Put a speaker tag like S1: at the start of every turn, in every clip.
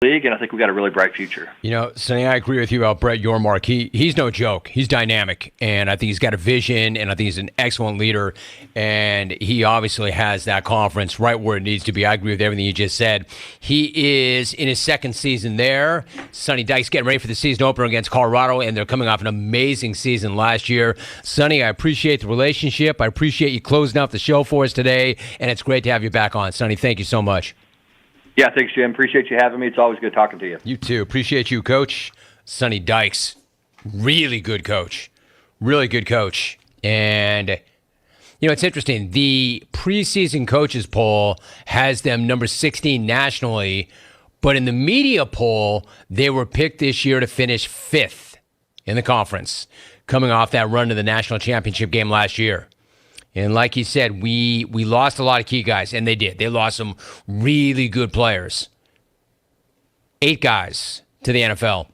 S1: league, and I think we've got a really bright future.
S2: You know, Sonny, I agree with you about Brett Yormark. He's no joke. He's dynamic, and I think he's got a vision, and I think he's an excellent leader, and he obviously has that conference right where it needs to be. I agree with everything you just said. He is in his second season there. Sonny Dykes getting ready for the season opener against Colorado, and they're coming off an amazing season last year. Sonny, I appreciate the relationship. I appreciate you closing out the show for us today, and it's great to have you back on. Sonny, thank you so much.
S1: Yeah, thanks, Jim. Appreciate you having me. It's always good talking to you.
S2: You too. Appreciate you, Coach. Sonny Dykes, really good coach. Really good coach. And, you know, it's interesting. The preseason coaches poll has them number 16 nationally, but in the media poll, they were picked this year to finish 5th in the conference, coming off that run to the national championship game last year. And like he said, we lost a lot of key guys, and they did. They lost some really good players. 8 guys to the NFL.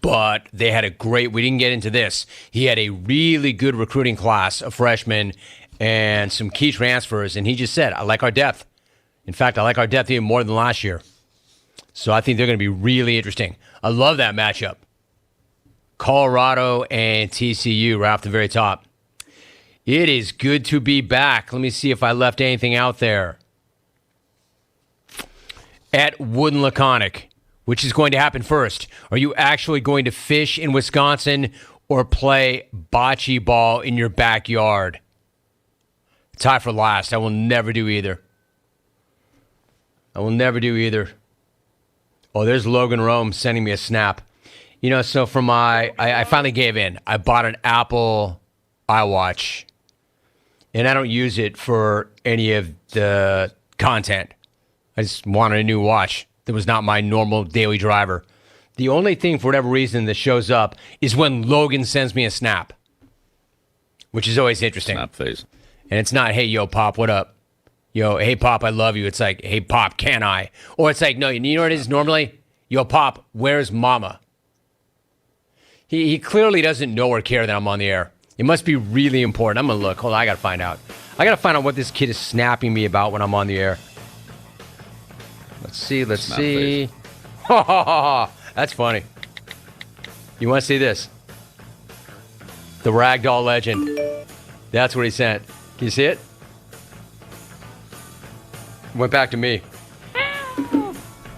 S2: But they had a great, we didn't get into this. He had a really good recruiting class of freshmen and some key transfers. And he just said, I like our depth. In fact, I like our depth even more than last year. So I think they're going to be really interesting. I love that matchup. Colorado and TCU right off the very top. It is good to be back. Let me see if I left anything out there. At Woodland Laconic, which is going to happen first. Are you actually going to fish in Wisconsin or play bocce ball in your backyard? Tie for last. I will never do either. I will never do either. Oh, there's Logan Rome sending me a snap. You know, so for I finally gave in. I bought an Apple iWatch. And I don't use it for any of the content. I just wanted a new watch that was not my normal daily driver. The only thing, for whatever reason, that shows up is when Logan sends me a snap, which is always interesting.
S3: Snap phase.
S2: And it's not, hey, yo, Pop, what up? Yo, hey, Pop, I love you. It's like, hey, Pop, can I? Or it's like, no, you know what it is normally? Yo, Pop, where's Mama? He clearly doesn't know or care that I'm on the air. It must be really important. I'm going to look. Hold on, I got to find out. I got to find out what this kid is snapping me about when I'm on the air. Let's see. Ha, ha, ha. That's funny. You want to see this? The Ragdoll Legend. That's what he sent. Can you see it? Went back to me.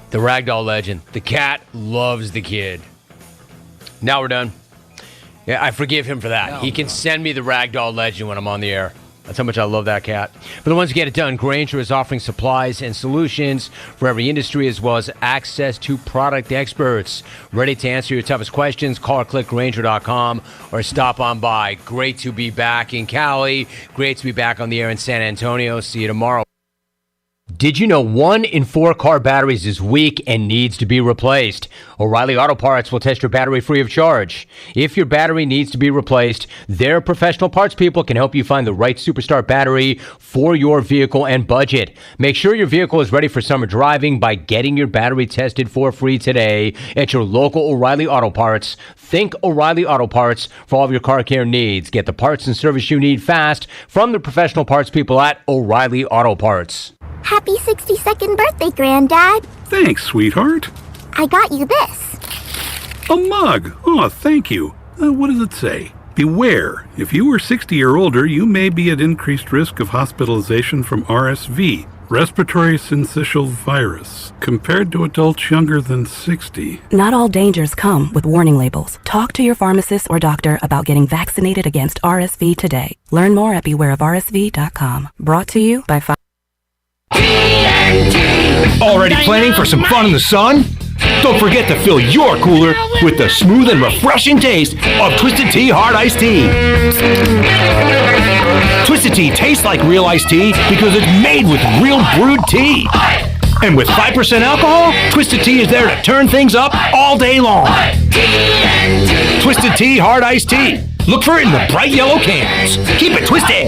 S2: The Ragdoll Legend. The cat loves the kid. Now we're done. Yeah, I forgive him for that. He can send me the Ragdoll Legend when I'm on the air. That's how much I love that cat. For the ones who get it done, Grainger is offering supplies and solutions for every industry, as well as access to product experts. Ready to answer your toughest questions? Call or click Grainger.com or stop on by. Great to be back in Cali. Great to be back on the air in San Antonio. See you tomorrow. Did you know 1 in 4 car batteries is weak and needs to be replaced? O'Reilly Auto Parts will test your battery free of charge. If your battery needs to be replaced, their professional parts people can help you find the right Superstart battery for your vehicle and budget. Make sure your vehicle is ready for summer driving by getting your battery tested for free today at your local O'Reilly Auto Parts. Think O'Reilly Auto Parts for all of your car care needs. Get the parts and service you need fast from the professional parts people at O'Reilly Auto Parts.
S4: Happy 62nd birthday, Granddad.
S5: Thanks, sweetheart.
S4: I got you this.
S5: A mug. Oh, thank you. What does it say? Beware. If you are 60 or older, you may be at increased risk of hospitalization from RSV, respiratory syncytial virus, compared to adults younger than 60.
S6: Not all dangers come with warning labels. Talk to your pharmacist or doctor about getting vaccinated against RSV today. Learn more at bewareofrsv.com. Brought to you by
S7: Already planning for some fun in the sun? Don't forget to fill your cooler with the smooth and refreshing taste of Twisted Tea Hard Iced Tea. Twisted Tea tastes like real iced tea because it's made with real brewed tea. And with 5% alcohol, Twisted Tea is there to turn things up all day long. Twisted Tea Hard Iced Tea. Look for it in the bright yellow cans. Keep it twisted.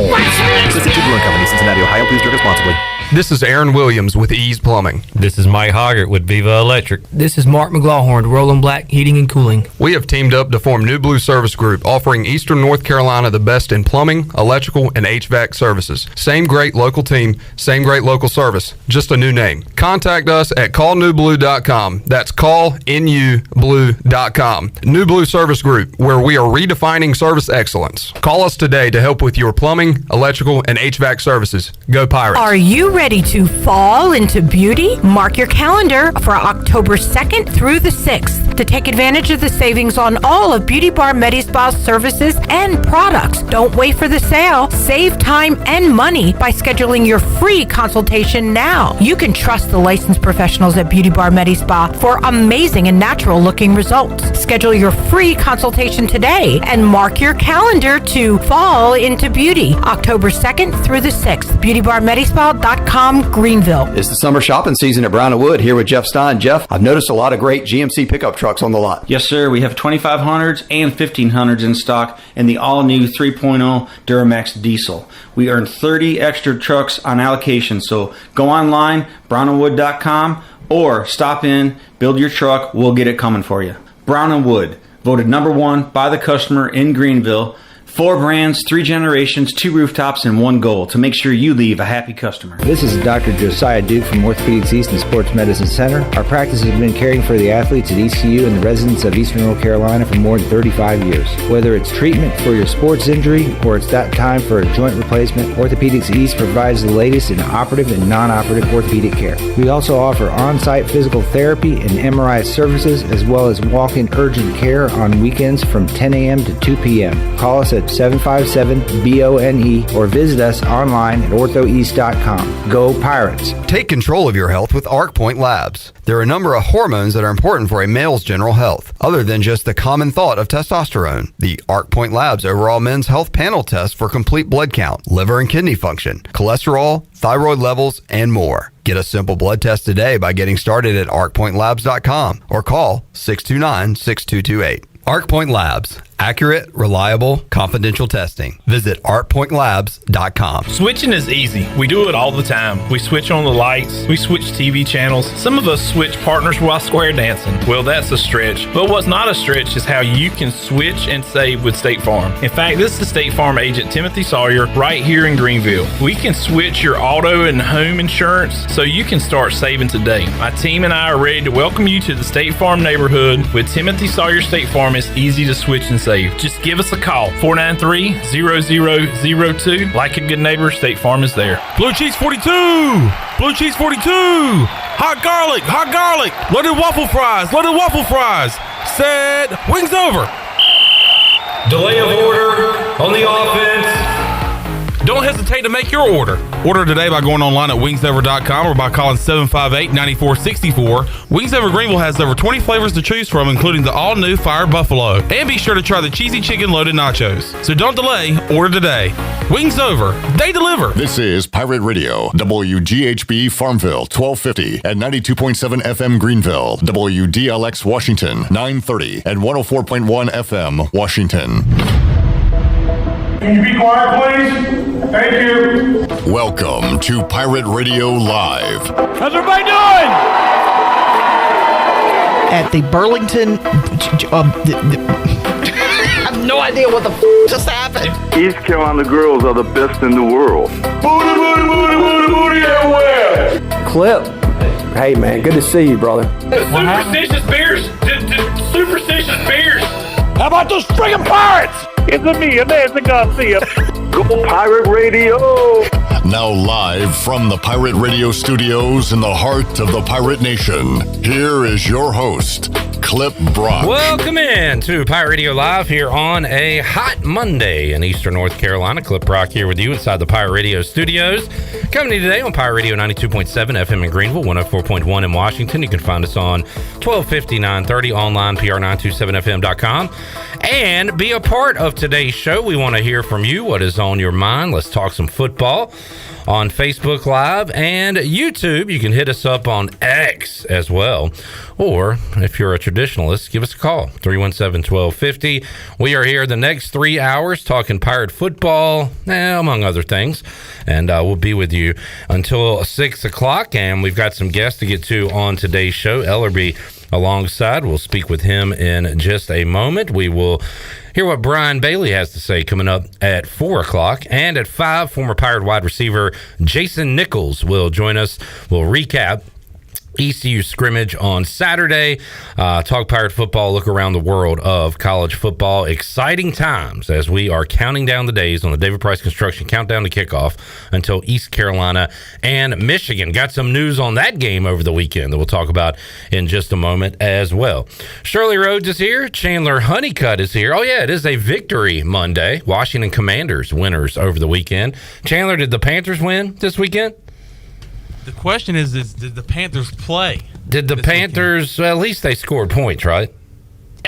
S8: Twisted Tea Brewing Company, Cincinnati, Ohio. Please drink responsibly.
S3: This is Aaron Williams with Ease Plumbing.
S8: This is Mike Hoggart with Viva Electric.
S9: This is Mark McGlawhorn, Roland Black Heating and Cooling.
S3: We have teamed up to form New Blue Service Group, offering Eastern North Carolina the best in plumbing, electrical, and HVAC services. Same great local team, same great local service, just a new name. Contact us at callnewblue.com. That's callnublue.com. New Blue Service Group, where we are redefining service excellence. Call us today to help with your plumbing, electrical, and HVAC services. Go Pirates.
S10: Are you ready to fall into beauty? Mark your calendar for October 2nd through the 6th to take advantage of the savings on all of Beauty Bar Medispa's services and products. Don't wait for the sale. Save time and money by scheduling your free consultation now. You can trust the licensed professionals at Beauty Bar Medispa for amazing and natural looking results. Schedule your free consultation today and mark your calendar to fall into beauty. October 2nd through the 6th. BeautyBarMedispa.com, Greenville.
S11: It's the summer shopping season at Brown & Wood here with Jeff Stein. Jeff, I've noticed a lot of great GMC pickup trucks on the lot.
S12: Yes, sir. We have 2500s and 1500s in stock and the all-new 3.0 Duramax diesel. We earned 30 extra trucks on allocation, so go online, brownandwood.com, or stop in, build your truck, we'll get it coming for you. Brown & Wood, voted number one by the customer in Greenville. 4 brands, 3 generations, 2 rooftops, and 1 goal to make sure you leave a happy customer.
S13: This is Dr. Josiah Duke from Orthopedics East and Sports Medicine Center. Our practice has been caring for the athletes at ECU and the residents of Eastern North Carolina for more than 35 years. Whether it's treatment for your sports injury or it's that time for a joint replacement, Orthopedics East provides the latest in operative and non-operative orthopedic care. We also offer on-site physical therapy and MRI services as well as walk-in urgent care on weekends from 10 a.m. to 2 p.m. Call us at 757-BONE or visit us online at orthoeast.com. Go Pirates!
S3: Take control of your health with ArcPoint Labs. There are a number of hormones that are important for a male's general health, other than just the common thought of testosterone. The ArcPoint Labs Overall Men's Health Panel test for complete blood count, liver and kidney function, cholesterol, thyroid levels, and more. Get a simple blood test today by getting started at arcpointlabs.com or call 629-6228. ArcPoint Labs. Accurate, reliable, confidential testing. Visit artpointlabs.com.
S14: Switching is easy. We do it all the time. We switch on the lights. We switch TV channels. Some of us switch partners while square dancing. Well, that's a stretch. But what's not a stretch is how you can switch and save with State Farm. In fact, this is State Farm agent Timothy Sawyer right here in Greenville. We can switch your auto and home insurance so you can start saving today. My team and I are ready to welcome you to the State Farm neighborhood. With Timothy Sawyer State Farm, it's easy to switch and save. Just give us a call, 493-0002. Like a good neighbor, State Farm is there.
S15: Blue cheese 42! Blue cheese 42! Hot garlic! Hot garlic! Loaded waffle fries! Loaded waffle fries! Said wings over!
S16: Delay of order on the offense.
S15: Don't hesitate to make your order. Order today by going online at wingsover.com or by calling 758-9464. Wings Over Greenville has over 20 flavors to choose from, including the all-new Fire Buffalo. And be sure to try the cheesy chicken loaded nachos. So don't delay, order today. Wings Over, they deliver.
S17: This is Pirate Radio, WGHB Farmville, 1250 and 92.7 FM Greenville, WDLX Washington, 930 and 104.1 FM Washington.
S18: Can you be quiet, please? Thank you.
S17: Welcome to Pirate Radio Live.
S18: How's everybody doing?
S19: At the Burlington... I have no idea what the just happened.
S20: East Carolina girls are the best in the world.
S18: Booty, booty, booty, booty, booty everywhere.
S21: Clip. Hey, man, good to see you, brother.
S18: Superstitious beers. Superstitious beers.
S15: How about those friggin' pirates?
S18: It's me, Nancy Garcia. Go Pirate Radio.
S17: Now live from the Pirate Radio studios in the heart of the Pirate Nation, here is your host, Clip Brock.
S8: Welcome in to Pirate Radio Live here on a hot Monday in Eastern North Carolina. Clip Brock here with you inside the Pirate Radio studios. Coming to you today on Pirate Radio 92.7 FM in Greenville, 104.1 in Washington. You can find us on 1250, 930, online, pr927fm.com. And be a part of today's show. We want to hear from you. What is on your mind? Let's talk some football. on Facebook Live and YouTube. You can hit us up on X as well. Or if you're a traditionalist, give us a call, 317-1250. We are here the next 3 hours talking Pirate football, among other things. And we'll be with you until 6 o'clock. And we've got some guests to get to on today's show. Ellerbe alongside. We'll speak with him in just a moment. We will hear what Brian Bailey has to say coming up at 4 o'clock. And at 5, former Pirate wide receiver Jason Nichols will join us. We'll recap ECU scrimmage on Saturday, talk Pirate football, look around the world of college football. Exciting times as we are counting down the days on the David Price Construction countdown to kickoff until East Carolina and Michigan. Got some news on that game over the weekend that we'll talk about in just a moment as well. Shirley Rhodes is here. Chandler Honeycutt is here. Oh yeah, it is a victory Monday. Washington Commanders winners over the weekend. Chandler, did the Panthers win this weekend?
S15: The question is did the Panthers play?
S8: Did the Panthers, well, at least they scored points, right?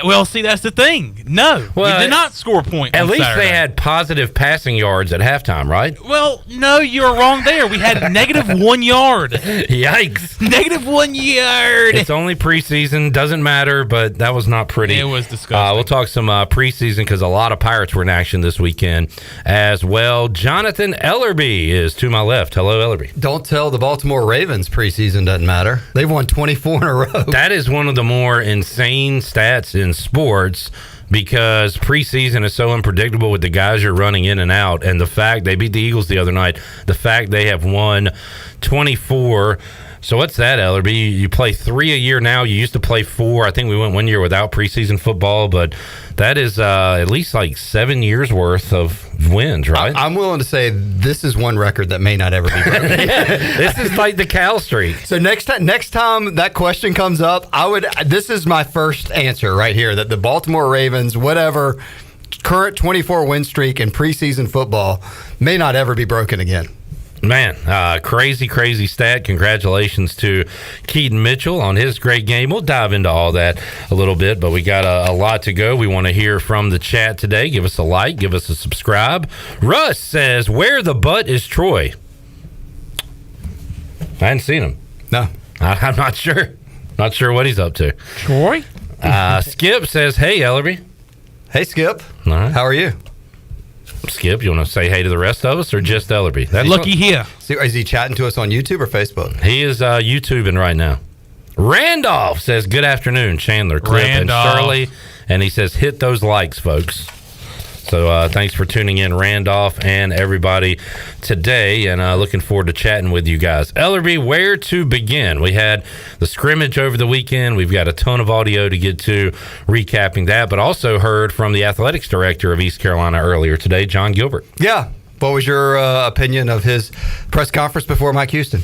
S15: Well, see, that's the thing. No, we did not score points.
S8: At least
S15: Saturday.
S8: they had positive passing yards at halftime, right?
S15: Well, no, you're wrong there. We had negative 1 yard.
S8: Yikes.
S15: Negative 1 yard.
S8: It's only preseason. Doesn't matter, but that was not pretty.
S15: It was disgusting.
S8: We'll talk some preseason because a lot of Pirates were in action this weekend as well. Jonathan Ellerbe is to my left. Hello, Ellerbe.
S3: Don't tell the Baltimore Ravens preseason doesn't matter. They've won 24 in a row.
S8: That is one of the more insane stats in sports because preseason is so unpredictable with the guys you're running in and out, and the fact they beat the Eagles the other night, the fact they have won 24. So what's that, Ellerbe? You play 3 a year now. You used to play 4. I think we went 1 year without preseason football, but that is at least like 7 years worth of wins, right?
S3: I'm willing to say this is one record that may not ever be broken.
S8: This is like the Cal streak.
S3: So next time that question comes up, this is my first answer right here, that the Baltimore Ravens, whatever current 24 win streak in preseason football, may not ever be broken again.
S8: Man, crazy stat. Congratulations to Keaton Mitchell on his great game. We'll dive into all that a little bit, but we got a lot to go. We want to hear from the chat today. Give us a like, give us a subscribe. Russ says, where the butt is Troy? I hadn't seen him.
S3: No.
S8: I'm not sure. Not sure what he's up to.
S15: Troy?
S8: Skip says, hey, Ellerbe.
S3: Hey, Skip.
S8: All right.
S3: How are you?
S8: Skip, you want to say hey to the rest of us or just Ellerbe?
S15: Looky here.
S3: Is he chatting to us on YouTube or Facebook?
S8: He is YouTubing right now. Randolph says, good afternoon, Chandler, Clip, and Shirley. And he says, hit those likes, folks. So thanks for tuning in, Randolph, and everybody today, and looking forward to chatting with you guys. Ellerbe, where to begin? We had the scrimmage over the weekend. We've got a ton of audio to get to recapping that, but also heard from the athletics director of East Carolina earlier today, John Gilbert.
S3: Yeah. What was your opinion of his press conference before Mike Houston?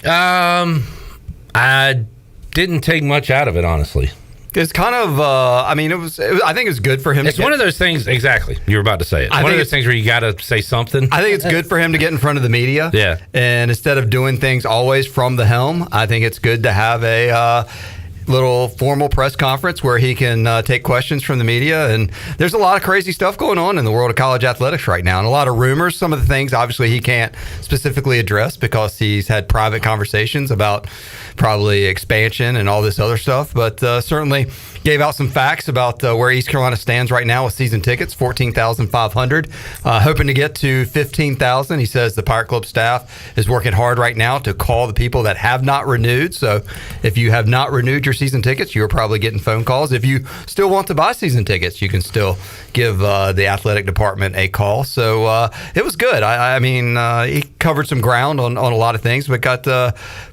S8: I didn't take much out of it, honestly.
S3: It's kind of, I think it was good for him.
S8: It's one of those things, exactly. You were about to say it. One of those things where you got to say something.
S3: I think it's good for him to get in front of the media.
S8: Yeah.
S3: And instead of doing things always from the helm, I think it's good to have a little formal press conference where he can take questions from the media. And there's a lot of crazy stuff going on in the world of college athletics right now, and a lot of rumors. Some of the things obviously he can't specifically address because he's had private conversations about probably expansion and all this other stuff, but certainly gave out some facts about where East Carolina stands right now with season tickets, 14,500, hoping to get to 15,000. He says the Pirate Club staff is working hard right now to call the people that have not renewed. So if you have not renewed your season tickets, you're probably getting phone calls. If you still want to buy season tickets, you can still give the athletic department a call. So it was good. I mean, he covered some ground on a lot of things, but got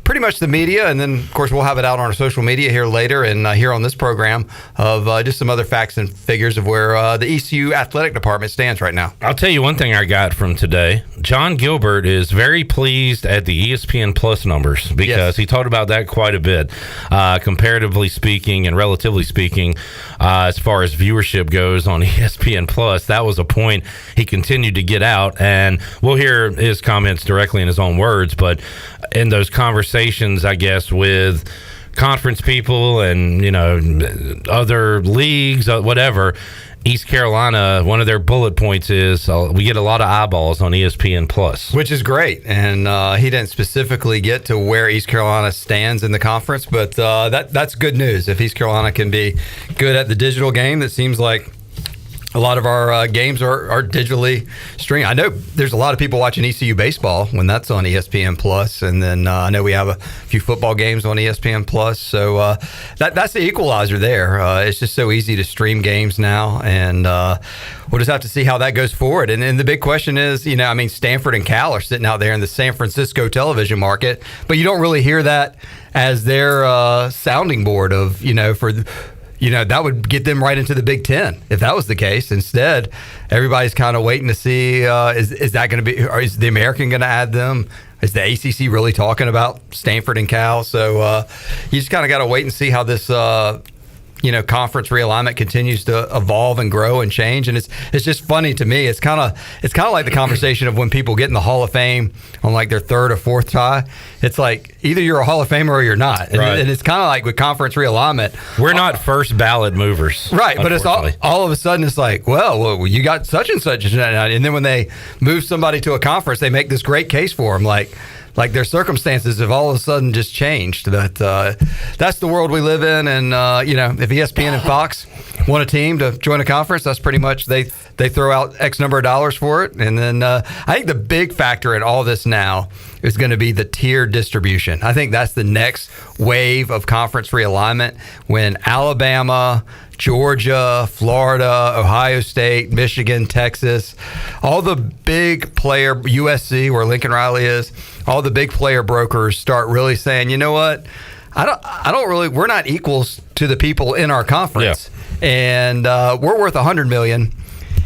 S3: pretty much the media, and then, of course, we'll have it out on our social media here later and here on this program of just some other facts and figures of where the ECU athletic department stands right now.
S8: I'll tell you one thing I got from today. John Gilbert is very pleased at the ESPN Plus numbers because he talked about that quite a bit, comparatively speaking and relatively speaking, as far as viewership goes on ESPN Plus. That was a point he continued to get out, and we'll hear his comments directly in his own words, but in those conversations, I guess, with conference people and, other leagues, whatever, East Carolina, one of their bullet points is we get a lot of eyeballs on ESPN Plus,
S3: which is great. And he didn't specifically get to where East Carolina stands in the conference, but that's good news. If East Carolina can be good at the digital game, that seems like a lot of our games are digitally streamed. I know there's a lot of people watching ECU baseball when that's on ESPN Plus, and then I know we have a few football games on ESPN Plus. So that's the equalizer there. It's just so easy to stream games now, and we'll just have to see how that goes forward. And then the big question is, Stanford and Cal are sitting out there in the San Francisco television market, but you don't really hear that as their sounding board of, that would get them right into the Big Ten if that was the case. Instead, everybody's kind of waiting to see is that going to be, or is the American going to add them? Is the ACC really talking about Stanford and Cal? So you just kind of got to wait and see how this conference realignment continues to evolve and grow and change. And it's just funny to me. It's kind of like the conversation of when people get in the Hall of Fame on like their third or fourth tie. It's like either you're a Hall of Famer or you're not.
S8: Right.
S3: And it's kind of like with conference realignment.
S8: We're not first ballot movers.
S3: Right. But it's all of a sudden it's like, well, you got such and such. And then when they move somebody to a conference, they make this great case for them. Like their circumstances have all of a sudden just changed. But that's the world we live in. And, if ESPN and Fox want a team to join a conference, that's pretty much they throw out X number of dollars for it. And then I think the big factor in all this now is going to be the tier distribution. I think that's the next wave of conference realignment when Alabama, Georgia, Florida, Ohio State, Michigan, Texas, all the big player, USC, where Lincoln Riley is, all the big player brokers start really saying, you know what, we're not equals to the people in our conference. Yeah. And we're worth $100 million.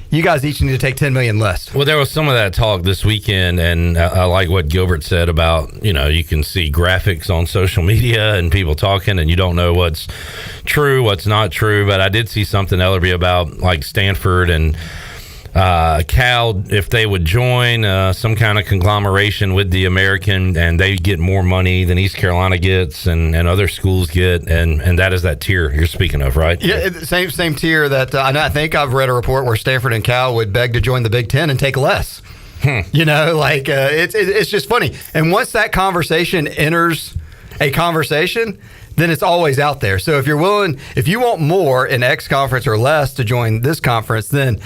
S3: You guys each need to take $10 million less.
S8: Well, there was some of that talk this weekend, and I like what Gilbert said about, you can see graphics on social media and people talking, and you don't know what's true, what's not true. But I did see something, Ellerbe, about like Stanford and Cal, if they would join some kind of conglomeration with the American, and they get more money than East Carolina gets and other schools get, and that is that tier you're speaking of, right?
S3: Yeah, same tier that I think I've read a report where Stanford and Cal would beg to join the Big Ten and take less. It's just funny. And once that conversation enters a conversation, then it's always out there. So if you want more in X conference or less to join this conference, then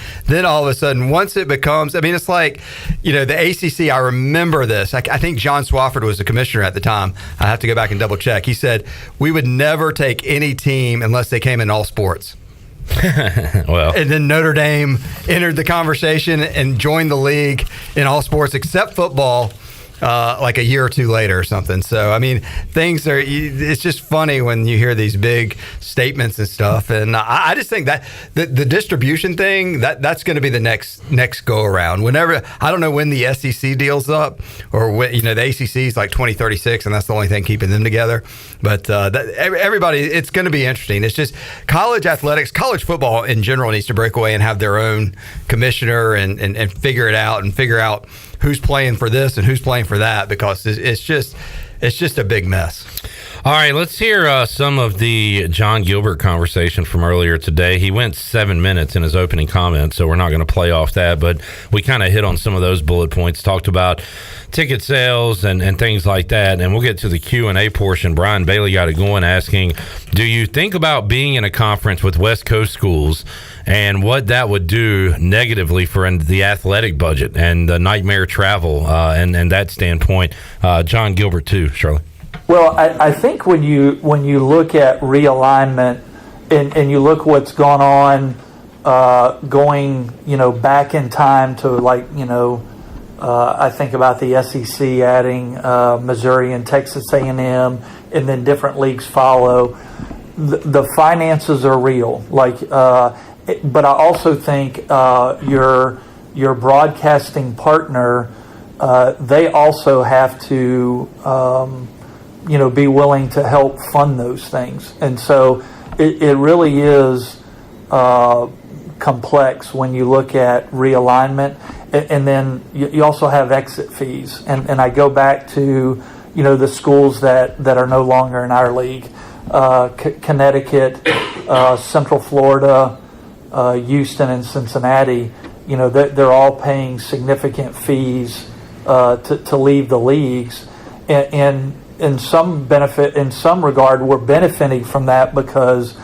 S3: all of a sudden, once it becomes, it's like, the ACC, I remember this. I think John Swofford was the commissioner at the time. I have to go back and double check. He said, we would never take any team unless they came in all sports.
S8: Well,
S3: and then Notre Dame entered the conversation and joined the league in all sports except football. Like a year or two later or something. So, it's just funny when you hear these big statements and stuff. And I just think that the distribution thing, that's going to be the next go around. Whenever, I don't know when the SEC deals up or when, the ACC is like 2036 and that's the only thing keeping them together. But everybody, it's going to be interesting. It's just college athletics, college football in general needs to break away and have their own commissioner and figure it out and figure out who's playing for this and who's playing for that, because it's just a big mess.
S8: All right, let's hear some of the John Gilbert conversation from earlier today. He went 7 minutes in his opening comments, so we're not going to play off that, but we kind of hit on some of those bullet points, talked about ticket sales and things like that, and we'll get to the Q&A portion. Brian Bailey got it going asking, do you think about being in a conference with West Coast schools and what that would do negatively for the athletic budget and the nightmare travel and that standpoint? John Gilbert too, Charlotte.
S1: Well, I think when you look at realignment and you look what's gone on, going back in time to I think about the SEC adding Missouri and Texas A&M, and then different leagues follow. The finances are real, but I also think your broadcasting partner, they also have to be willing to help fund those things, and so it really is complex when you look at realignment. And then you also have exit fees. And I go back to, the schools that are no longer in our league. Connecticut, Central Florida, Houston, and Cincinnati, they're all paying significant fees to leave the leagues, and in some regard, we're benefiting from that because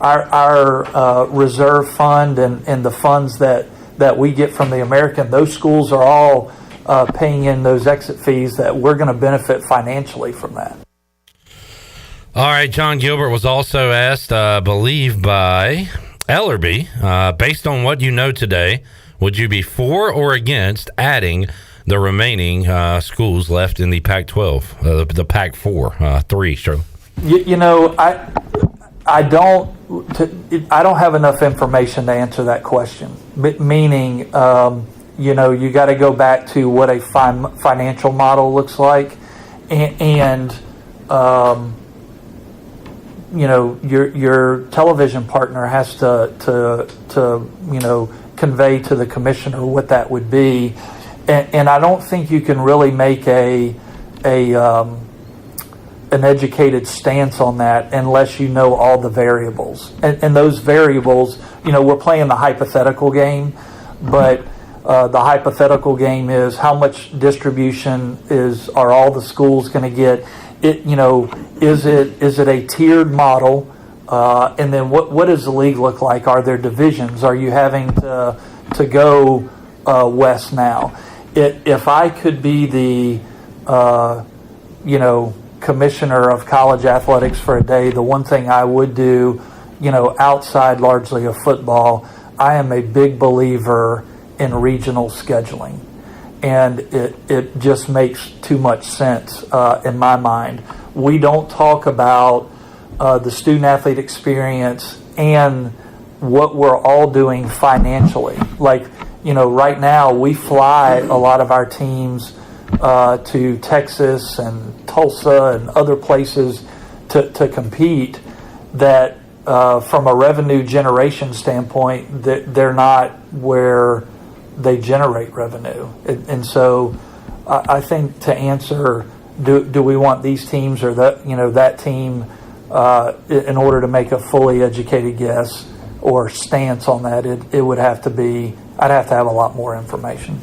S1: our reserve fund and the funds that we get from the American, those schools are all paying in those exit fees that we're going to benefit financially from that.
S8: All right, John Gilbert was also asked, I believe, by Ellerbe, based on what you know today, would you be for or against adding the remaining schools left in the Pac-12, the Pac-4, 3, Shirley?
S1: I don't have enough information to answer that question. Meaning, you got to go back to what a financial model looks like, and your television partner has to convey to the commissioner what that would be, and I don't think you can really make an educated stance on that unless you know all the variables. And those variables, we're playing the hypothetical game, but the hypothetical game is how much distribution are all the schools going to get? Is it a tiered model? And then what does the league look like? Are there divisions? Are you having to go west now? If I could be the commissioner of college athletics for a day, the one thing I would do, outside largely of football, I am a big believer in regional scheduling. And it just makes too much sense in my mind. We don't talk about the student-athlete experience and what we're all doing financially. Like, right now we fly a lot of our teams to Texas and Tulsa and other places to compete that from a revenue generation standpoint, they're not where they generate revenue. And so I think to answer, do we want these teams or that team in order to make a fully educated guess or stance on that, it would have to be, I'd have to have a lot more information.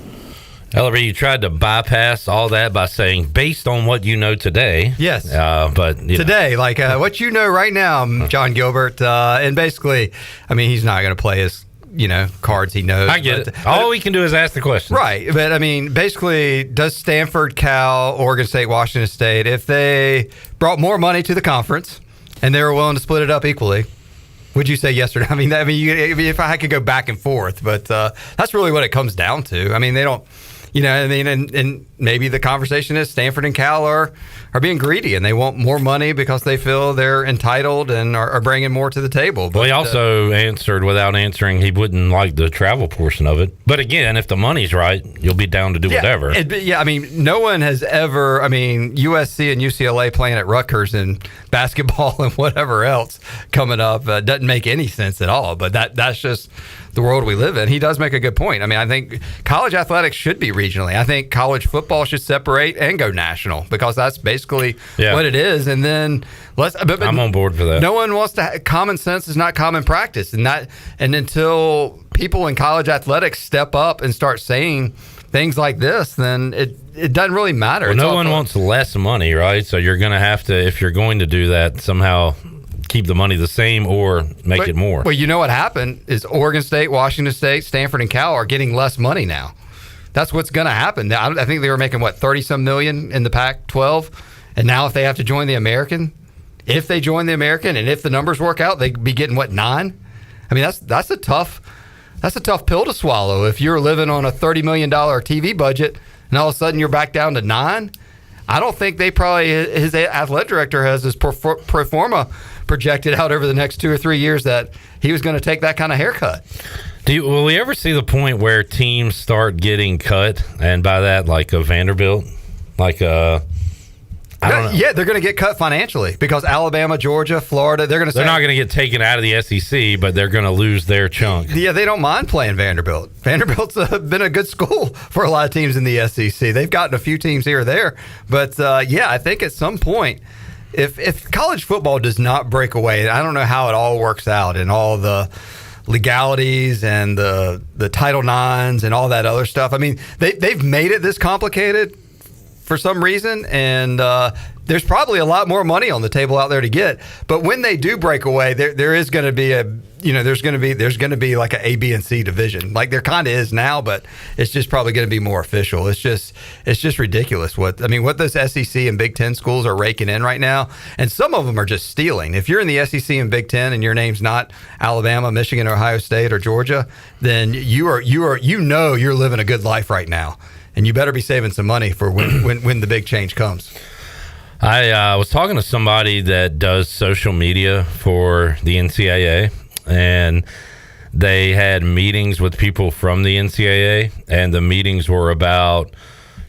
S8: Ellerbe, you tried to bypass all that by saying, based on what you know today.
S3: Yes.
S8: But
S3: today, what you know right now, John Gilbert, and basically, he's not going to play his, cards he knows.
S8: I get it. All we can do is ask the question.
S3: Right. But, basically, does Stanford, Cal, Oregon State, Washington State, if they brought more money to the conference and they were willing to split it up equally, would you say yes or no? If I could go back and forth, but that's really what it comes down to. They don't... and maybe the conversation is Stanford and Cal are being greedy and they want more money because they feel they're entitled and are bringing more to the table. But
S8: he also answered without answering he wouldn't like the travel portion of it. But again, if the money's right, you'll be down to do whatever.
S3: No one has ever, USC and UCLA playing at Rutgers and basketball and whatever else coming up doesn't make any sense at all. But that's just the world we live in. He does make a good point. I think college athletics should be regionally. I think college football should separate and go national because that's basically what it is. And then I'm
S8: on board for that.
S3: No one wants to. Common sense is not common practice, and until people in college athletics step up and start saying things like this, then it doesn't really matter.
S8: Well, no one wants less money, right? So you're going to have to, if you're going to do that, somehow keep the money the same or make it more.
S3: Well, you know what happened is Oregon State, Washington State, Stanford, and Cal are getting less money now. That's what's going to happen. I think they were making, 30-some million in the Pac-12, and now if they have to join the American, if they join the American and if the numbers work out, they'd be getting, 9? That's a tough pill to swallow. If you're living on a $30 million TV budget and all of a sudden you're back down to 9, I don't think his athletic director has his pro forma projected out over the next 2 or 3 years that he was going to take that kind of haircut.
S8: Will we ever see the point where teams start getting cut, and by that, like a Vanderbilt, I don't know.
S3: Yeah, they're going to get cut financially because Alabama, Georgia, Florida, they're not
S8: going to get taken out of the SEC, but they're going to lose their chunk.
S3: Yeah, they don't mind playing Vanderbilt. Vanderbilt's been a good school for a lot of teams in the SEC. They've gotten a few teams here or there, but I think at some point if college football does not break away, I don't know how it all works out and all the legalities and the Title IXs and all that other stuff. I mean, they've made it this complicated for some reason, and there's probably a lot more money on the table out there to get. But when they do break away, there is going to be there's going to be like a B and C division, like there kind of is now, but it's just probably going to be more official. It's just ridiculous what those SEC and Big Ten schools are raking in right now, and some of them are just stealing. If you're in the SEC and Big Ten and your name's not Alabama, Michigan, Ohio State, or Georgia, then you're living a good life right now, and you better be saving some money for when the big change comes.
S8: I was talking to somebody that does social media for the NCAA, and they had meetings with people from the NCAA, and the meetings were about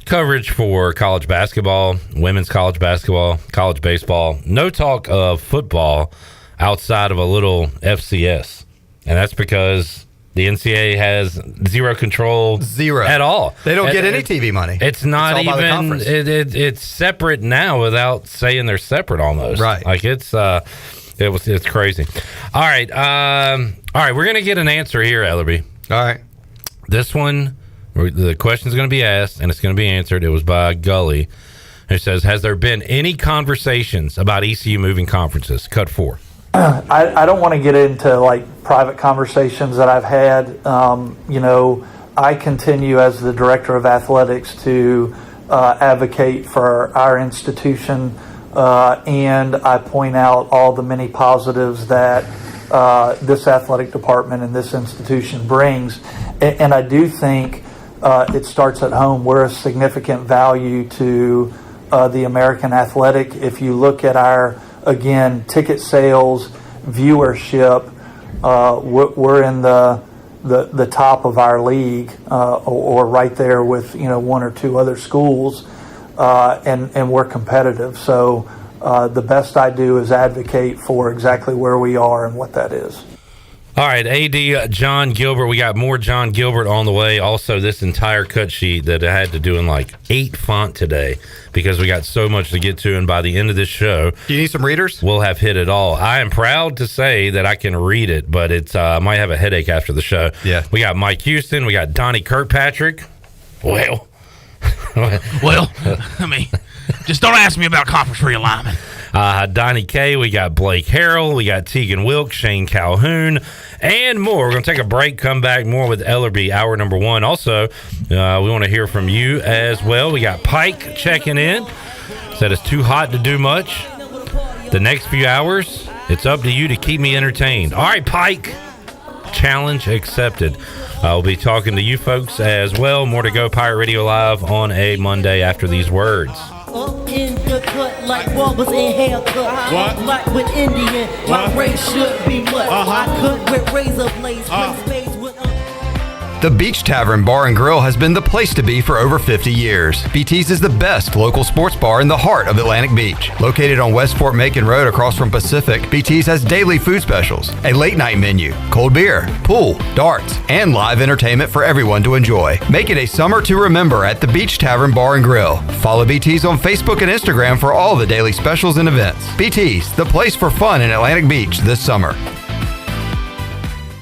S8: coverage for college basketball, women's college basketball, college baseball. No talk of football outside of a little FCS. And that's because the NCAA has zero control at all.
S3: They don't get any TV money.
S8: It's not even. It's separate now without saying they're separate almost.
S3: Right.
S8: Like it's crazy. All right. We're gonna get an answer here, Ellerbe.
S3: All right.
S8: This one, the question's gonna be asked and it's gonna be answered. It was by Gully, who says, "Has there been any conversations about ECU moving conferences?" Cut 4.
S1: I don't want to get into like private conversations that I've had. I continue as the director of athletics to advocate for our institution, and I point out all the many positives that this athletic department and this institution brings. And I do think it starts at home. We're a significant value to the American athletic. If you look at our ticket sales, viewership, we're in the top of our league, or right there with one or two other schools, and we're competitive. So the best I do is advocate for exactly where we are and what that is.
S8: All right, AD John Gilbert. We got more John Gilbert on the way. Also, this entire cut sheet that I had to do in like 8 font today because we got so much to get to. And by the end of this show,
S3: do you need some readers?
S8: We'll have hit it all. I am proud to say that I can read it, but it's I might have a headache after the show.
S3: Yeah.
S8: We got Mike Houston. We got Donnie Kirkpatrick. Well,
S2: I mean, just don't ask me about conference realignment.
S8: Donnie K, we got Blake Harrell, we got Tegan Wilkes, Shane Calhoun, and more. We're going to take a break, come back more with Ellerbe, hour number 1. Also, we want to hear from you as well. We got Pike checking in. Said it's too hot to do much. The next few hours, it's up to you to keep me entertained. All right, Pike. Challenge accepted. I'll be talking to you folks as well. More to go. Pirate Radio Live on a Monday after these words.
S22: In the cut like barbers and haircut.
S2: What?
S22: Like with Indian, my race should be what? I cut with razor blades, spades with
S3: The Beach Tavern Bar and Grill has been the place to be for over 50 years. BT's is the best local sports bar in the heart of Atlantic Beach. Located on West Fort Macon Road across from Pacific, BT's has daily food specials, a late night menu, cold beer, pool, darts, and live entertainment for everyone to enjoy. Make it a summer to remember at the Beach Tavern Bar and Grill. Follow BT's on Facebook and Instagram for all the daily specials and events. BT's, the place for fun in Atlantic Beach this summer.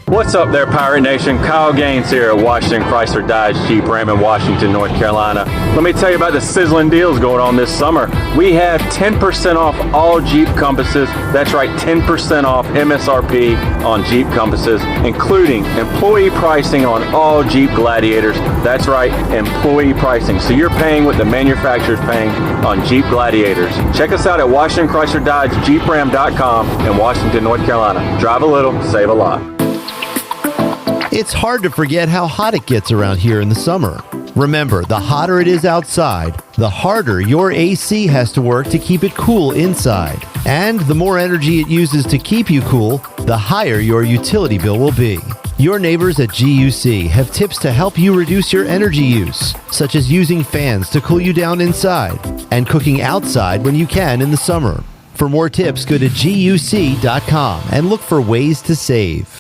S23: What's up there, Pirate Nation? Kyle Gaines here at Washington Chrysler Dodge Jeep Ram in Washington, North Carolina. Let me tell you about the sizzling deals going on this summer. We have 10% off all Jeep Compasses. That's right, 10% off MSRP on Jeep Compasses, including employee pricing on all Jeep Gladiators. That's right, employee pricing. So you're paying what the manufacturer's paying on Jeep Gladiators. Check us out at Washington Chrysler Dodge JeepRam.com in Washington, North Carolina. Drive a little, save a lot.
S24: It's hard to forget how hot it gets around here in the summer. Remember, the hotter it is outside, the harder your AC has to work to keep it cool inside. And the more energy it uses to keep you cool, the higher your utility bill will be. Your neighbors at GUC have tips to help you reduce your energy use, such as using fans to cool you down inside and cooking outside when you can in the summer. For more tips, go to GUC.com and look for ways to save.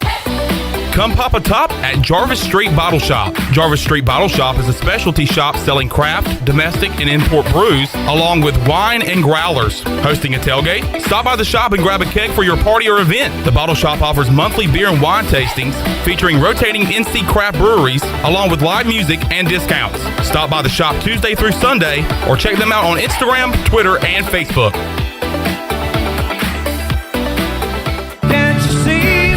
S15: Come pop a top at Jarvis Street Bottle Shop. Jarvis Street Bottle Shop is a specialty shop selling craft, domestic, and import brews, along with wine and growlers. Hosting a tailgate? Stop by the shop and grab a keg for your party or event. The Bottle Shop offers monthly beer and wine tastings featuring rotating NC craft breweries, along with live music and discounts. Stop by the shop Tuesday through Sunday or check them out on Instagram, Twitter, and Facebook.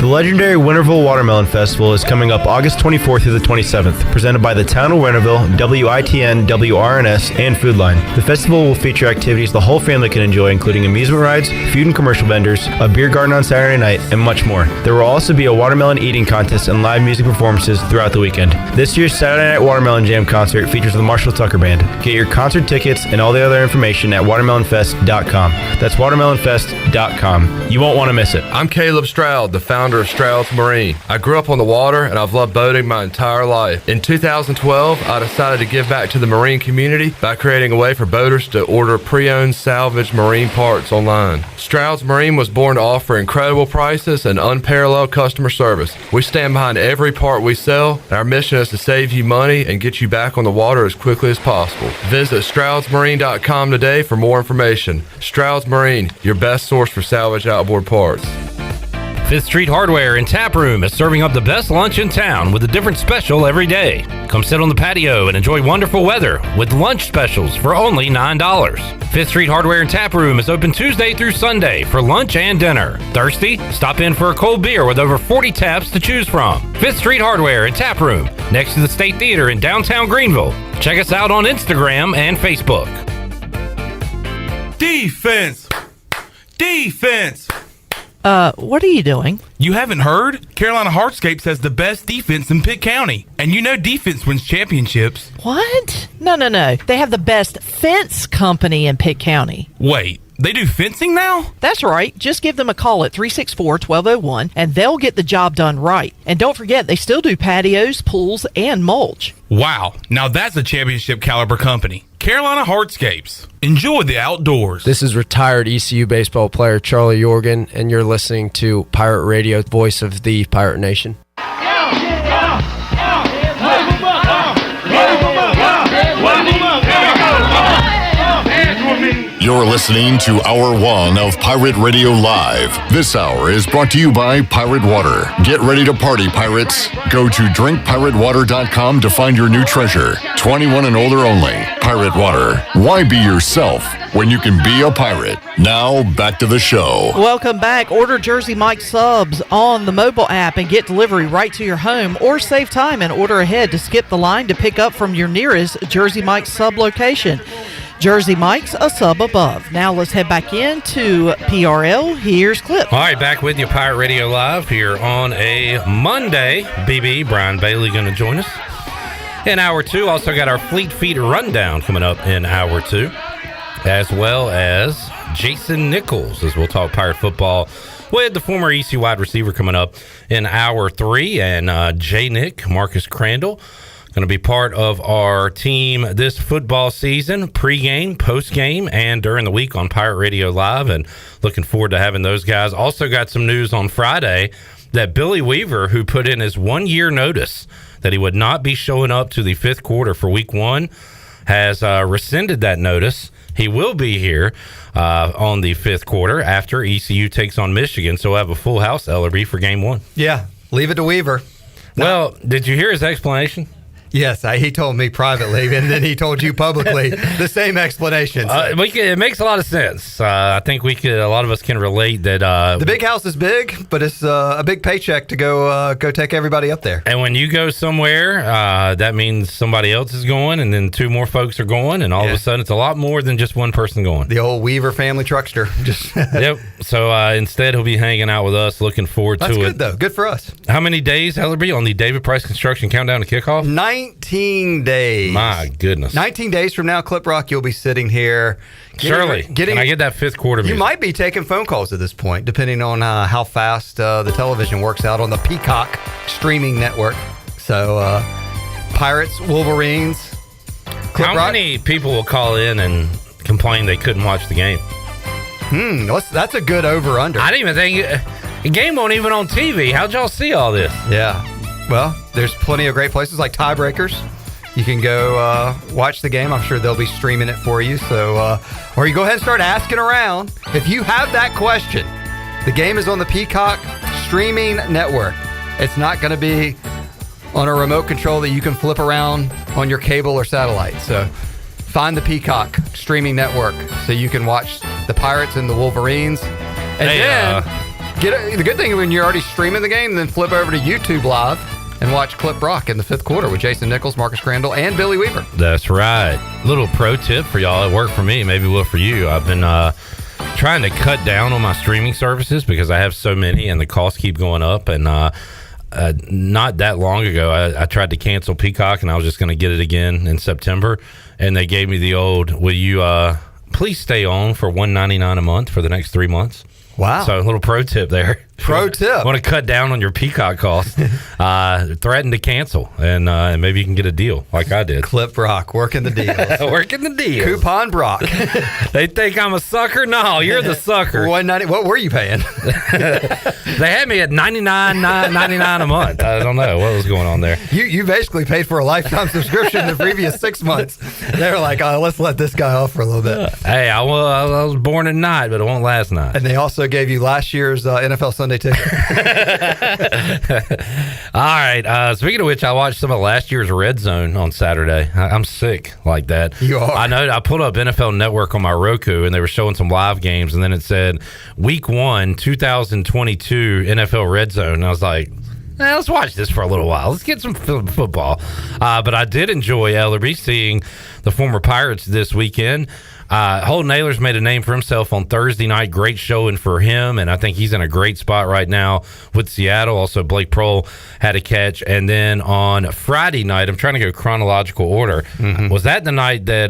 S4: The legendary Winterville Watermelon Festival is coming up August 24th through the 27th, presented by the Town of Winterville, WITN, WRNS, and Food Line. The festival will feature activities the whole family can enjoy, including amusement rides, food and commercial vendors, a beer garden on Saturday night, and much more. There will also be a watermelon eating contest and live music performances throughout the weekend. This year's Saturday Night Watermelon Jam concert features the Marshall Tucker Band. Get your concert tickets and all the other information at watermelonfest.com. That's watermelonfest.com. You won't want to miss it.
S5: I'm Caleb Stroud, the founder of Stroud's Marine. I grew up on the water and I've loved boating my entire life. In 2012, I decided to give back to the marine community by creating a way for boaters to order pre-owned salvage marine parts online. Stroud's Marine was born to offer incredible prices and unparalleled customer service. We stand behind every part we sell, and our mission is to save you money and get you back on the water as quickly as possible. Visit StroudsMarine.com today for more information. Stroud's Marine, your best source for salvage outboard parts.
S8: 5th Street Hardware and Tap Room is serving up the best lunch in town with a different special every day. Come sit on the patio and enjoy wonderful weather with lunch specials for only $9. 5th Street Hardware and Tap Room is open Tuesday through Sunday for lunch and dinner. Thirsty? Stop in for a cold beer with over 40 taps to choose from. 5th Street Hardware and Tap Room, next to the State Theater in downtown Greenville. Check us out on Instagram and Facebook.
S15: Defense! Defense!
S19: What are you doing?
S15: You haven't heard? Carolina Hardscapes has the best defense in Pitt County. And you know defense wins championships.
S19: What? No. They have the best fence company in Pitt County.
S15: Wait, they do fencing now?
S19: That's right. Just give them a call at 364-1201 and they'll get the job done right. And don't forget, they still do patios, pools, and mulch.
S15: Wow, now that's a championship caliber company. Carolina Hardscapes. Enjoy the outdoors.
S6: This is retired ECU baseball player Charlie Yorgan, and you're listening to Pirate Radio, voice of the Pirate Nation.
S17: You're listening to Hour 1 of Pirate Radio Live. This hour is brought to you by Pirate Water. Get ready to party, pirates. Go to drinkpiratewater.com to find your new treasure. 21 and older only. Pirate Water. Why be yourself when you can be a pirate? Now, back to the show.
S19: Welcome back. Order Jersey Mike subs on the mobile app and get delivery right to your home, or save time and order ahead to skip the line to pick up from your nearest Jersey Mike sub location. Jersey Mike's a sub above. Now let's head back into PRL. Here's Clip.
S8: All right, back with you, Pirate Radio Live here on a Monday. BB, Brian Bailey, going to join us in Hour 2. Also got our Fleet Feet Rundown coming up in Hour 2, as well as Jason Nichols, as we'll talk Pirate football with the former EC wide receiver coming up in Hour 3, and J-Nick, Marcus Crandall, going to be part of our team this football season, pregame, postgame, and during the week on Pirate Radio Live, and looking forward to having those guys. Also got some news on Friday that Billy Weaver, who put in his 1-year notice that he would not be showing up to the 5th quarter for week 1, has rescinded that notice. He will be here on the 5th quarter after ECU takes on Michigan, so we'll have a full house, Ellerbe, for game 1.
S3: Yeah, leave it to Weaver.
S8: Well, did you hear his explanation?
S3: Yes, he told me privately, and then he told you publicly the same explanation.
S8: It makes a lot of sense. I think a lot of us can relate that
S3: the big house is big, but it's a big paycheck to go take everybody up there.
S8: And when you go somewhere, that means somebody else is going, and then 2 more folks are going, and all of a sudden it's a lot more than just one person going.
S3: The old Weaver family truckster.
S8: Yep. So instead, he'll be hanging out with us. Looking forward to it.
S3: That's good, though. Good for us.
S8: How many days, Ellerbe, on the David Price Construction Countdown to Kickoff?
S3: 19 days.
S8: My goodness.
S3: 19 days from now, Clip Rock, you'll be sitting here.
S8: Can I get that 5th quarter music?
S3: You might be taking phone calls at this point, depending on how fast the television works out on the Peacock streaming network. So, Pirates, Wolverines, Clip
S8: How
S3: Rock.
S8: many people will call in and complain they couldn't watch the game?
S3: That's a good over-under.
S8: I didn't even think... The game wasn't even on TV. How'd y'all see all this?
S3: Yeah. Well, there's plenty of great places like Tiebreakers. You can go watch the game. I'm sure they'll be streaming it for you. So, or you go ahead and start asking around. If you have that question, the game is on the Peacock streaming network. It's not going to be on a remote control that you can flip around on your cable or satellite. So find the Peacock streaming network so you can watch the Pirates and the Wolverines. And then the good thing when you're already streaming the game, then flip over to YouTube Live and watch Clip Rock in the fifth quarter with Jason Nichols, Marcus Crandall, and Billy Weaver.
S8: That's right. Little pro tip for y'all. It worked for me. Maybe it will for you. I've been trying to cut down on my streaming services because I have so many and the costs keep going up. And not that long ago, I tried to cancel Peacock and I was just going to get it again in September. And they gave me the old, will you please stay on for $1.99 a month for the next 3 months?
S3: Wow.
S8: So a little pro tip there.
S3: Pro tip.
S8: Want to cut down on your Peacock costs? Threaten to cancel, and maybe you can get a deal like I did.
S3: Clip Brock, working the deals.
S8: Working the deals.
S3: Coupon Brock.
S8: They think I'm a sucker? No, you're the sucker.
S3: $1.90. What were you paying?
S8: They had me at $99.99 a month. I don't know what was going on there.
S3: You basically paid for a lifetime subscription the previous 6 months. They were like, oh, let's let this guy off for a little bit.
S8: Hey, I was born at night, but it won't last night.
S3: And they also gave you last year's NFL Sunday ticket.
S8: All right. Speaking of which, I watched some of last year's Red Zone on Saturday. I'm sick like that.
S3: You are.
S8: I know. I pulled up NFL Network on my Roku, and they were showing some live games, and then it said Week 1, 2022 NFL Red Zone. And I was like, let's watch this for a little while. Let's get some football. But I did enjoy Ellerbe seeing the former Pirates this weekend. Holden Ayler's made a name for himself on Thursday night. Great showing for him, and I think he's in a great spot right now with Seattle. Also, Blake Prohl had a catch. And then on Friday night, I'm trying to go chronological order. Mm-hmm. Was that the night that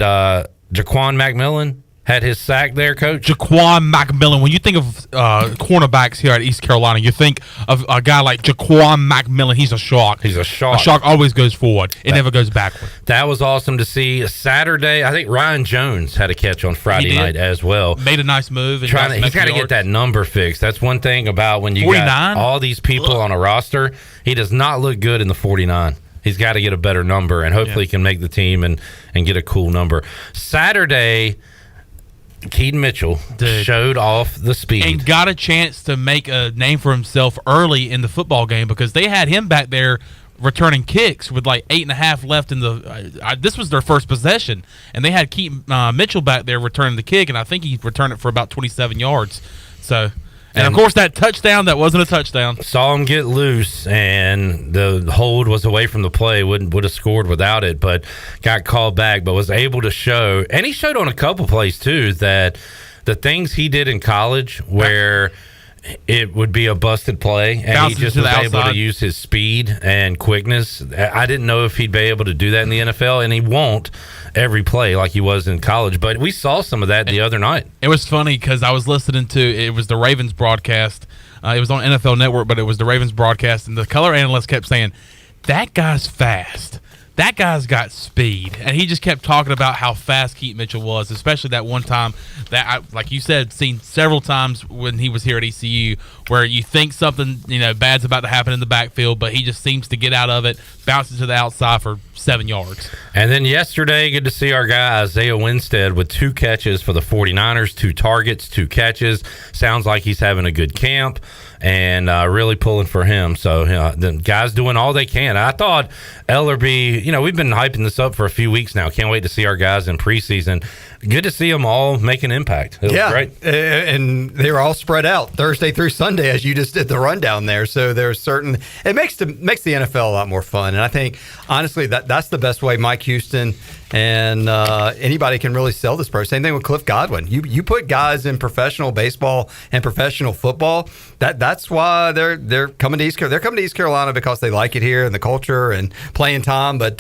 S8: Jaquan McMillan had his sack there, Coach?
S15: Jaquan McMillan. When you think of cornerbacks here at East Carolina, you think of a guy like Jaquan McMillan. He's a shark.
S8: He's a shark.
S15: A shark always goes forward. It never goes backward.
S8: That was awesome to see. Saturday, I think Ryan Jones had a catch on Friday night as well.
S15: Made a nice move.
S8: He's got to get that number fixed. That's one thing about when you
S15: 49?
S8: got all these people on a roster. He does not look good in the 49. He's got to get a better number, and hopefully he can make the team and get a cool number. Saturday, Keaton Mitchell showed off the speed
S15: and got a chance to make a name for himself early in the football game because they had him back there returning kicks with like 8.5 left in the this was their first possession, and they had Keaton Mitchell back there returning the kick, and I think he returned it for about 27 yards. So and of course that touchdown, that wasn't a touchdown.
S8: Saw him get loose, and the hold was away from the play. Would have scored without it, but got called back, but was able to show. And he showed on a couple plays, too, that the things he did in college where it would be a busted play, and he just was able to use his speed and quickness. I didn't know if he'd be able to do that in the NFL, and he won't every play like he was in college, but we saw some of that the other night.
S15: It was funny because I was listening to it was the Ravens broadcast. It was on NFL Network, but it was the Ravens broadcast, and the color analyst kept saying, that guy's fast. That guy's got speed. And he just kept talking about how fast Keaton Mitchell was, especially that one time that, like you said, seen several times when he was here at ECU, where you think something bad's about to happen in the backfield, but he just seems to get out of it, bounces to the outside for 7 yards.
S8: And then yesterday, good to see our guy Isaiah Winstead with 2 catches for the 49ers, 2 targets, 2 catches. Sounds like he's having a good camp and really pulling for him. So the guys doing all they can. I thought Ellerbe, we've been hyping this up for a few weeks now. Can't wait to see our guys in preseason. Good to see them all make an impact. It was great.
S3: And they were all spread out Thursday through Sunday, as you just did the rundown there. So there's certain – it makes the NFL a lot more fun. And I think, honestly, that's the best way Mike Houston and anybody can really sell this person. Same thing with Cliff Godwin. You put guys in professional baseball and professional football, that's why they're coming to East Carolina. They're coming to East Carolina because they like it here and the culture and playing time. But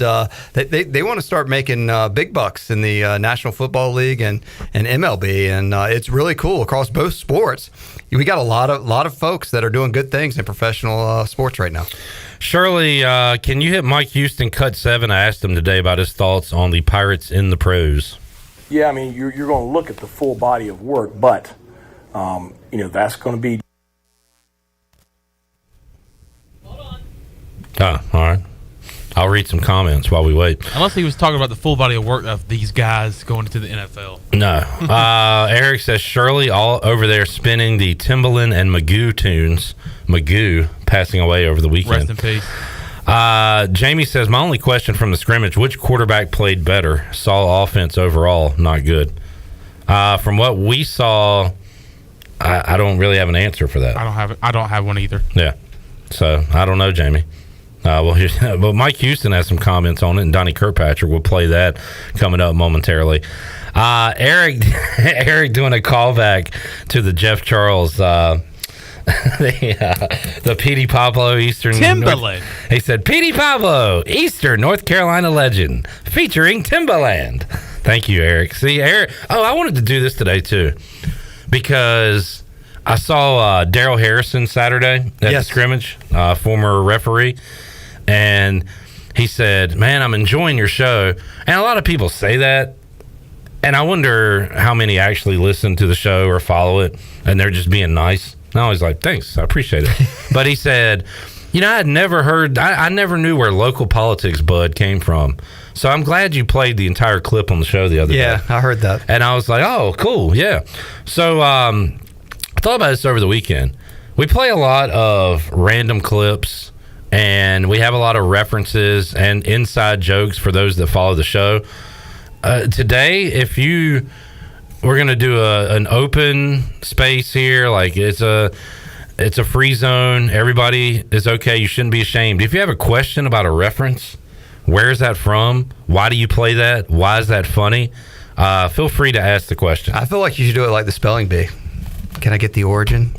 S3: they want to start making big bucks in the National Football League and MLB, and it's really cool across both sports. We got a lot of folks that are doing good things in professional sports right now.
S8: Shirley, can you hit Mike Houston cut 7? I asked him today about his thoughts on the Pirates in the pros.
S7: Yeah, I mean, you're going to look at the full body of work, but that's going to be.
S8: Oh, all right. I'll read some comments while we wait.
S15: Unless he was talking about the full body of work of these guys going into the NFL.
S8: No. Eric says Shirley all over there spinning the Timbaland and Magoo tunes. Magoo passing away over the weekend.
S15: Rest in peace.
S8: Jamie says, my only question from the scrimmage, which quarterback played better? Saw offense overall, not good. From what we saw, I don't really have an answer for that.
S15: I don't have one either.
S8: Yeah. So, I don't know, Jamie. But Mike Houston has some comments on it, and Donnie Kirkpatrick will play that coming up momentarily. Eric doing a callback to the Jeff Charles, the Petey Pablo Eastern
S15: Timbaland.
S8: He said, Petey Pablo, Eastern North Carolina legend, featuring Timbaland. Thank you, Eric. See, Eric. Oh, I wanted to do this today too, because I saw Daryl Harrison Saturday at the scrimmage, former referee. And he said, man, I'm enjoying your show. And a lot of people say that. And I wonder how many actually listen to the show or follow it. And they're just being nice. And I was like, thanks. I appreciate it. But he said, I had never heard, I never knew where local politics, Bud, came from. So I'm glad you played the entire clip on the show the other day.
S3: Yeah, I heard that.
S8: And I was like, oh, cool. Yeah. So I thought about this over the weekend. We play a lot of random clips. And we have a lot of references and inside jokes for those that follow the show. Today, we're going to do an open space here. Like it's a free zone. Everybody is okay. You shouldn't be ashamed. If you have a question about a reference, where is that from? Why do you play that? Why is that funny? Feel free to ask the question.
S3: I feel like you should do it like the spelling bee. Can I get the origin?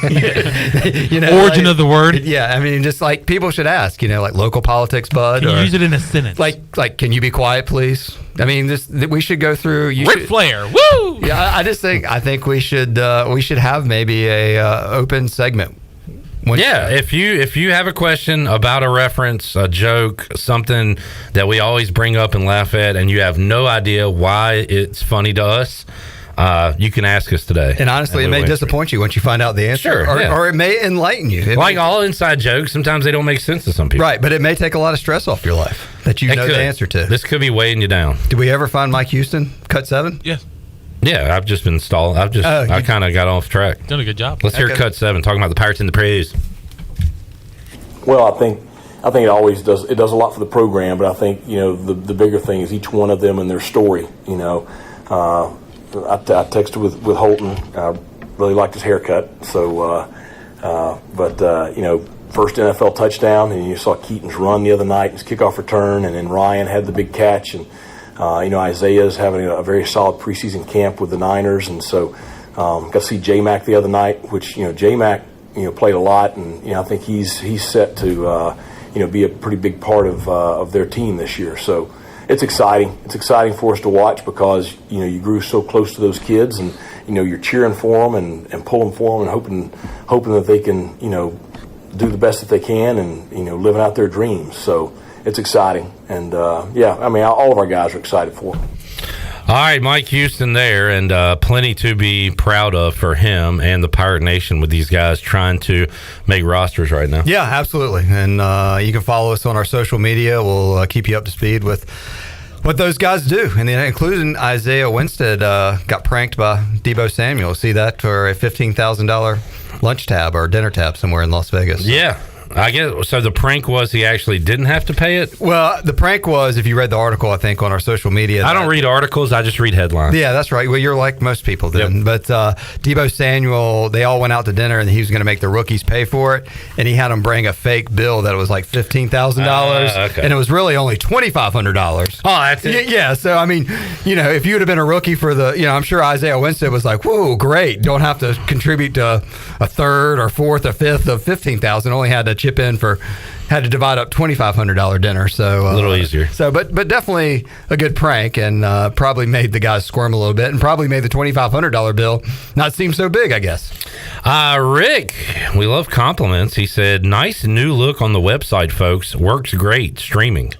S15: Origin of the word?
S3: Yeah, I mean, just like people should ask, like local politics, Bud.
S15: Can you use it in a sentence?
S3: Like, can you be quiet, please? I mean, we should go through.
S15: Ric Flair, woo!
S3: Yeah, I think we should have maybe a open segment.
S8: If you have a question about a reference, a joke, something that we always bring up and laugh at, and you have no idea why it's funny to us. You can ask us today.
S3: And honestly, it may disappoint you once you find out the answer.
S8: Sure,
S3: or it may enlighten you.
S8: All inside jokes, sometimes they don't make sense to some people.
S3: Right, but it may take a lot of stress off your life that you know the answer to.
S8: This could be weighing you down.
S3: Did we ever find Mike Houston, Cut 7?
S15: Yes.
S8: Yeah, I've just been stalling. I kind of got off track.
S15: Done a good job.
S8: Let's hear Cut 7, talking about the Pirates in the Praise.
S7: Well, I think it always does. It does a lot for the program, but I think, the bigger thing is each one of them and their story, I texted with Holton. I really liked his haircut. So, first NFL touchdown, and you saw Keaton's run the other night, his kickoff return, and then Ryan had the big catch, and Isaiah's having a very solid preseason camp with the Niners, and so got to see J-Mac the other night, which J-Mac played a lot, and I think he's set to be a pretty big part of their team this year. So. It's exciting. It's exciting for us to watch because, you grew so close to those kids and, you're cheering for them and pulling for them and hoping that they can, do the best that they can and, living out their dreams. So it's exciting. And, all of our guys are excited for it.
S8: All right, Mike Houston there, and plenty to be proud of for him and the Pirate Nation with these guys trying to make rosters right now.
S3: Yeah, absolutely. And you can follow us on our social media. We'll keep you up to speed with what those guys do. And including Isaiah Winstead got pranked by Deebo Samuel. See that for a $15,000 lunch tab or dinner tab somewhere in Las Vegas.
S8: Yeah. I guess so. The prank was he actually didn't have to pay it.
S3: Well, the prank was, if you read the article, I think on our social media.
S8: I don't read articles. I just read headlines.
S3: Yeah, that's right. Well, you're like most people then. Yep. But Deebo Samuel, they all went out to dinner, and he was going to make the rookies pay for it, and he had them bring a fake bill that was like $15,000,
S8: okay.
S3: and it was really only $2,500.
S8: Oh, that's it.
S3: Yeah. So I mean, if you would have been a rookie for I'm sure Isaiah Winstead was like, whoa, great, don't have to contribute to a third or fourth or fifth of $15,000. Only had to chip in had to divide up $2,500 dinner, so
S8: a little easier.
S3: So, but definitely a good prank, and probably made the guys squirm a little bit, and probably made the $2,500 bill not seem so big, I guess.
S8: Rick, we love compliments. He said, "Nice new look on the website, folks. Works great streaming."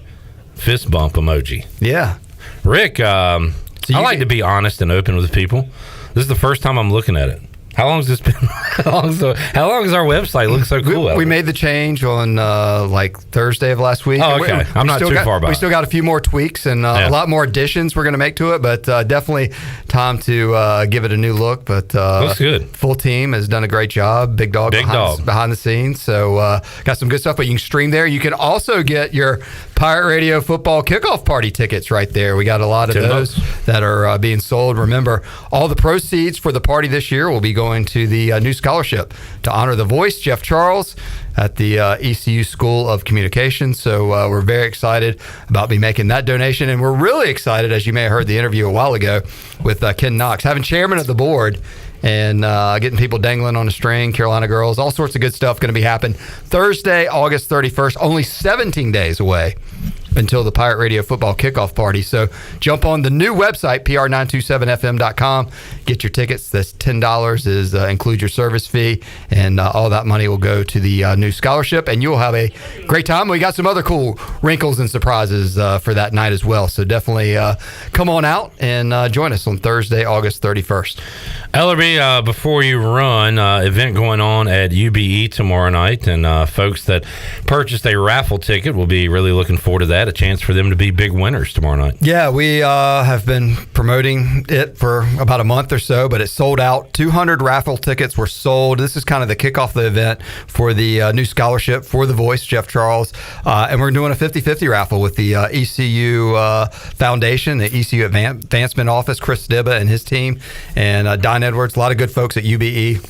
S8: Fist bump emoji.
S3: Yeah,
S8: Rick. I like to be honest and open with people. This is the first time I'm looking at it. How long has this been? How long has our website look so cool?
S3: We made the change on like Thursday of last week.
S8: Oh, okay. I'm not too far behind.
S3: We still got a few more tweaks and a lot more additions we're going to make to it, but definitely time to give it a new look. But
S8: looks good.
S3: Full team has done a great job. Big dog behind the scenes. So got some good stuff, but you can stream there. You can also get your Pirate Radio football kickoff party tickets right there. We got a lot of those that are being sold. Remember, all the proceeds for the party this year will be going to the new scholarship to honor the voice, Jeff Charles, at the ECU School of Communication. So we're very excited about me making that donation. And we're really excited, as you may have heard the interview a while ago with Ken Knox, having chairman of the board and getting people dangling on a string, Carolina girls, all sorts of good stuff going to be happening Thursday, August 31st, only 17 days away until the Pirate Radio football kickoff party. So jump on the new website, pr927fm.com. Get your tickets. That's $10 is include your service fee, and all that money will go to the new scholarship, and you'll have a great time. We got some other cool wrinkles and surprises for that night as well. So definitely come on out and join us on Thursday, August 31st.
S8: Ellerbe, before you run, event going on at UBE tomorrow night, and folks that purchased a raffle ticket will be really looking forward to that. A chance for them to be big winners tomorrow night.
S3: Yeah, we have been promoting it for about a month or so, but it sold out. 200 raffle tickets were sold. This is kind of the kickoff of the event for the new scholarship for the voice, Jeff Charles. And we're doing a 50-50 raffle with the ECU Foundation, the ECU Advancement Office, Chris Dibba and his team, and Don Edwards, a lot of good folks at UBE.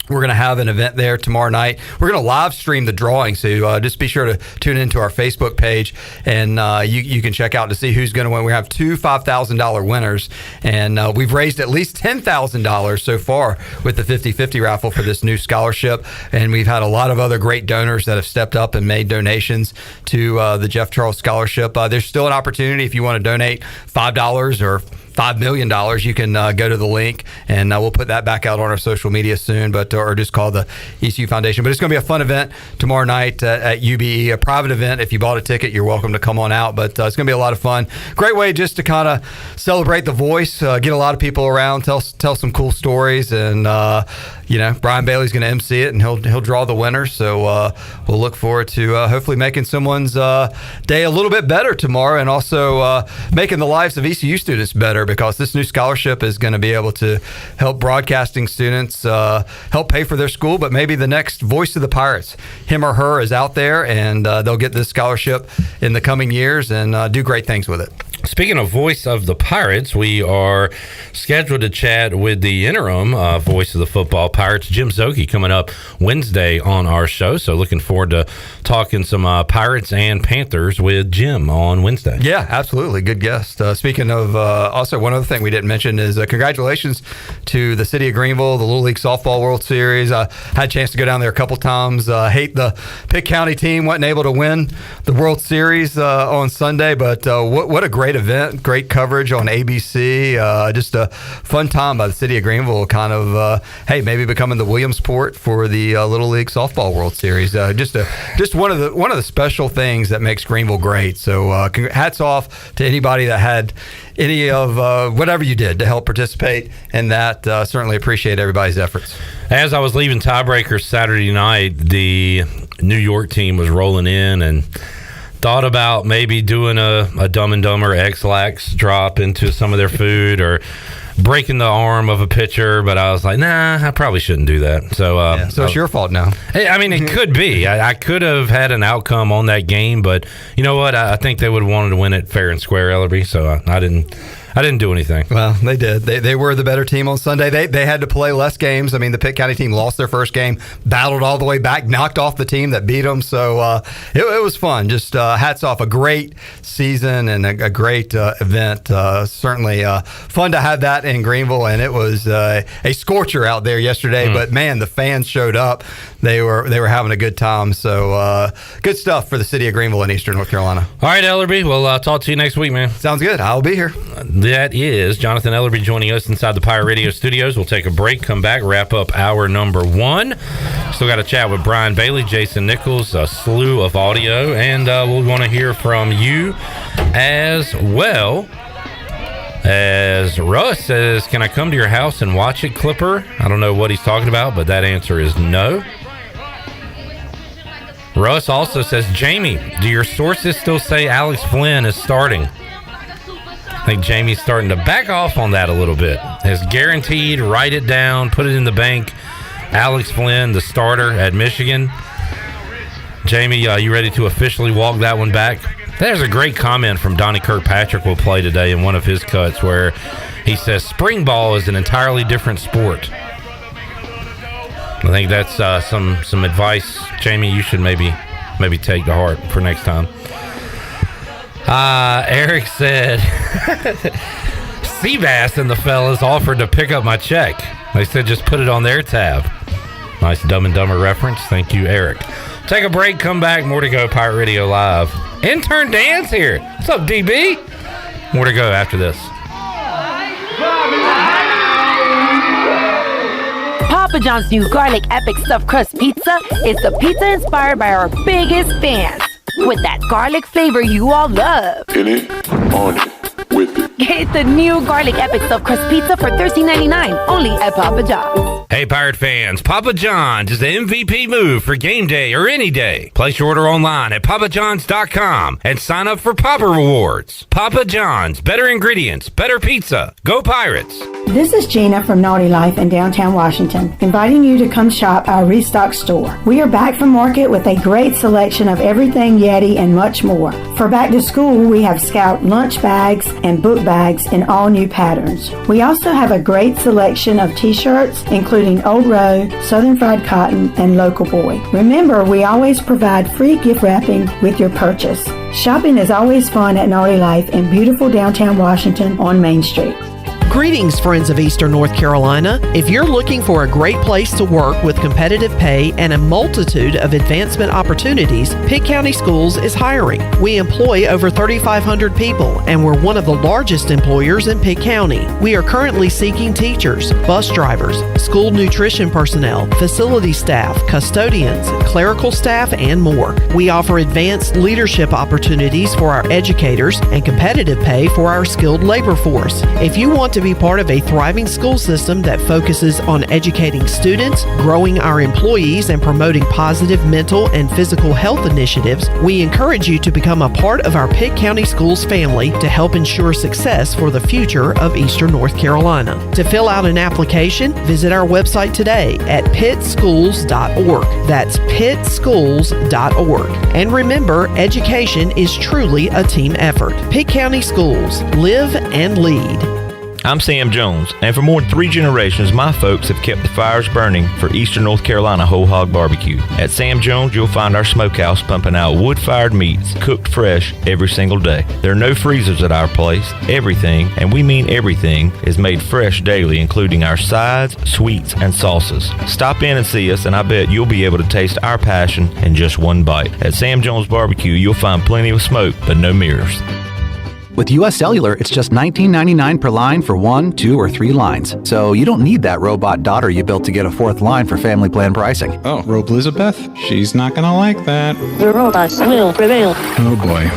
S3: We're going to have an event there tomorrow night. We're going to live stream the drawing, so just be sure to tune into our Facebook page, and you can check out to see who's going to win. We have two $5,000 winners, and we've raised at least $10,000 so far with the 50-50 raffle for this new scholarship, and we've had a lot of other great donors that have stepped up and made donations to the Jeff Charles Scholarship. There's still an opportunity if you want to donate $5 or $5 million. You can go to the link, and we'll put that back out on our social media soon, or just call the ECU Foundation. But it's going to be a fun event tomorrow night at UBE, a private event. If you bought a ticket, you're welcome to come on out, but it's going to be a lot of fun. Great way just to kind of celebrate the voice, get a lot of people around, tell some cool stories, and Brian Bailey's going to MC it, and he'll draw the winners. So we'll look forward to hopefully making someone's day a little bit better tomorrow, and also making the lives of ECU students better, because this new scholarship is going to be able to help broadcasting students help pay for their school, but maybe the next voice of the Pirates, him or her, is out there, and they'll get this scholarship in the coming years and do great things with it.
S8: Speaking of voice of the Pirates, we are scheduled to chat with the interim voice of the football Pirates, Jim Szoke, coming up Wednesday on our show. So looking forward to talking some Pirates and Panthers with Jim on Wednesday.
S3: Yeah, absolutely. Good guest. Speaking of, also one other thing we didn't mention is congratulations to the city of Greenville, the Little League Softball World Series. I had a chance to go down there a couple times. Hate the Pitt County team wasn't able to win the World Series on Sunday, but what a great event, great coverage on ABC, just a fun time by the city of Greenville, kind of maybe becoming the Williamsport for the Little League Softball World Series. Just one of the special things that makes Greenville great. So hats off to anybody that had any of whatever you did to help participate in that. Certainly appreciate everybody's efforts.
S8: As I was leaving tiebreakers Saturday night, the New York team was rolling in, and thought about maybe doing a Dumb and Dumber X-Lax drop into some of their food, or breaking the arm of a pitcher, but I was like, nah, I probably shouldn't do that. So
S3: so it's your fault now.
S8: Hey, I mean, it could be. I could have had an outcome on that game, but you know what? I think they would have wanted to win it fair and square, Ellerbe, so I didn't do anything.
S3: Well, they did. They were the better team on Sunday. They had to play less games. I mean, the Pitt County team lost their first game, battled all the way back, knocked off the team that beat them. So it was fun. Just hats off. A great season and a great event. Certainly fun to have that in Greenville, and it was a scorcher out there yesterday. But man, the fans showed up. They were having a good time. So good stuff for the city of Greenville in Eastern North Carolina.
S8: All right, Ellerbe. We'll talk to you next week, man.
S3: Sounds good. I'll be here.
S8: That is Jonathan Ellerbe joining us inside the Pirate Radio studios. We'll take a break, come back, wrap up hour number one. Still got to chat with Brian Bailey, Jason Nichols, a slew of audio, and we'll want to hear from you as well. As Russ says, can I come to your house and watch it, Clipper? I don't know what he's talking about, but that answer is no. Russ also says, Jamie, do your sources still say Alex Flynn is starting? I think Jamie's starting to back off on that a little bit. Has guaranteed, write it down, put it in the bank. Alex Flynn, the starter at Michigan. Jamie, you ready to officially walk that one back? There's a great comment from Donnie Kirkpatrick will play today in one of his cuts where he says spring ball is an entirely different sport. I think that's some advice, Jamie, you should maybe take to heart for next time. Eric said Seabass and the fellas offered to pick up my check. They said just put it on their tab. Nice Dumb and Dumber reference. Thank you, Eric. Take a break, come back, more to go. Pirate Radio Live. Intern Dan's here. What's up, DB? More to go after this.
S9: Papa John's new garlic epic stuffed crust pizza is the pizza inspired by our biggest fans. With that garlic flavor you all love.
S10: In it, on it, with it.
S9: Get the new garlic epic stuffed crust pizza for $13.99 only at Papa John's.
S8: Hey, Pirate fans, Papa John's is the MVP move for game day or any day. Place your order online at papajohns.com and sign up for Papa Rewards. Papa John's, better ingredients, better pizza. Go Pirates!
S11: This is Gina from Naughty Life in downtown Washington, inviting you to come shop our Restock store. We are back from market with a great selection of everything Yeti and much more. For back to school, we have Scout lunch bags and book bags in all new patterns. We also have a great selection of t-shirts, including Old Row, Southern Fried Cotton, and Local Boy. Remember, we always provide free gift wrapping with your purchase. Shopping is always fun at Naughty Life in beautiful downtown Washington on Main Street.
S19: Greetings, friends of Eastern North Carolina. If you're looking for a great place to work with competitive pay and a multitude of advancement opportunities, Pitt County Schools is hiring. We employ over 3,500 people, and we're one of the largest employers in Pitt County. We are currently seeking teachers, bus drivers, school nutrition personnel, facility staff, custodians, clerical staff, and more. We offer advanced leadership opportunities for our educators and competitive pay for our skilled labor force. If you want to be part of a thriving school system that focuses on educating students, growing our employees, and promoting positive mental and physical health initiatives, we encourage you to become a part of our Pitt County Schools family to help ensure success for the future of Eastern North Carolina. To fill out an application, visit our website today at pittschools.org. That's pittschools.org. And remember, education is truly a team effort. Pitt County Schools. Live and lead.
S4: I'm Sam Jones, and for more than 3 generations, my folks have kept the fires burning for Eastern North Carolina Whole Hog Barbecue. At Sam Jones, you'll find our smokehouse pumping out wood-fired meats, cooked fresh every single day. There are no freezers at our place. Everything, and we mean everything, is made fresh daily, including our sides, sweets, and sauces. Stop in and see us, and I bet you'll be able to taste our passion in just one bite. At Sam Jones Barbecue, you'll find plenty of smoke, but no mirrors.
S12: With U.S. Cellular, it's just $19.99 per line for 1, 2, or 3 lines. So you don't need that robot daughter you built to get a 4th line for family plan pricing.
S25: Oh, Rope Elizabeth? She's not going to like that.
S12: The robots will prevail.
S25: Oh boy.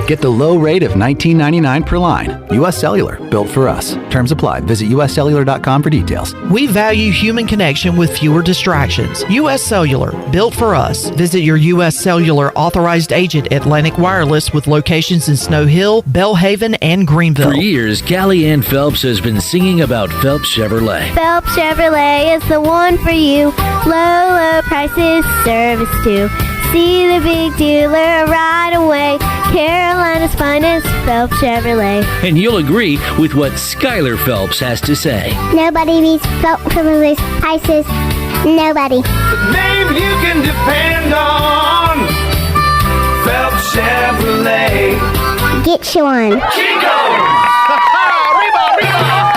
S12: Get the low rate of $19.99 per line. U.S. Cellular, built for us. Terms apply. Visit uscellular.com for details.
S19: We value human connection with fewer distractions. U.S. Cellular, built for us. Visit your U.S. Cellular authorized agent, Atlantic Wireless, with locations in Snow Hill, Bellhaven, and Greenville.
S26: For years, Callie Ann Phelps has been singing about Phelps Chevrolet.
S27: Phelps Chevrolet is the one for you. Low prices, service too. See the big dealer right away. Carolina's finest, Phelps Chevrolet.
S26: And you'll agree with what Skylar Phelps has to say.
S27: Nobody beats Phelps Chevrolet's prices. Nobody.
S28: The name you can depend on. Phelps Chevrolet.
S27: Get you one.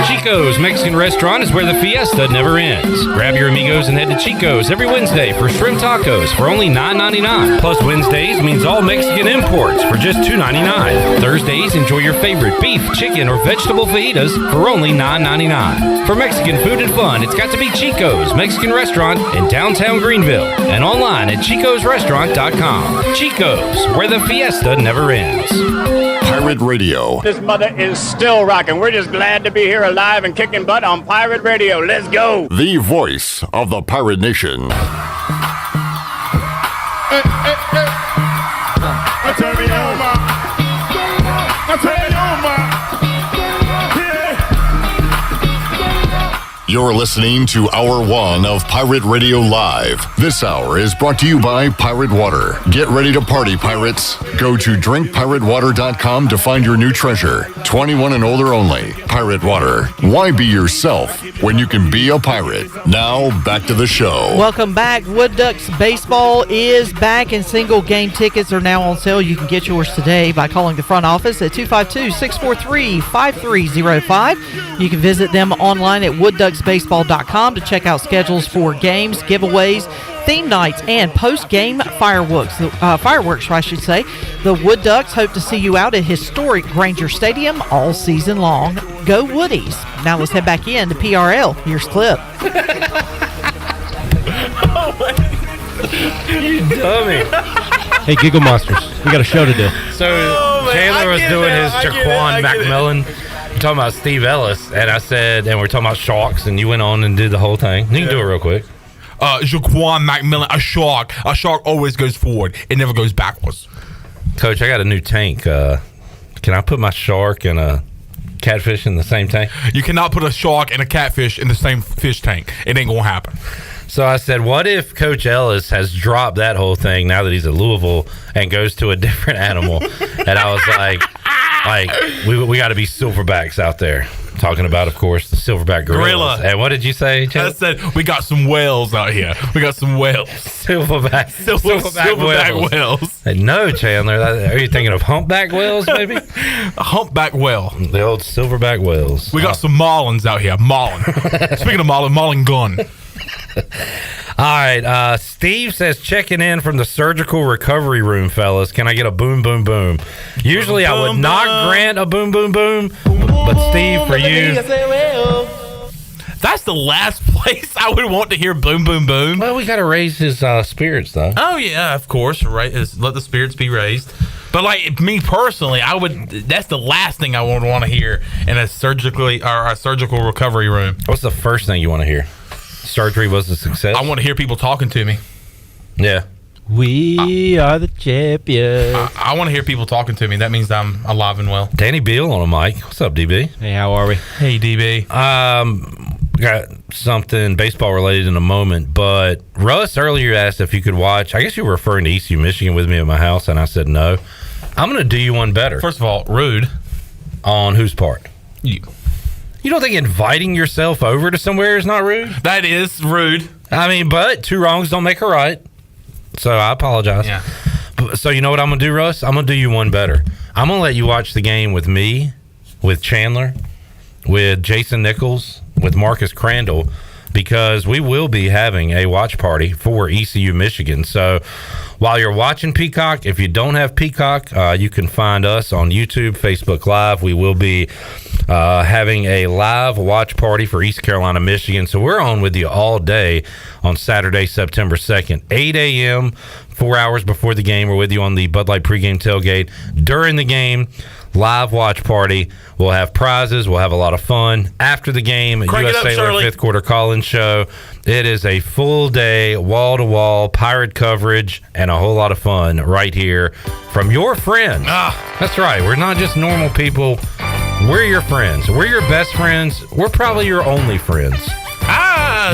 S8: Chico's Mexican Restaurant is where the fiesta never ends. Grab your amigos and head to Chico's every Wednesday for shrimp tacos for only $9.99. Plus Wednesdays means all Mexican imports for just $2.99. Thursdays, enjoy your favorite beef, chicken, or vegetable fajitas for only $9.99. For Mexican food and fun, it's got to be Chico's Mexican Restaurant in downtown Greenville and online at chicosrestaurant.com. Chico's, where the fiesta never ends.
S17: Pirate Pirate Radio.
S1: This mother is still rocking. We're just glad to be here alive and kicking butt on Pirate Radio. Let's go.
S17: The voice of the Pirate Nation. You're listening to Hour 1 of Pirate Radio Live. This hour is brought to you by Pirate Water. Get ready to party, pirates. Go to drinkpiratewater.com to find your new treasure. 21 and older only. Pirate Water. Why be yourself when you can be a pirate? Now, back to the show.
S19: Welcome back. Wood Ducks baseball is back, and single game tickets are now on sale. You can get yours today by calling the front office at 252-643-5305. You can visit them online at woodducksbaseball.com to check out schedules for games, giveaways, theme nights, and post-game fireworks. The Wood Ducks hope to see you out at historic Granger Stadium all season long. Go Woodies. Now let's head back in to PRL. Here's Clip.
S8: You dummy.
S4: Hey, Giggle Monsters, we got a show to do.
S8: So Chandler was doing his Jaquan McMillan. We're talking about Steve Ellis, and I said, and we're talking about sharks, and you went on and did the whole thing. You can do it real quick.
S15: Jaquan McMillan, a shark. A shark always goes forward. It never goes backwards.
S8: Coach, I got a new tank. Can I put my shark and a catfish in the same tank?
S15: You cannot put a shark and a catfish in the same fish tank. It ain't going to happen.
S8: So I said, what if Coach Ellis has dropped that whole thing now that he's at Louisville and goes to a different animal? And I was like we got to be silverbacks out there. Talking about, of course, the silverback gorillas. And what did you say, Chad?
S15: I said, we got some whales out here. We got some whales.
S8: Silverback
S15: whales.
S8: Hey, no, Chandler. Are you thinking of humpback whales, maybe?
S15: A humpback whale.
S8: The old silverback whales.
S15: We got some marlins out here. Marlin. Speaking of marlin, marlin gun.
S8: All right, Steve says, checking in from the surgical recovery room, fellas. Can I get a boom, boom, boom? Usually I would not grant a boom, boom, boom, but Steve, for you...
S15: That's the last place I would want to hear boom, boom, boom.
S8: Well, we got to raise his spirits, though.
S15: Oh, yeah, of course. Right? Let the spirits be raised. But, like, me personally, that's the last thing I would want to hear in a surgical recovery room.
S8: What's the first thing you want to hear? Surgery was a success?
S15: I want to hear people talking to me.
S8: Yeah.
S4: We are the champions.
S15: I want to hear people talking to me. That means I'm alive and well.
S8: Danny Beal on a mic. What's up, DB?
S4: Hey, how are we?
S15: Hey, DB.
S8: Got something baseball related in a moment, but Russ earlier asked if you could watch. I guess you were referring to ECU Michigan with me at my house, and I said no. I'm going to do you one better.
S15: First of all, rude.
S8: On whose part?
S15: You.
S8: You don't think inviting yourself over to somewhere is not rude?
S15: That is rude.
S8: I mean, but two wrongs don't make a right. So I apologize.
S15: Yeah.
S8: So you know what I'm going to do, Russ? I'm going to do you one better. I'm going to let you watch the game with me, with Chandler, with Jason Nichols, with Marcus Crandall, because we will be having a watch party for ECU Michigan. So while you're watching Peacock, if you don't have Peacock, you can find us on YouTube, Facebook Live. We will be having a live watch party for East Carolina, Michigan. So we're on with you all day on Saturday, September 2nd, 8 a.m., 4 hours before the game. We're with you on the Bud Light pregame tailgate. During the game, live watch party. We'll have prizes. We'll have a lot of fun. After the game,
S15: Crank
S8: U.S. Sailor fifth quarter call-in show. It is a full day, wall-to-wall Pirate coverage and a whole lot of fun right here from your friends. That's right. We're not just normal people. We're your friends. We're your best friends. We're probably your only friends.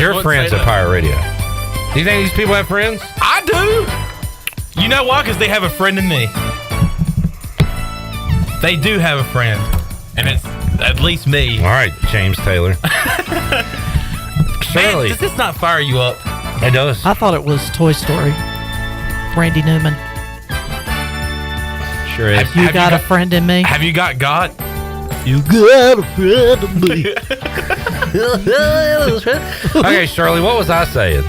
S8: Your friends at Pirate Radio. Do you think these people have friends?
S15: I do. You know why? Because they have a friend in me. They do have a friend, and it's at least me.
S8: All right, James Taylor.
S15: Man, does this not fire you up?
S8: It does.
S19: I thought it was Toy Story. Randy Newman.
S4: Sure is.
S19: You got a friend in me?
S15: Have you got God?
S4: You got a friend in me.
S8: Okay, Shirley, what was I saying?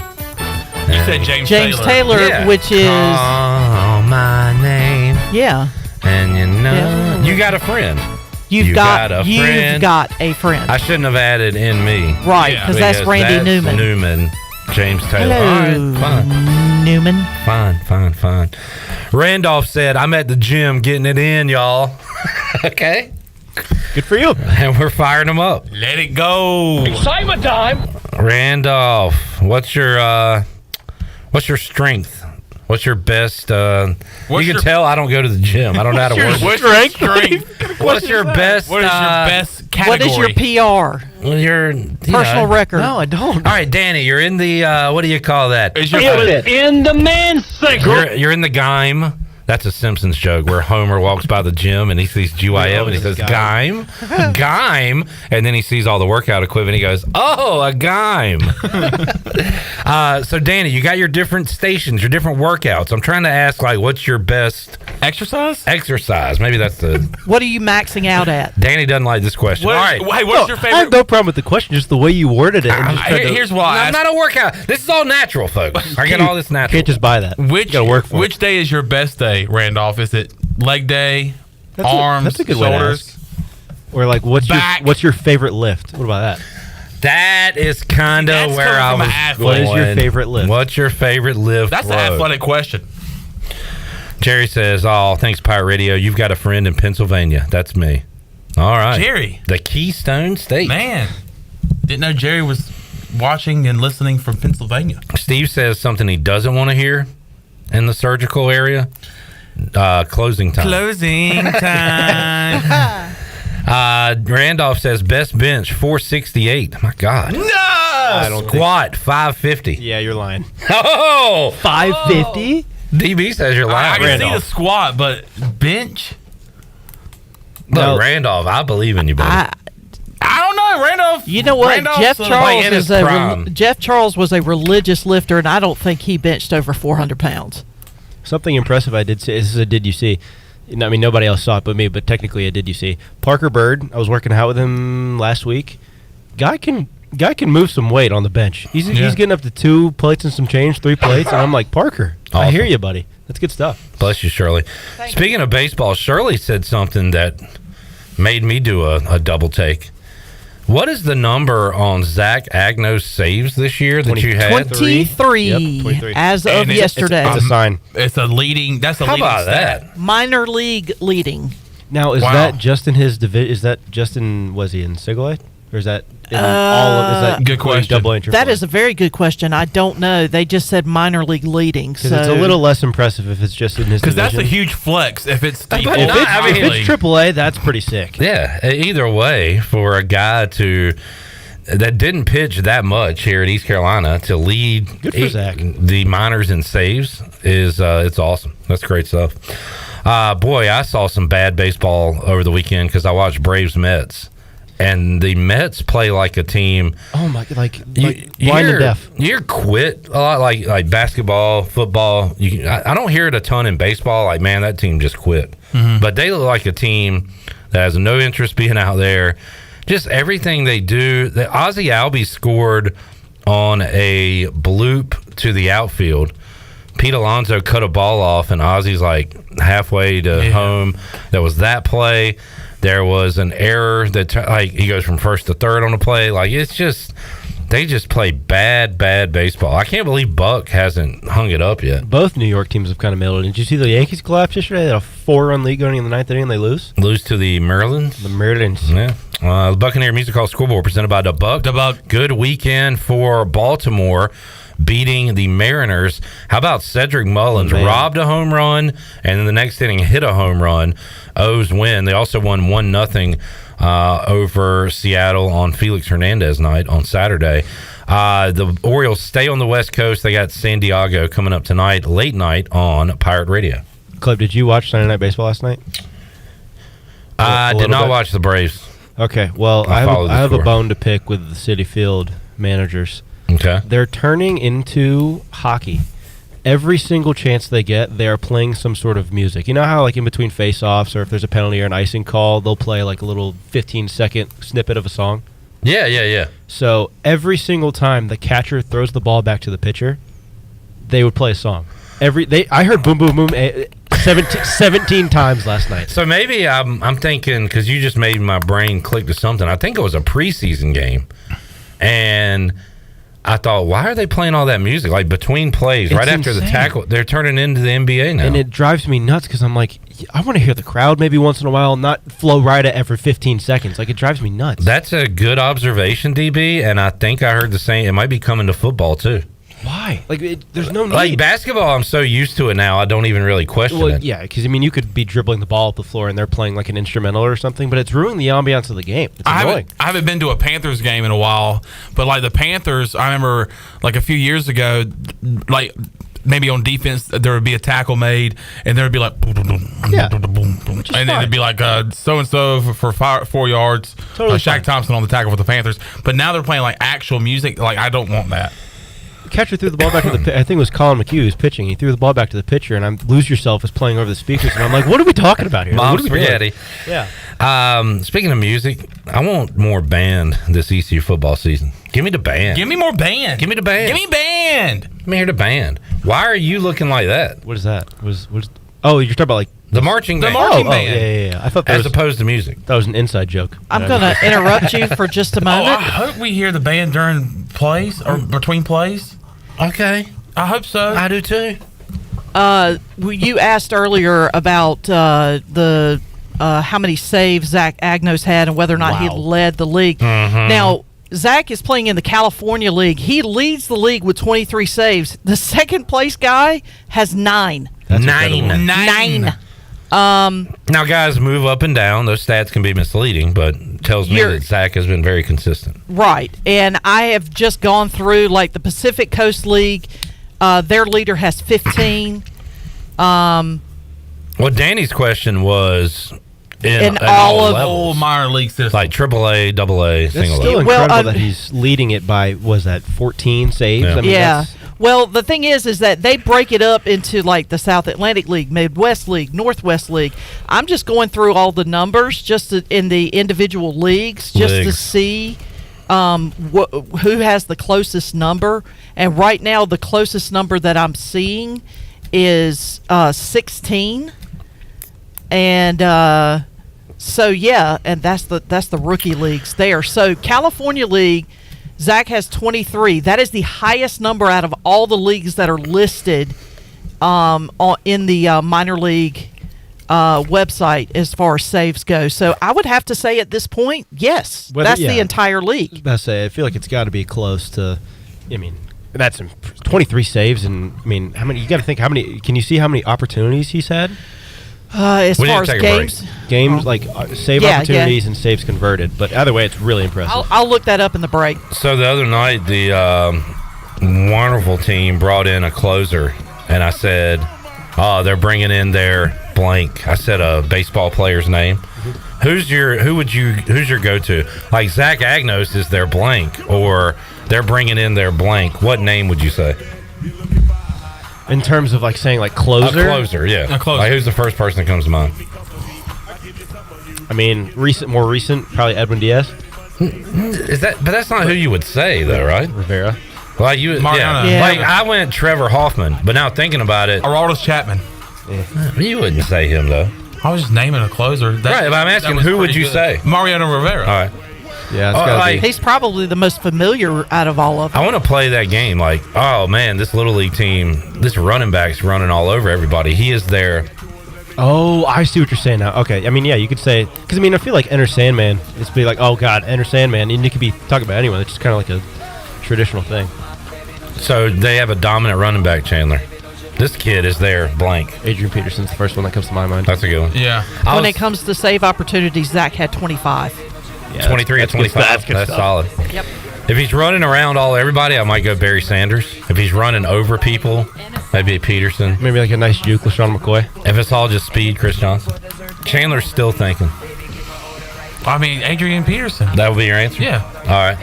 S15: You said James
S19: Taylor,
S8: yeah.
S19: Which is...
S8: Call my name.
S19: Yeah.
S8: And you know... You got a friend.
S19: You've got a friend.
S8: I shouldn't have added in me.
S19: Right, because that's Randy Newman.
S8: James Taylor.
S19: Hello,
S8: all right, fine.
S19: Newman.
S8: Fine. Randolph said, I'm at the gym getting it in, y'all. Okay.
S4: Good for you.
S8: And we're firing them up.
S15: Let it go.
S28: Excitement time.
S8: Randolph, what's your strength? What's your best? You can tell I don't go to the gym. I don't know how to work.
S15: What's your strength?
S8: What's your best?
S15: What is your best category?
S19: What is your PR?
S8: Your
S19: Personal record.
S4: No, I don't.
S8: All right, Danny, you're in the what do you call that?
S15: Is your
S28: In the men's section.
S8: You're in the Gime. That's a Simpsons joke where Homer walks by the gym and he sees GYM and he says, Gime, Gime. And then he sees all the workout equipment. He goes, oh, a Gime. So, Danny, you got your different stations, your different workouts. I'm trying to ask, like, what's your best
S15: exercise?
S8: Exercise. Maybe that's the.
S19: What are you maxing out at?
S8: Danny doesn't like this question.
S15: All right. Hey, what's your favorite?
S4: I have no problem with the question, just the way you worded it. And just
S15: Here's why.
S8: I'm not a workout. This is all natural, folks. I get all this natural.
S4: Can't just buy that.
S15: Which
S4: gotta work for
S15: which day is your best day, Randolph? Is it leg day, arms,
S4: that's a good way to
S15: shoulders?
S4: ask. Or like, what's
S15: Back.
S4: your favorite lift? What about that?
S8: That is kind of
S15: That's
S8: where
S15: coming
S8: I
S15: from an
S8: was
S15: athlete.
S8: going.
S4: What is your favorite lift?
S8: What's your favorite lift?
S15: That's an
S8: row?
S15: athletic question.
S8: Jerry says, oh, thanks, Pirate Radio. You've got a friend in Pennsylvania. That's me. All right.
S15: Jerry.
S8: The Keystone State.
S15: Man, didn't know Jerry was watching and listening from Pennsylvania.
S8: Steve says something he doesn't want to hear in the surgical area. Closing time.
S15: Closing time.
S8: Randolph says best bench 468. My God.
S15: No!
S4: I don't
S8: Squat 550.
S4: Yeah, you're lying.
S8: Oh!
S4: 550?
S8: DB says you're lying.
S15: I can see
S8: Randolph.
S15: the squat, but bench?
S8: Look,
S4: No.
S8: Randolph, I believe in you, buddy.
S15: I don't know, Randolph.
S19: You know what?
S15: Randolph's
S19: Jeff
S8: like
S19: Charles
S8: in his
S19: is
S8: prime.
S19: Jeff Charles was a religious lifter, and I don't think he benched over 400 pounds.
S4: Something impressive I did see. This is a did you see? I mean, nobody else saw it but me, but technically a did you see. Parker Bird, I was working out with him last week. Guy can move some weight on the bench. He's getting up to 2 plates and some change, 3 plates, and I'm like, Parker, I
S8: Awesome.
S4: hear you, buddy. That's good stuff.
S8: Bless you, Shirley. Speaking of baseball, Shirley said something that made me do a double take. What is the number on Zach Agno's saves this year that you had?
S19: 23,
S4: Yep, 23.
S19: as
S15: And
S19: of
S15: it's-
S19: yesterday.
S4: It's a sign.
S15: It's a leading. That's a
S8: How
S15: leading
S8: about
S15: stat.
S8: that?
S19: Minor league leading.
S4: Now, is
S15: Wow.
S4: that just in his division? Is that just in, was he in single A? Or is that in all of, is that
S15: Good
S4: including
S15: question.
S4: double A and triple
S19: That
S4: A?
S19: is a very good question. I don't know. They just said minor league leading.
S4: Because
S19: So
S4: it's a little less impressive if it's just in his
S15: Because
S4: division.
S15: that's a huge flex if it's
S8: But
S15: the
S8: not-
S4: If it's,
S8: I mean,
S4: if it's triple A, that's pretty sick.
S8: Yeah, either way, for a guy that didn't pitch that much here at East Carolina to lead
S4: Good for Zach.
S8: the minors in saves is it's awesome. That's great stuff. Boy, I saw some bad baseball over the weekend because I watched Braves Mets. And the Mets play like a team.
S4: Oh my! Like
S8: You
S4: blind and deaf.
S8: You're quit a lot, like basketball, football. I don't hear it a ton in baseball. Like, man, that team just quit.
S15: Mm-hmm.
S8: But they look like a team that has no interest being out there. Just everything they do. Ozzie Albies scored on a bloop to the outfield. Pete Alonso cut a ball off, and Ozzie's like halfway to home. There was that play. There was an error that he goes from first to third on the play. Like, it's just they just play bad baseball. I can't believe Buck hasn't hung it up yet.
S4: Both New York teams have kind of mailed it. Did you see the Yankees collapse yesterday? They had a 4-run lead going in the 9th inning, and they lose.
S8: Lose to the Marylands.
S4: The Marylands.
S8: Yeah. The Buccaneer Music Hall Scoreboard presented by the Buck.
S15: The Buck.
S8: Good weekend for Baltimore, beating the Mariners. How about Cedric Mullins?
S4: Man.
S8: Robbed a home run, and in the next inning hit a home run. O's win. They also won 1-0 over Seattle on Felix Hernandez night on Saturday. The Orioles stay on the West Coast. They got San Diego coming up tonight, late night on Pirate Radio.
S4: Clip, did you watch Sunday Night Baseball last night?
S8: I did not watch the Braves.
S4: Okay, well, I
S8: followed the
S4: have a
S8: score.
S4: bone to pick with the Citi Field managers.
S8: Okay.
S4: They're turning into hockey. Every single chance they get, they are playing some sort of music. You know how, like, in between face-offs or if there's a penalty or an icing call, they'll play, like, a little 15-second snippet of a song?
S8: Yeah.
S4: So every single time the catcher throws the ball back to the pitcher, they would play a song. I heard Boom Boom Boom 17 times last night.
S8: So maybe I'm thinking, because you just made my brain click to something. I think it was a preseason game, and I thought, why are they playing all that music? Like between plays,
S4: It's
S8: right after the
S4: insane.
S8: tackle, they're turning into the NBA now.
S4: And it drives me nuts because I'm like, I want to hear the crowd maybe once in a while, not flow right at every 15 seconds. Like, it drives me nuts.
S8: That's a good observation, DB, and I think I heard the same. It might be coming to football, too.
S4: Why? Like, there's no need.
S8: Like basketball, I'm so used to it now, I don't even really question
S4: Well,
S8: it.
S4: yeah, because, I mean, you could be dribbling the ball up the floor and they're playing like an instrumental or something, but it's ruining the ambiance of the game. It's annoying.
S15: I haven't been to a Panthers game in a while, but like the Panthers, I remember like a few years ago, like maybe on defense there would be a tackle made and there would be like
S4: yeah,
S15: and then it'd be like so and so for 4 yards.
S4: Totally
S15: Shaq
S4: fine.
S15: Thompson on the tackle for the Panthers, but now they're playing like actual music. Like I don't want that.
S4: Catcher threw the ball back to the I think it was Colin McHugh who's pitching. He threw the ball back to the pitcher, and I'm Lose Yourself is playing over the speakers, and I'm like, what are we talking about here?
S8: Mom's
S4: What are we doing?
S8: spaghetti.
S4: Yeah.
S8: Speaking of music, I want more band this ECU football season. Give me the band.
S15: Give me more band.
S8: Give me the band.
S15: Give me band.
S8: Let me hear the band. Why are you looking like that?
S4: What is that? Oh, you're talking about like
S8: the marching band.
S4: Yeah. I thought that
S8: as
S4: was,
S8: opposed to music.
S4: That was an inside joke.
S19: I'm going to interrupt you for just a moment.
S15: I hope we hear the band during plays or between plays.
S8: Okay.
S15: I hope so.
S8: I do too.
S19: You asked earlier about the how many saves Zach Agnos had and whether or not he led the league.
S8: Mhm.
S19: Now, Zach is playing in the California League. He leads the league with 23 saves. The second place guy has 9.
S8: That's Nine. Now, guys, move up and down. Those stats can be misleading, but tells me that Zach has been very consistent.
S19: Right. And I have just gone through, like, the Pacific Coast League. Their leader has 15.
S8: Well, Danny's question was
S19: in all of
S15: old minor league system,
S8: like AAA, AA,
S4: It's
S8: single
S4: still
S8: A.
S4: incredible that he's leading it by, was that 14 saves?
S8: Yeah.
S4: I mean, that's-
S19: Well, the thing is that they break it up into like the South Atlantic League, Midwest League, Northwest League. I'm just going through all the numbers just in the individual leagues just to see who has the closest number. And right now, the closest number that I'm seeing is 16. And so yeah, and that's the rookie leagues there. So California League, Zach has 23. That is the highest number out of all the leagues that are listed in the minor league website as far as saves go. So I would have to say at this point, yes, that's the entire league.
S4: I feel like it's got to be close to. I mean, that's 23 saves, and I mean, how many? You got to think how many. Can you see how many opportunities he's had?
S19: As far as games,
S4: like save opportunities and saves converted. But either way, it's really impressive.
S19: I'll look that up in the break.
S8: So the other night, the wonderful team brought in a closer, and I said, "Oh, they're bringing in their blank." I said a baseball player's name. Who's your go-to? Like Zach Agnos is their blank, or they're bringing in their blank. What name would you say?
S4: In terms of like saying like closer?
S8: A closer, yeah.
S4: A closer.
S8: Like who's the first person that comes to mind?
S4: I mean, more recent, probably Edwin Diaz.
S8: Is that? But that's not who you would say, though, right?
S4: Rivera.
S8: Like you,
S15: Mariano.
S8: Like I went Trevor Hoffman, but now thinking about it,
S15: Aroldis Chapman.
S8: You wouldn't say him though.
S15: I was just naming a closer.
S8: Right, but I'm asking who would you say?
S15: Mariano Rivera.
S8: All right.
S4: Yeah,
S19: he's probably the most familiar out of all of them.
S8: I want to play that game. Like, oh man, this little league team, this running back's running all over everybody. He is there.
S4: Oh, I see what you're saying now. Okay, I mean, yeah, you could say because I mean, I feel like Enter Sandman. It's be like, oh God, Enter Sandman, and you could be talking about anyone. It's just kind of like a traditional thing.
S8: So they have a dominant running back, Chandler. This kid is there, blank.
S4: Adrian Peterson's the first one that comes to my mind.
S8: That's a good one.
S15: Yeah.
S19: When it comes to save opportunities, Zach had 25.
S8: Yeah, 23 and 25. That's solid.
S19: Yep.
S8: If he's running around everybody, I might go Barry Sanders. If he's running over people, maybe Peterson.
S4: Maybe like a nice juke, LaShawn McCoy.
S8: If it's all just speed, Chris Johnson. Chandler's still thinking.
S15: I mean, Adrian Peterson.
S8: That would be your answer?
S15: Yeah.
S8: All right.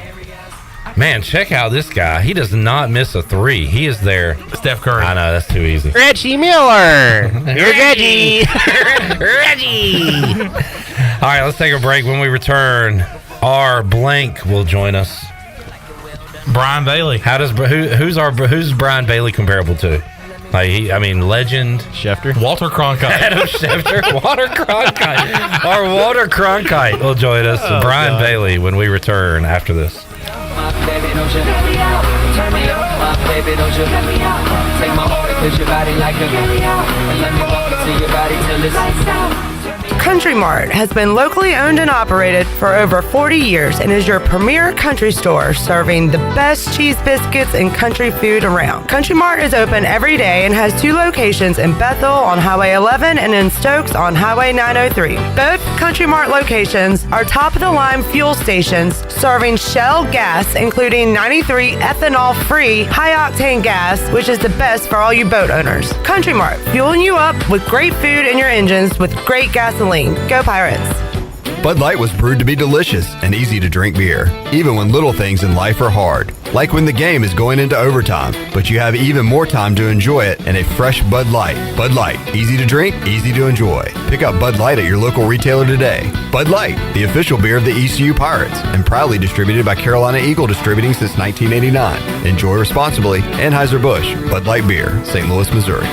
S8: Man, check out this guy. He does not miss a three. He is there.
S15: Steph Curry.
S8: I know, that's too easy.
S4: Reggie Miller.
S8: Reggie. Reggie. All right, let's take a break. When we return, our blank will join us.
S15: Brian Bailey.
S8: How does who's Brian Bailey comparable to? Like legend.
S4: Schefter.
S15: Walter Cronkite.
S8: Adam Schefter. Walter Cronkite. Our Walter Cronkite will join us. Brian Bailey when we return after this.
S2: Baby, don't you baby, don't you take my order, cause your body like a and let me walk into your body till it's lights out.
S13: Country Mart has been locally owned and operated for over 40 years and is your premier country store serving the best cheese biscuits and country food around. Country Mart is open every day and has 2 locations in Bethel on Highway 11 and in Stokes on Highway 903. Both Country Mart locations are top-of-the-line fuel stations serving Shell gas, including 93 ethanol-free high-octane gas, which is the best for all you boat owners. Country Mart, fueling you up with great food in your engines with great gasoline. Go Pirates!
S3: Bud Light was brewed to be delicious and easy to drink beer, even when little things in life are hard. Like when the game is going into overtime, but you have even more time to enjoy it in a fresh Bud Light. Bud Light, easy to drink, easy to enjoy. Pick up Bud Light at your local retailer today. Bud Light, the official beer of the ECU Pirates, and proudly distributed by Carolina Eagle Distributing since 1989. Enjoy responsibly. Anheuser-Busch, Bud Light Beer, St. Louis, Missouri.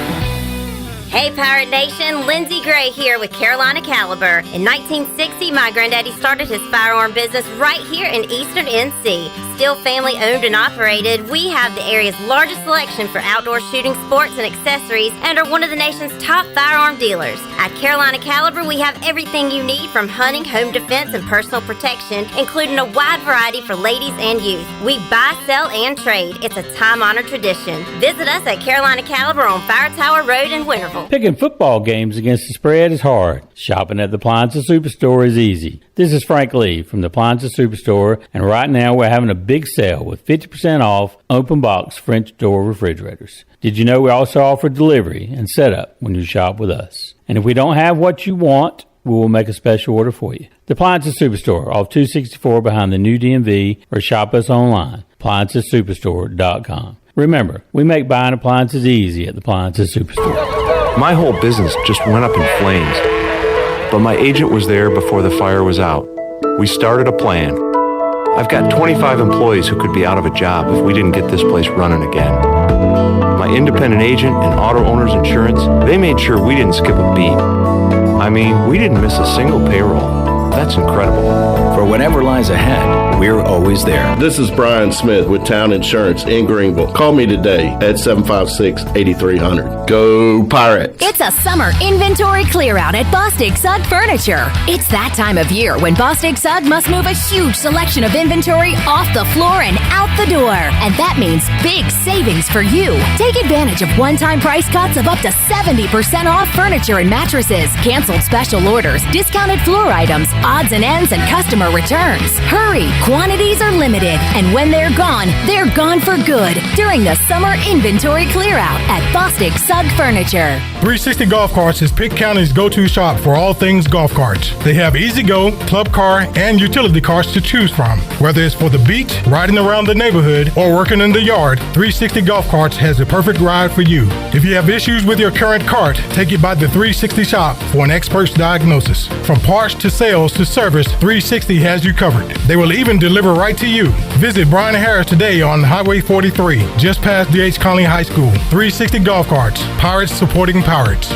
S14: Hey Pirate Nation, Lindsay Gray here with Carolina Caliber. In 1960, my granddaddy started his firearm business right here in Eastern NC. Still family owned and operated, we have the area's largest selection for outdoor shooting sports and accessories and are one of the nation's top firearm dealers. At Carolina Caliber, we have everything you need from hunting, home defense, and personal protection, including a wide variety for ladies and youth. We buy, sell, and trade. It's a time-honored tradition. Visit us at Carolina Caliber on Fire Tower Road in Winterville.
S28: Picking football games against the spread is hard. Shopping at the Appliances Superstore is easy. This is Frank Lee from the Appliances Superstore, and right now we're having a big sale with 50% off open box French door refrigerators. Did you know we also offer delivery and setup when you shop with us? And if we don't have what you want, we will make a special order for you. The Appliances Superstore off 264 behind the new DMV, or shop us online, AppliancesSuperstore.com. Remember, we make buying appliances easy at the Appliances Superstore.
S16: My whole business just went up in flames, but my agent was there before the fire was out. We started a plan. I've got 25 employees who could be out of a job if we didn't get this place running again. My independent agent and auto owner's insurance, they made sure we didn't skip a beat. I mean, we didn't miss a single payroll. That's incredible.
S26: For whatever lies ahead, we're always there.
S18: This is Brian Smith with Town Insurance in Greenville. Call me today at 756-8300. Go Pirates!
S20: It's a summer inventory clear out at Bostic Sugg Furniture. It's that time of year when Bostic Sugg must move a huge selection of inventory off the floor and out the door. And that means big savings for you. Take advantage of one-time price cuts of up to 70% off furniture and mattresses, canceled special orders, discounted floor items, odds and ends, and customer returns. Hurry! Quantities are limited, and when they're gone for good during the summer inventory clear out at Bostic Sugg Furniture.
S21: 360 Golf Carts is Pitt County's go-to shop for all things golf carts. They have easy-go, club car, and utility carts to choose from. Whether it's for the beach, riding around the neighborhood, or working in the yard, 360 Golf Carts has the perfect ride for you. If you have issues with your current cart, take it by the 360 shop for an expert's diagnosis. From parts to sales to service, 360 has you covered. They will even deliver right to you. Visit Brian Harris today on Highway 43, just past D.H. Conley High School. 360 Golf Carts, Pirates supporting Pirates.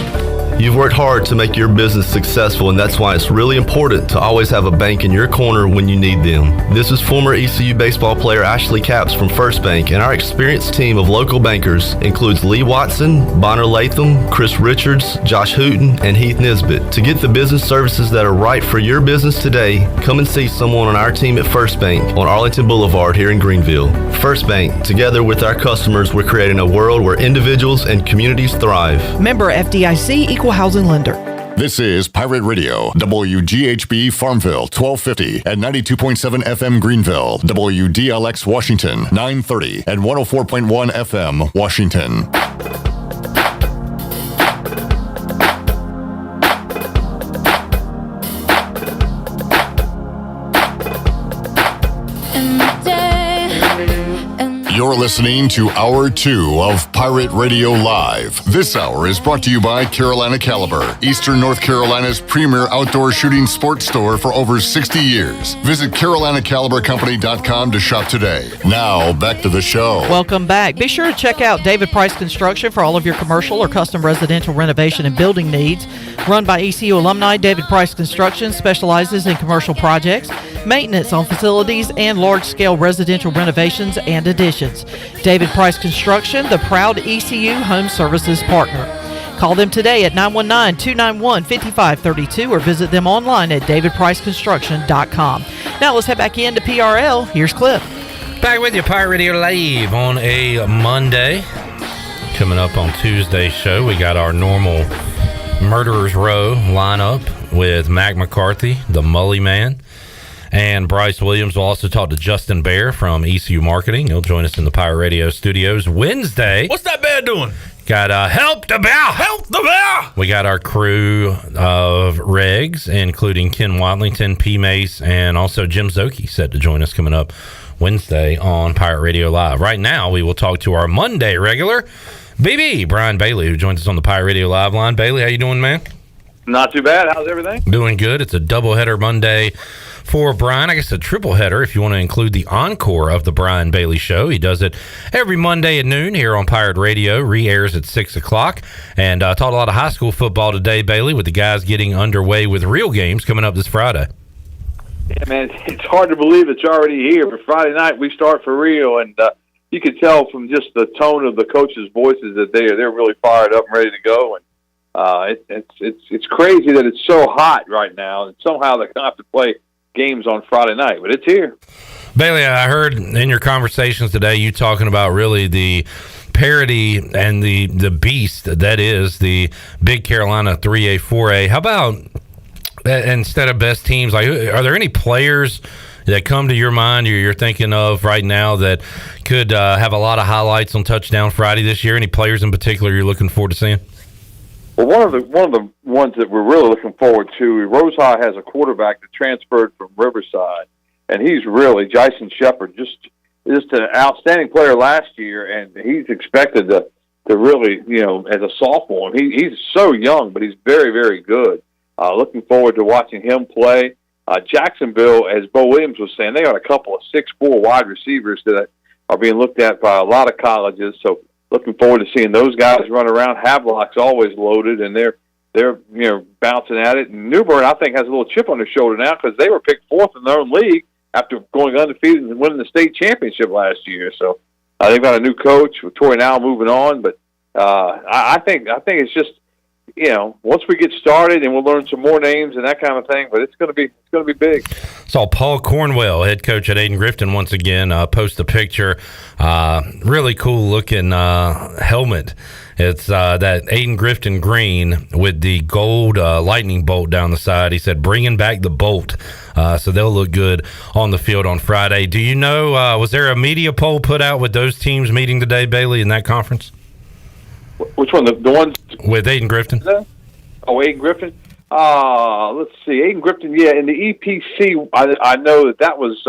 S4: You've worked hard to make your business successful, and that's why it's really important to always have a bank in your corner when you need them. This is former ECU baseball player Ashley Capps from First Bank, and our experienced team of local bankers includes Lee Watson, Bonner Latham, Chris Richards, Josh Hooten, and Heath Nisbet. To get the business services that are right for your business today, come and see someone on our team at First Bank on Arlington Boulevard here in Greenville. First Bank, together with our customers, we're creating a world where individuals and communities thrive.
S19: Member FDIC, Equal Housing Lender.
S17: This is Pirate Radio, WGHB Farmville, 1250 and 92.7 FM Greenville, WDLX Washington, 930 and 104.1 FM Washington. You're listening to Hour 2 of Pirate Radio Live. This hour is brought to you by Carolina Caliber, Eastern North Carolina's premier outdoor shooting sports store for over 60 years. Visit CarolinaCaliberCompany.com to shop today. Now, back to the show.
S19: Welcome back. Be sure to check out David Price Construction for all of your commercial or custom residential renovation and building needs. Run by ECU alumni, David Price Construction specializes in commercial projects, maintenance on facilities, and large-scale residential renovations and additions. difference. David Price Construction, the proud ECU Home Services partner. Call them today at 919-291-5532 or visit them online at davidpriceconstruction.com. Now let's head back into PRL. Here's Cliff.
S8: Back with you, Pirate Radio Live on a Monday. Coming up on Tuesday's show, we got our normal Murderers Row lineup with Mac McCarthy, the Mully Man, and Bryce Williams. We'll also talk to Justin Bear from ECU Marketing. He'll join us in the Pirate Radio studios Wednesday.
S15: What's that bear doing?
S8: Got Help the Bear!
S15: Help the Bear!
S8: We got our crew of regs, including Ken Watlington, P. Mace, and also Jim Zoki set to join us coming up Wednesday on Pirate Radio Live. Right now, we will talk to our Monday regular, BB, Brian Bailey, who joins us on the Pirate Radio Live line. Bailey, how you doing, man?
S5: Not too bad. How's everything?
S8: Doing good. It's a doubleheader Monday for Brian. I guess a triple header if you want to include the encore of the Brian Bailey Show. He does it every Monday at noon here on Pirate Radio. Re-airs at 6 o'clock. And taught a lot of high school football today, Bailey, with the guys getting underway with real games coming up this Friday.
S5: Yeah, man, it's hard to believe it's already here. But Friday night we start for real, and you can tell from just the tone of the coaches' voices that they're really fired up and ready to go. And it's crazy that it's so hot right now, and somehow they're gonna have to play games on Friday night, but it's here.
S8: Bailey, I heard in your conversations today you talking about really the parity and the beast that is the Big Carolina 3A, 4A. How about instead of best teams, like are there any players that come to your mind or you're thinking of right now that could have a lot of highlights on Touchdown Friday this year? Any players in particular you're looking forward to seeing?
S5: Well, one of the ones that we're really looking forward to, Rose High has a quarterback that transferred from Riverside, and he's really Jason Shepard, just an outstanding player last year, and he's expected to really, as a sophomore. He's so young, but he's very, very good. Looking forward to watching him play. Jacksonville, as Bo Williams was saying, they got a couple of 6'4" wide receivers that are being looked at by a lot of colleges. So looking forward to seeing those guys run around. Havelock's always loaded, and they're bouncing at it. And New Bern, I think, has a little chip on their shoulder now because they were picked fourth in their own league after going undefeated and winning the state championship last year. So they've got a new coach with Tori now moving on. But I think it's just, once we get started and we'll learn some more names and that kind of thing, but it's going to be big.
S8: Saw Paul Cornwell, head coach at Aiden-Grifton, once again post a picture. Really cool looking helmet. It's that Aiden-Grifton green with the gold lightning bolt down the side. He said, bringing back the bolt. So they'll look good on the field on Friday. Do you know, was there a media poll put out with those teams meeting today, Bailey, in that conference?
S5: Which one? The ones
S8: with Aiden-Grifton?
S5: Oh, Aiden-Grifton? Let's see. Aiden-Grifton, yeah. In the EPC, I know that was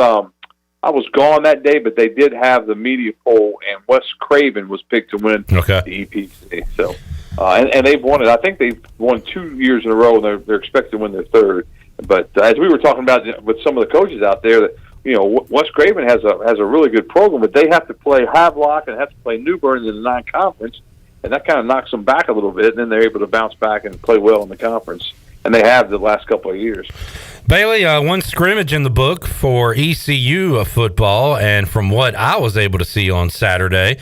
S5: I was gone that day, but they did have the media poll, and Wes Craven was picked to win the EPC. So, and they've won it. I think they've won 2 years in a row, and they're expected to win their third. But as we were talking about with some of the coaches out there, that Wes Craven has a really good program, but they have to play Havelock and have to play New Bern in the non-conference. And that kind of knocks them back a little bit, and then they're able to bounce back and play well in the conference. And they have the last couple of years.
S8: Bailey, one scrimmage in the book for ECU football, and from what I was able to see on Saturday,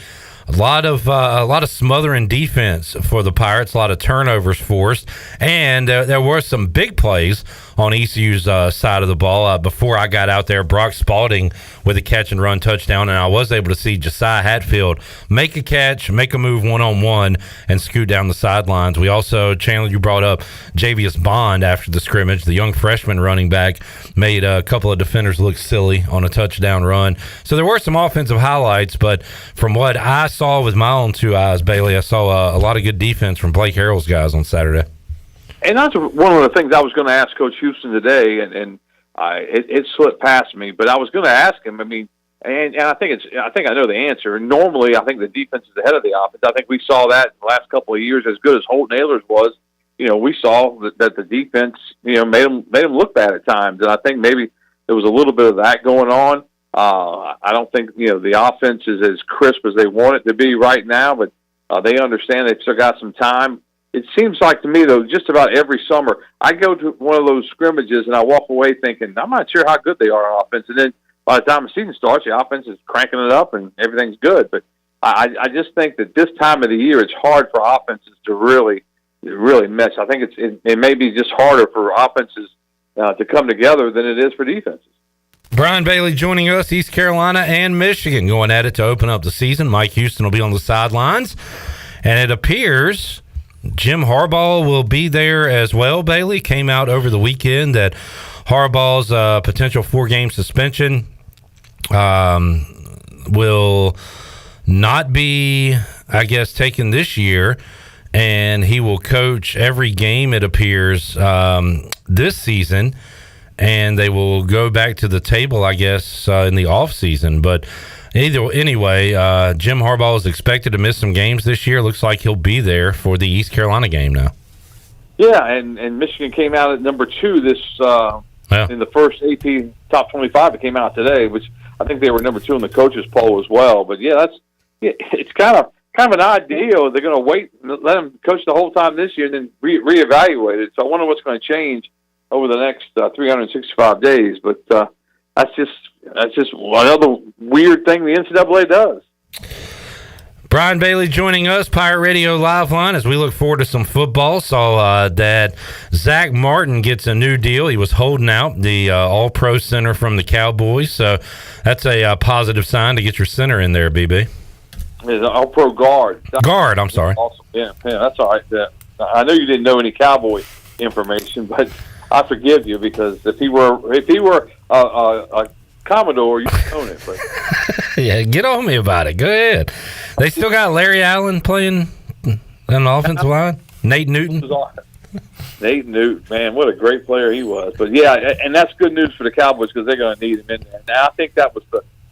S8: a lot of smothering defense for the Pirates, a lot of turnovers forced, and there were some big plays on ECU's side of the ball. Before I got out there, Brock Spalding with a catch-and-run touchdown, and I was able to see Josiah Hatfield make a catch, make a move one-on-one, and scoot down the sidelines. We also, Chandler, you brought up Javius Bond after the scrimmage. The young freshman running back made a couple of defenders look silly on a touchdown run. So there were some offensive highlights, but from what I saw with my own two eyes, Bailey, I saw a lot of good defense from Blake Harrell's guys on Saturday.
S5: And that's one of the things I was going to ask Coach Houston today, and it slipped past me. But I was going to ask him. I mean, and I think I know the answer. Normally, I think the defense is ahead of the offense. I think we saw that in the last couple of years. As good as Holton Ahlers was, we saw that the defense, made them look bad at times. And I think maybe there was a little bit of that going on. I don't think the offense is as crisp as they want it to be right now, but they understand they've still got some time. It seems like to me, though, just about every summer, I go to one of those scrimmages and I walk away thinking, I'm not sure how good they are on offense. And then by the time the season starts, the offense is cranking it up and everything's good. But I just think that this time of the year, it's hard for offenses to really mesh. I think it may be just harder for offenses to come together than it is for defenses.
S8: Brian Bailey joining us, East Carolina and Michigan going at it to open up the season. Mike Houston will be on the sidelines. And it appears Jim Harbaugh will be there as well, Bailey. Came out over the weekend that Harbaugh's potential 4-game suspension will not be, I guess, taken this year, and he will coach every game, it appears, this season, and they will go back to the table, I guess, in the offseason. But anyway, Jim Harbaugh is expected to miss some games this year. Looks like he'll be there for the East Carolina game now.
S5: Yeah, and Michigan came out at number 2 this in the first AP Top 25 that came out today, which I think they were number 2 in the coaches poll as well. But yeah, it's kind of an odd deal. They're going to wait and let him coach the whole time this year and then reevaluate it. So I wonder what's going to change over the next 365 days. But that's just another weird thing the NCAA does.
S8: Brian Bailey joining us, Pirate Radio Live Line, as we look forward to some football. Saw that Zach Martin gets a new deal. He was holding out, the All-Pro center from the Cowboys. So that's a positive sign to get your center in there, BB.
S5: He's an All-Pro guard.
S8: Guard, I'm sorry.
S5: Awesome. Yeah, that's all right. I know you didn't know any Cowboy information, but I forgive you, because if he were a Commodore, you could own it. But
S8: yeah, get on me about it. Go ahead. They still got Larry Allen playing on the offensive line. Nate Newton.
S5: Nate Newton, man, what a great player he was. But yeah, and that's good news for the Cowboys, because they're going to need him in there. Now, I think that was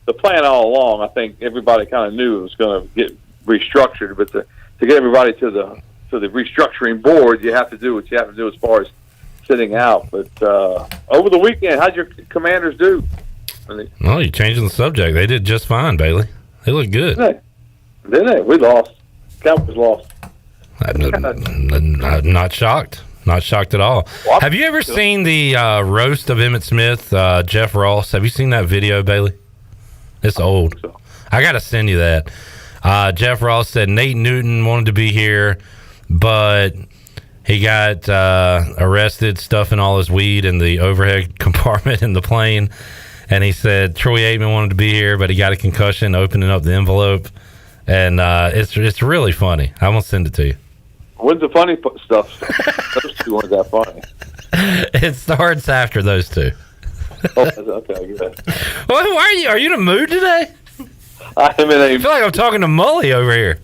S5: the plan all along. I think everybody kind of knew it was going to get restructured, but to get everybody to the restructuring board, you have to do what you have to do as far as sitting out. But over the weekend, how'd your Commanders do?
S8: Oh, you're changing the subject. They did just fine, Bailey. They look good.
S5: Did they? We lost. Cowboys lost.
S8: I'm not shocked. Not shocked at all. Have you ever seen the roast of Emmitt Smith, Jeff Ross? Have you seen that video, Bailey? It's old. I got to send you that. Jeff Ross said Nate Newton wanted to be here, but he got arrested stuffing all his weed in the overhead compartment in the plane. And he said Troy Aikman wanted to be here, but he got a concussion opening up the envelope. And it's really funny. I'm going to send it to you.
S5: When's the funny stuff? Those two weren't that funny.
S8: It starts after those two.
S5: Okay, good.
S8: Why are you in a mood today?
S5: I feel
S8: like I'm talking to Mully over here.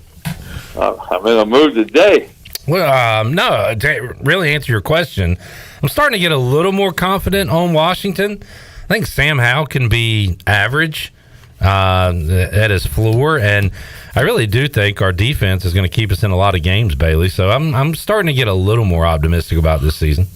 S5: I'm in a mood today.
S8: Well, no, to really answer your question, I'm starting to get a little more confident on Washington. I think Sam Howell can be average at his floor, and I really do think our defense is going to keep us in a lot of games, Bailey. So I'm starting to get a little more optimistic about this season.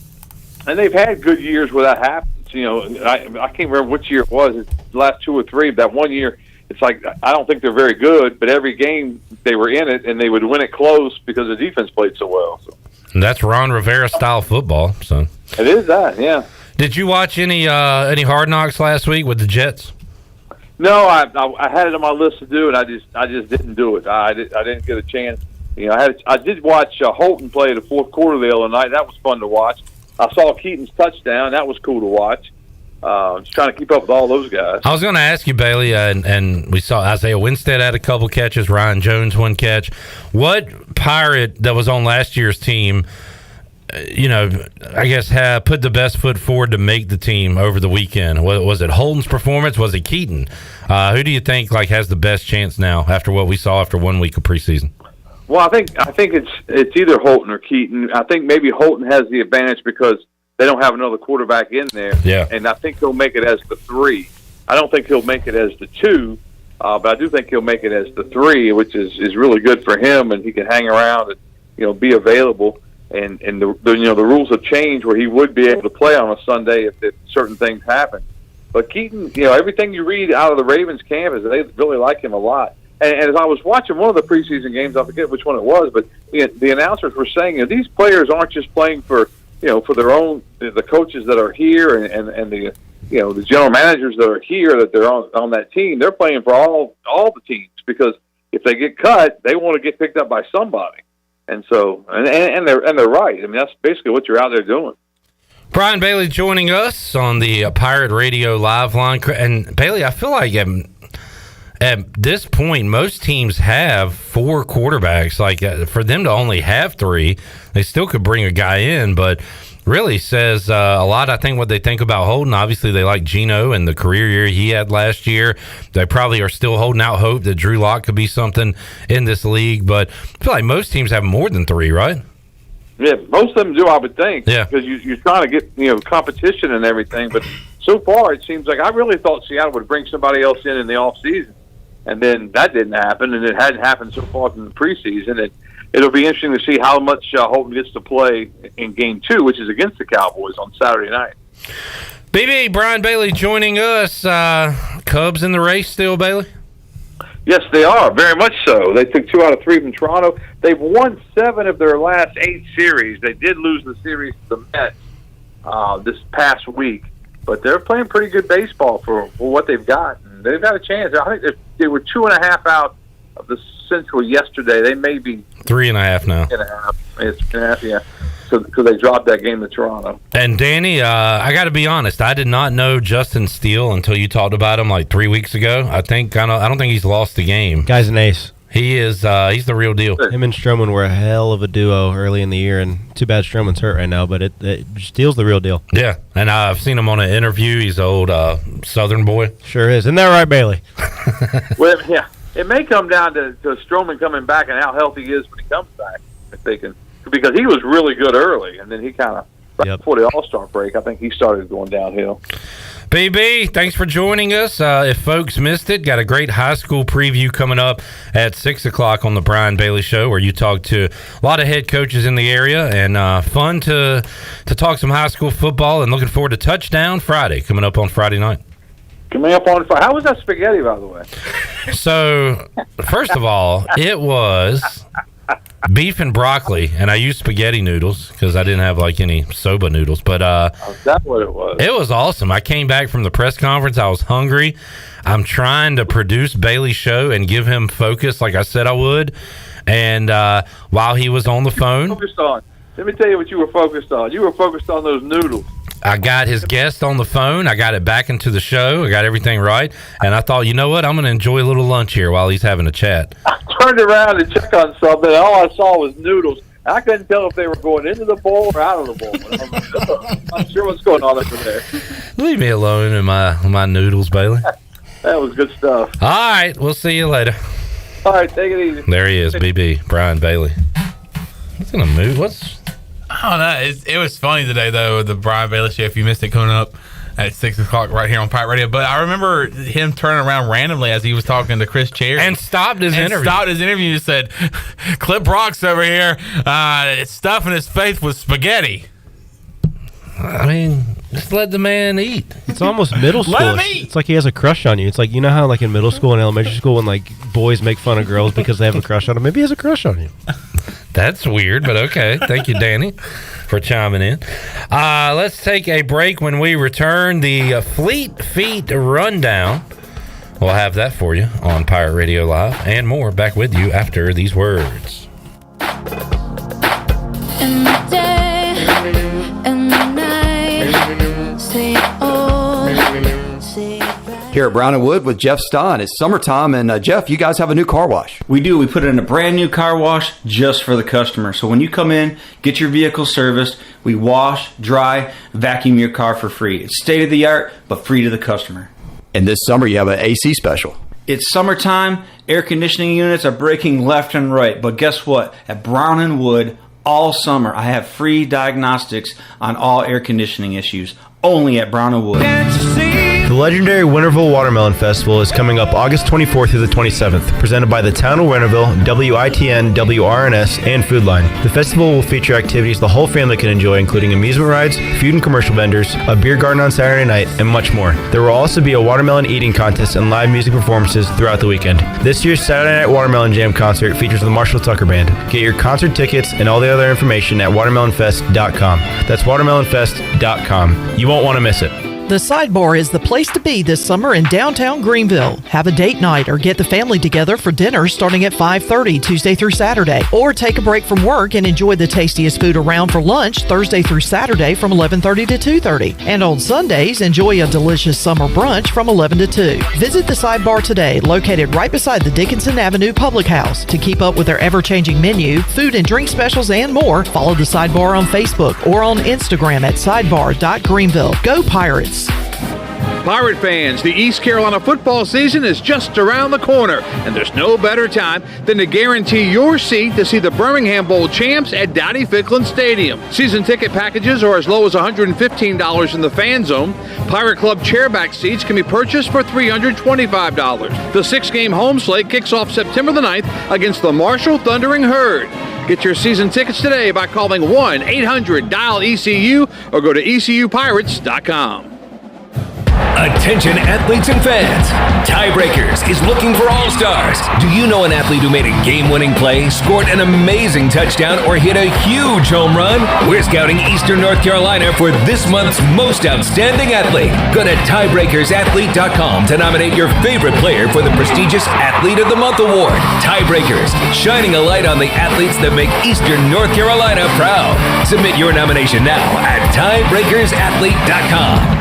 S5: And they've had good years where that happens. You know, I can't remember which year it was. It's the last 2 or 3. But that one year, it's like I don't think they're very good, but every game they were in it, and they would win it close because the defense played so well. So.
S8: And that's Ron Rivera style football. So
S5: it is that, yeah.
S8: Did you watch any Hard Knocks last week with the Jets?
S5: No, I had it on my list to do, and I just didn't do it. I didn't get a chance. You know, I did watch Holton play the fourth quarter the other night. That was fun to watch. I saw Keaton's touchdown. That was cool to watch. Just trying to keep up with all those guys.
S8: I was going to ask you, Bailey, and we saw Isaiah Winstead had a couple catches, Ryan Jones one catch. What Pirate that was on last year's team, I guess put the best foot forward to make the team over the weekend? Was it Holton's performance? Was it Keaton? Who do you think has the best chance now after what we saw after 1 week of preseason?
S5: Well, I think it's either Holton or Keaton. I think maybe Holton has the advantage because they don't have another quarterback in there.
S8: Yeah.
S5: And I think he'll make it as the 3. I don't think he'll make it as the 2, but I do think he'll make it as the 3, which is really good for him, and he can hang around and be available. And the rules have changed where he would be able to play on a Sunday if certain things happen. But Keaton, everything you read out of the Ravens camp is they really like him a lot. And as I was watching one of the preseason games, I forget which one it was, but the announcers were saying these players aren't just playing for their own, the coaches that are here and the general managers that are here, that they're on that team, they're playing for all the teams, because if they get cut, they want to get picked up by somebody. And so, and they're right. I mean, that's basically what you're out there doing.
S8: Brian Bailey joining us on the Pirate Radio Live line. And Bailey, I feel like at this point, most teams have 4 quarterbacks. Like for them to only have 3, they still could bring a guy in, but really says a lot, I think, what they think about Holden. Obviously, they like Geno and the career year he had last year. They probably are still holding out hope that Drew Lock could be something in this league, but I feel like most teams have more than 3, right?
S5: Yeah, most of them do, I would think.
S8: Yeah.
S5: Because you're trying to get, competition and everything, but so far it seems like I really thought Seattle would bring somebody else in the offseason, and then that didn't happen, and it hadn't happened so far in the preseason. It'll be interesting to see how much Holden gets to play in Game 2, which is against the Cowboys on Saturday night.
S8: BB, Brian Bailey joining us. Cubs in the race still, Bailey?
S5: Yes, they are, very much so. They took 2 out of 3 from Toronto. They've won 7 of their last 8 series. They did lose the series to the Mets this past week, but they're playing pretty good baseball for what they've got. And they've got a chance. I think they were 2.5 out of the Central yesterday. They may be
S8: 3.5 now.
S5: 3.5. It's 3.5, yeah. Because they dropped that game to Toronto.
S8: And Danny, I got to be honest, I did not know Justin Steele until you talked about him like 3 weeks ago. I don't think he's lost a game.
S4: Guy's an ace.
S8: He is. He's the real deal.
S4: Him and Stroman were a hell of a duo early in the year, and too bad Stroman's hurt right now. But it Steele's the real deal.
S8: Yeah, and I've seen him on an interview. He's an old Southern boy.
S4: Sure is. Isn't that right, Bailey?
S5: Well, yeah. It may come down to Stroman coming back and how healthy he is when he comes back, if they can, because he was really good early, and then he kind of before the All-Star break, I think he started going downhill.
S8: BB, thanks for joining us. If folks missed it, got a great high school preview coming up at 6 o'clock on the Brian Bailey Show, where you talk to a lot of head coaches in the area, and fun to talk some high school football, and looking forward to Touchdown Friday coming up on Friday night.
S5: Coming up on Friday. How was that spaghetti, by the way?
S8: So, first of all, it was beef and broccoli, and I used spaghetti noodles because I didn't have like any soba noodles. But
S5: is that what it was?
S8: It was awesome. I came back from the press conference. I was hungry. I'm trying to produce Bailey's show and give him focus like I said I would. And while he was on the phone,
S5: let me tell you what you were focused on. You were focused on those noodles.
S8: I got his guest on the phone. I got it back into the show. I got everything right. And I thought, you know what? I'm going to enjoy a little lunch here while he's having a chat.
S5: I turned around to check on something, and all I saw was noodles. I couldn't tell if they were going into the bowl or out of the bowl. I'm not sure what's going on over there.
S8: Leave me alone in my noodles, Bailey.
S5: That was good stuff.
S8: All right. We'll see you later.
S5: All right. Take it easy.
S8: There he is, BB, Brian Bailey. He's going to move.
S15: I don't know. It was funny today, though, the Brian Bailey Show, if you missed it, coming up at 6 o'clock right here on Pirate Radio. But I remember him turning around randomly as he was talking to Chris Cherry.
S8: And stopped his interview
S15: and said, Clip Brock's over here stuffing his face with spaghetti.
S8: I mean, just let the man eat.
S4: It's almost middle school.
S15: Let him eat.
S4: It's like he has a crush on you. It's like, you know how like in middle school and elementary school when like boys make fun of girls because they have a crush on them? Maybe he has a crush on you.
S8: That's weird, but okay. Thank you, Danny, for chiming in. Let's take a break. When we return, the Fleet Feet Rundown. We'll have that for you on Pirate Radio Live and more. Back with you after these words.
S6: In the day, in the night, say old, say
S3: Here at Brown & Wood with Jeff Stein. It's summertime, and Jeff, you guys have a new car wash.
S7: We do. We put in a brand new car wash just for the customer. So when you come in, get your vehicle serviced, we wash, dry, vacuum your car for free. It's state of the art, but free to the customer.
S3: And this summer, you have an AC special.
S7: It's summertime. Air conditioning units are breaking left and right. But guess what? At Brown & Wood, all summer, I have free diagnostics on all air conditioning issues. Only at Brown & Wood.
S4: The legendary Winterville Watermelon Festival is coming up August 24th through the 27th, presented by the Town of Winterville, WITN, WRNS, and Food Line. The festival will feature activities the whole family can enjoy, including amusement rides, food and commercial vendors, a beer garden on Saturday night, and much more. There will also be a watermelon eating contest and live music performances throughout the weekend. This year's Saturday Night Watermelon Jam concert features the Marshall Tucker Band. Get your concert tickets and all the other information at watermelonfest.com. That's watermelonfest.com. You won't want to miss it.
S19: The Sidebar is the place to be this summer in downtown Greenville. Have a date night or get the family together for dinner starting at 5:30 Tuesday through Saturday. Or take a break from work and enjoy the tastiest food around for lunch Thursday through Saturday from 11:30 to 2:30. And on Sundays, enjoy a delicious summer brunch from 11 to 2. Visit the Sidebar today, located right beside the Dickinson Avenue Public House. To keep up with their ever-changing menu, food and drink specials, and more, follow the Sidebar on Facebook or on Instagram at sidebar.greenville. Go Pirates!
S9: Pirate fans, the East Carolina football season is just around the corner, and there's no better time than to guarantee your seat to see the Birmingham Bowl champs at Dowdy Ficklin Stadium. Season ticket packages are as low as $115 in the fan zone. Pirate Club chairback seats can be purchased for $325. The 6-game home slate kicks off September the 9th against the Marshall Thundering Herd. Get your season tickets today by calling 1-800-DIAL-ECU or go to ECUPirates.com.
S10: Attention athletes and fans. Tiebreakers is looking for all-stars. Do you know an athlete who made a game-winning play, scored an amazing touchdown, or hit a huge home run? We're scouting Eastern North Carolina for this month's most outstanding athlete. Go to tiebreakersathlete.com to nominate your favorite player for the prestigious Athlete of the Month award. Tiebreakers, shining a light on the athletes that make Eastern North Carolina proud. Submit your nomination now at tiebreakersathlete.com.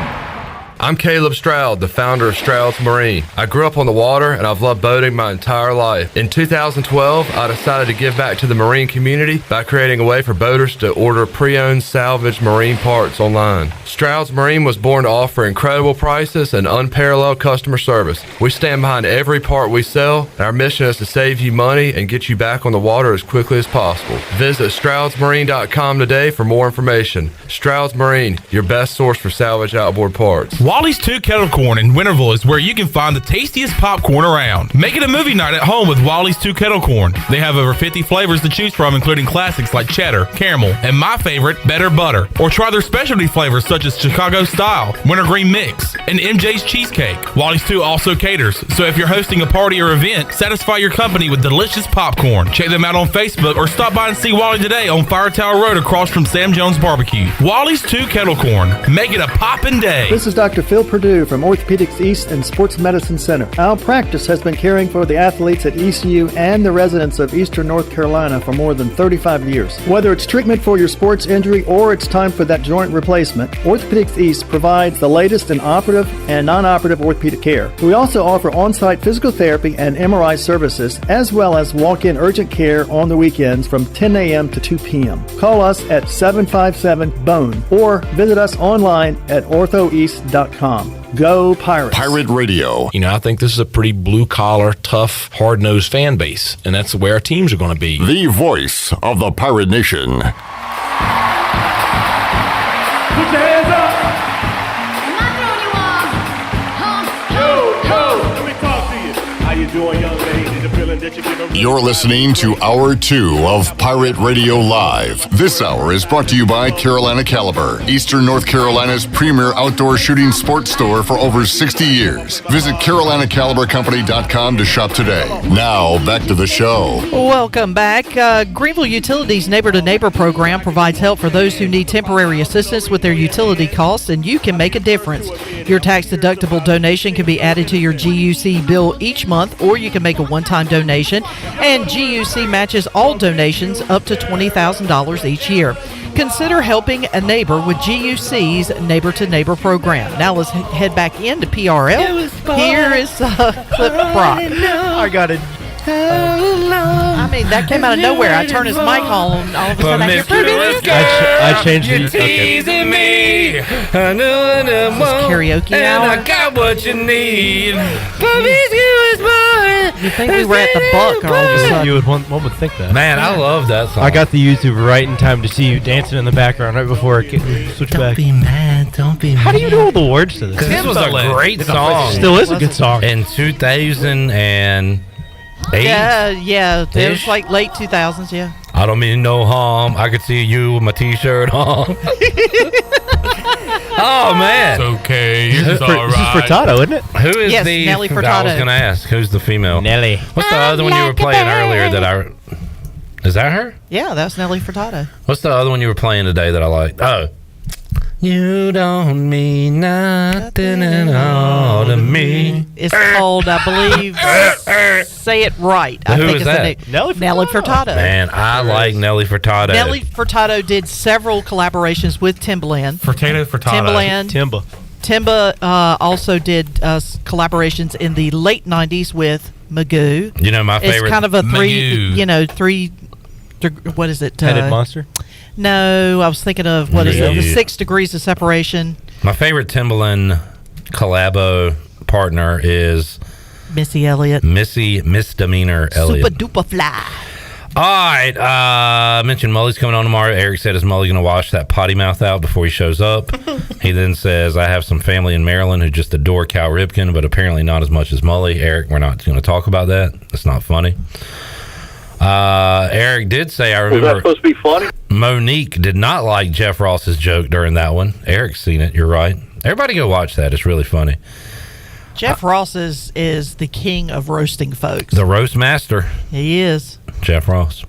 S11: I'm Caleb Stroud, the founder of Stroud's Marine. I grew up on the water and I've loved boating my entire life. In 2012, I decided to give back to the marine community by creating a way for boaters to order pre-owned salvage marine parts online. Stroud's Marine was born to offer incredible prices and unparalleled customer service. We stand behind every part we sell, and our mission is to save you money and get you back on the water as quickly as possible. Visit StroudsMarine.com today for more information. Stroud's Marine, your best source for salvage outboard parts.
S15: Wally's 2 Kettle Corn in Winterville is where you can find the tastiest popcorn around. Make it a movie night at home with Wally's 2 Kettle Corn. They have over 50 flavors to choose from, including classics like cheddar, caramel, and my favorite, better butter. Or try their specialty flavors such as Chicago Style, Wintergreen Mix, and MJ's Cheesecake. Wally's 2 also caters, so if you're hosting a party or event, satisfy your company with delicious popcorn. Check them out on Facebook or stop by and see Wally today on Fire Tower Road across from Sam Jones Barbecue. Wally's 2 Kettle Corn. Make it a poppin' day.
S12: This is Dr. Phil Perdue from Orthopedics East and Sports Medicine Center. Our practice has been caring for the athletes at ECU and the residents of Eastern North Carolina for more than 35 years. Whether it's treatment for your sports injury or it's time for that joint replacement, Orthopedics East provides the latest in operative and non-operative orthopedic care. We also offer on-site physical therapy and MRI services, as well as walk-in urgent care on the weekends from 10 a.m. to 2 p.m. Call us at 757-BONE or visit us online at orthoeast.com. Go Pirates.
S17: Pirate Radio.
S22: You know, I think this is a pretty blue-collar, tough, hard-nosed fan base, and that's the way our teams are going to be.
S17: The voice of the Pirate Nation.
S23: Put your hands up. I'm not throwing you off. Let me talk to you. How you doing, young lady? The feeling that you get a
S17: You're listening to Hour 2 of Pirate Radio Live. This hour is brought to you by Carolina Caliber, Eastern North Carolina's premier outdoor shooting sports store for over 60 years. Visit CarolinaCaliberCompany.com to shop today. Now, back to the show.
S19: Welcome back. Greenville Utilities Neighbor-to-Neighbor program provides help for those who need temporary assistance with their utility costs, and you can make a difference. Your tax-deductible donation can be added to your GUC bill each month, or you can make a one-time donation, and GUC matches all donations up to $20,000 each year. Consider helping a neighbor with GUC's Neighbor-to-Neighbor program. Now let's head back into PRL. Here is Clip Brock.
S4: I got it.
S19: I mean, that came out of nowhere. I turned his mic on. All of a sudden, I hear
S4: I changed
S8: You're
S4: the
S8: teasing me. I knew it was
S19: karaoke
S8: and
S19: hour.
S8: I got what you need.
S19: You think we were at the Buck all of a sudden?
S4: You would one would think that.
S8: Man, I love that song.
S4: I got the YouTube right in time to see you dancing in the background right before it switched back.
S8: Don't be mad. Don't be mad.
S4: How do you know all the words to this?
S8: This was a great song.
S4: Still is a good song.
S8: In 2008.
S19: Yeah. It was like late 2000s, yeah.
S8: I don't mean no harm. I could see you with my t-shirt on. Oh, man.
S15: It's okay. It's all right.
S4: This is Furtado, isn't it?
S8: Who is
S19: Yes,
S8: the...
S19: Nelly
S8: I was
S19: Furtado.
S8: going to ask. Who's the female?
S4: Nelly.
S8: What's the other one you were playing earlier that I... Is that her?
S19: Yeah, that's Nelly Furtado.
S8: What's the other one you were playing today that I liked? Oh. You don't mean nothing at all to me.
S19: It's called, I believe, Say It Right. I
S8: Who
S19: think
S8: is
S19: it's
S8: that?
S19: Nelly Furtado.
S8: Man, I like Nelly Furtado.
S19: Nelly Furtado did several collaborations with Timbaland.
S15: Furtado.
S19: Timbaland. Timba also did collaborations in the late 90s with Magoo.
S8: You know, my favorite.
S19: It's kind of a
S8: Magoo.
S19: three, what is it?
S4: Headed Monster?
S19: No, I was thinking of, what is it? The
S8: Magoo.
S19: 6 Degrees of Separation.
S8: My favorite Timbaland collabo partner is
S19: Missy Elliott.
S8: Misdemeanor Elliott.
S19: Super duper fly.
S8: All right. I mentioned Mully's coming on tomorrow. Eric said, is Mully going to wash that potty mouth out before he shows up? He then says, I have some family in Maryland who just adore Cal Ripken, but apparently not as much as Mully. Eric, we're not going to talk about that. It's not funny. Eric did say, I remember.
S5: Was that supposed to be funny?
S8: Monique did not like Jeff Ross's joke during that one. Eric's seen it. You're right. Everybody go watch that. It's really funny.
S19: Jeff Ross is the king of roasting folks.
S8: The roast master.
S19: He is.
S8: Jeff Ross.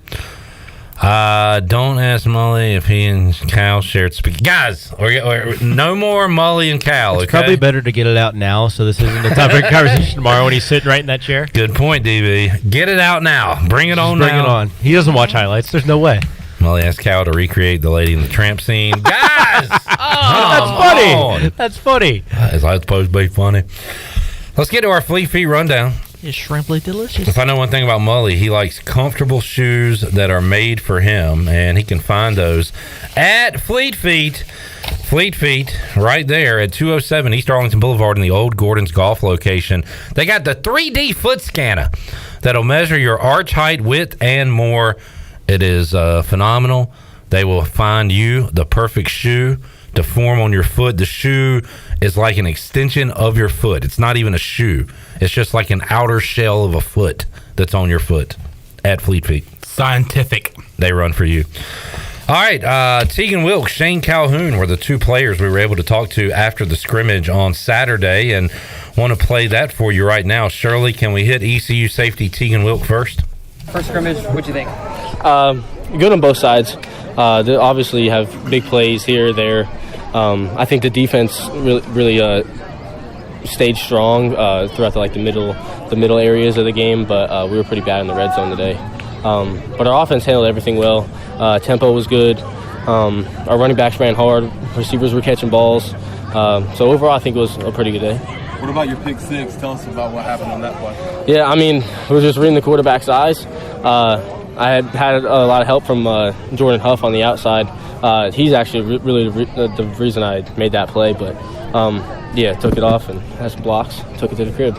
S8: Don't ask Mully if he and Cal shared speak. Guys, we're no more Mully and Cal.
S4: It's probably better to get it out now, so this isn't a topic of conversation tomorrow when he's sitting right in that chair.
S8: Good point, DB. Get it out now. Bring it on
S4: Bring
S8: now.
S4: it on. He doesn't watch highlights. There's no way.
S8: Mully asked Cal to recreate the Lady and the Tramp scene. Guys!
S4: That's funny. That's funny.
S8: Is that supposed to be funny? Let's get to our Fleet Feet rundown.
S19: It's shrimply delicious.
S8: If I know one thing about Mully, he likes comfortable shoes that are made for him, and he can find those at Fleet Feet. Fleet Feet, right there at 207 East Arlington Boulevard in the old Gordon's Golf location. They got the 3D foot scanner that'll measure your arch height, width, and more. It is phenomenal. They will find you the perfect shoe to form on your foot. The shoe is like an extension of your foot. It's not even a shoe. It's just like an outer shell of a foot that's on your foot at Fleet Feet.
S15: Scientific.
S8: They run for you. All right, Tegan Wilkes, Shane Calhoun were the two players we were able to talk to after the scrimmage on Saturday, and want to play that for you right now. Shirley, can we hit ECU safety Tegan Wilkes first?
S1: First scrimmage, what'd you think?
S2: Good on both sides. They obviously have big plays here, there. I think the defense really stayed strong throughout the middle areas of the game, but we were pretty bad in the red zone today. But our offense handled everything well. Tempo was good. Our running backs ran hard. Receivers were catching balls. So overall, I think it was a pretty good day.
S13: What about your pick six? Tell us about what happened on that play.
S2: Yeah, I mean, we were just reading the quarterback's eyes. I had a lot of help from Jordan Huff on the outside. He's actually really the reason I made that play. But, took it off and had some blocks, took it to the crib.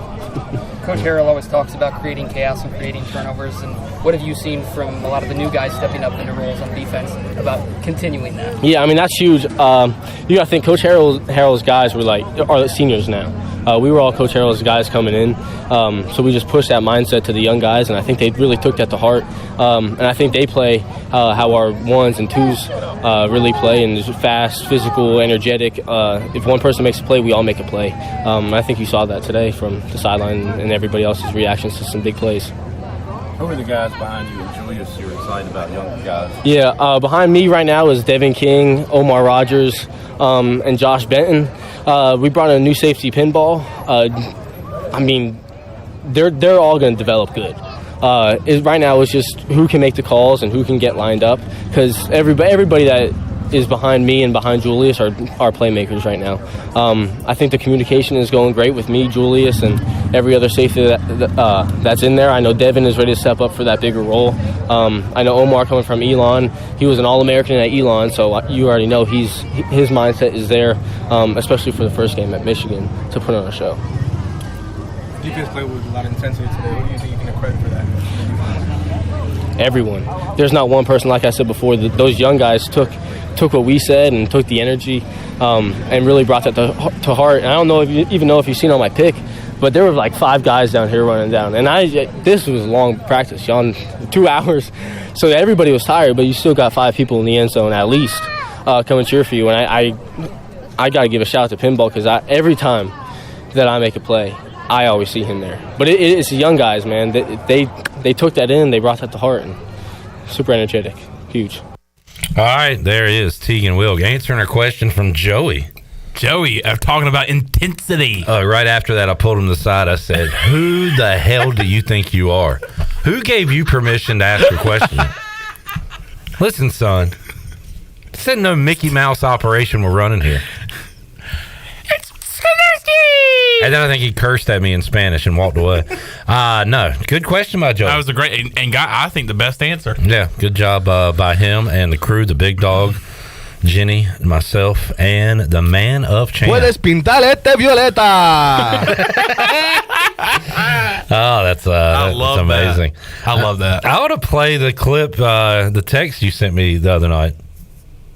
S1: Coach Harrell always talks about creating chaos and creating turnovers. And what have you seen from a lot of the new guys stepping up into roles on defense about continuing that?
S2: Yeah, I mean, that's huge. You got to think Coach Harrell's guys are seniors now. We were all Coach Harrell's guys coming in, so we just pushed that mindset to the young guys, and I think they really took that to heart. And I think they play how our ones and twos really play, and just fast, physical, energetic. If one person makes a play, we all make a play. I think you saw that today from the sideline and everybody else's reactions to some big plays.
S13: Who are the guys behind you and Julius you're excited about, younger guys?
S2: Yeah, behind me right now is Devin King, Omar Rogers, and Josh Benton. We brought in a new safety pinball. I mean, they're all going to develop good. Right now it's just who can make the calls and who can get lined up, because everybody that is behind me and behind Julius are playmakers right now. I think the communication is going great with me, Julius, and every other safety that's in there. I know Devin is ready to step up for that bigger role. I know Omar coming from Elon. He was an All-American at Elon, so you already know his mindset is there, especially for the first game at Michigan, to put on a show.
S13: Defense played with a lot of intensity today. What do you think you can credit for that?
S2: Everyone. There's not one person, like I said before, those young guys took what we said and took the energy and really brought that to heart. And I don't know if you've seen on my pick, but there were like 5 guys down here running down. And this was long practice, Sean, 2 hours. So everybody was tired, but you still got 5 people in the end zone at least coming cheer for you. And I got to give a shout out to Pinball, because every time that I make a play, I always see him there. But it's the young guys, man. They took that in, they brought that to heart, and super energetic, huge.
S8: All right, there is Tegan Wilk answering a question from Joey.
S15: Joey, I'm talking about intensity.
S8: Right after that, I pulled him to the side. I said, who the hell do you think you are? Who gave you permission to ask a question? Listen, son. This isn't no Mickey Mouse operation we're running here. And then I think he cursed at me in Spanish and walked away. No, good question by Joey.
S15: That was a great and I think the best answer.
S8: Yeah, good job by him and the crew, the big dog, Jenny, myself, and the man of chance.
S2: Puedes pintar este violeta.
S8: Oh, that's amazing.
S15: I love that.
S8: I want to play the clip, the text you sent me the other night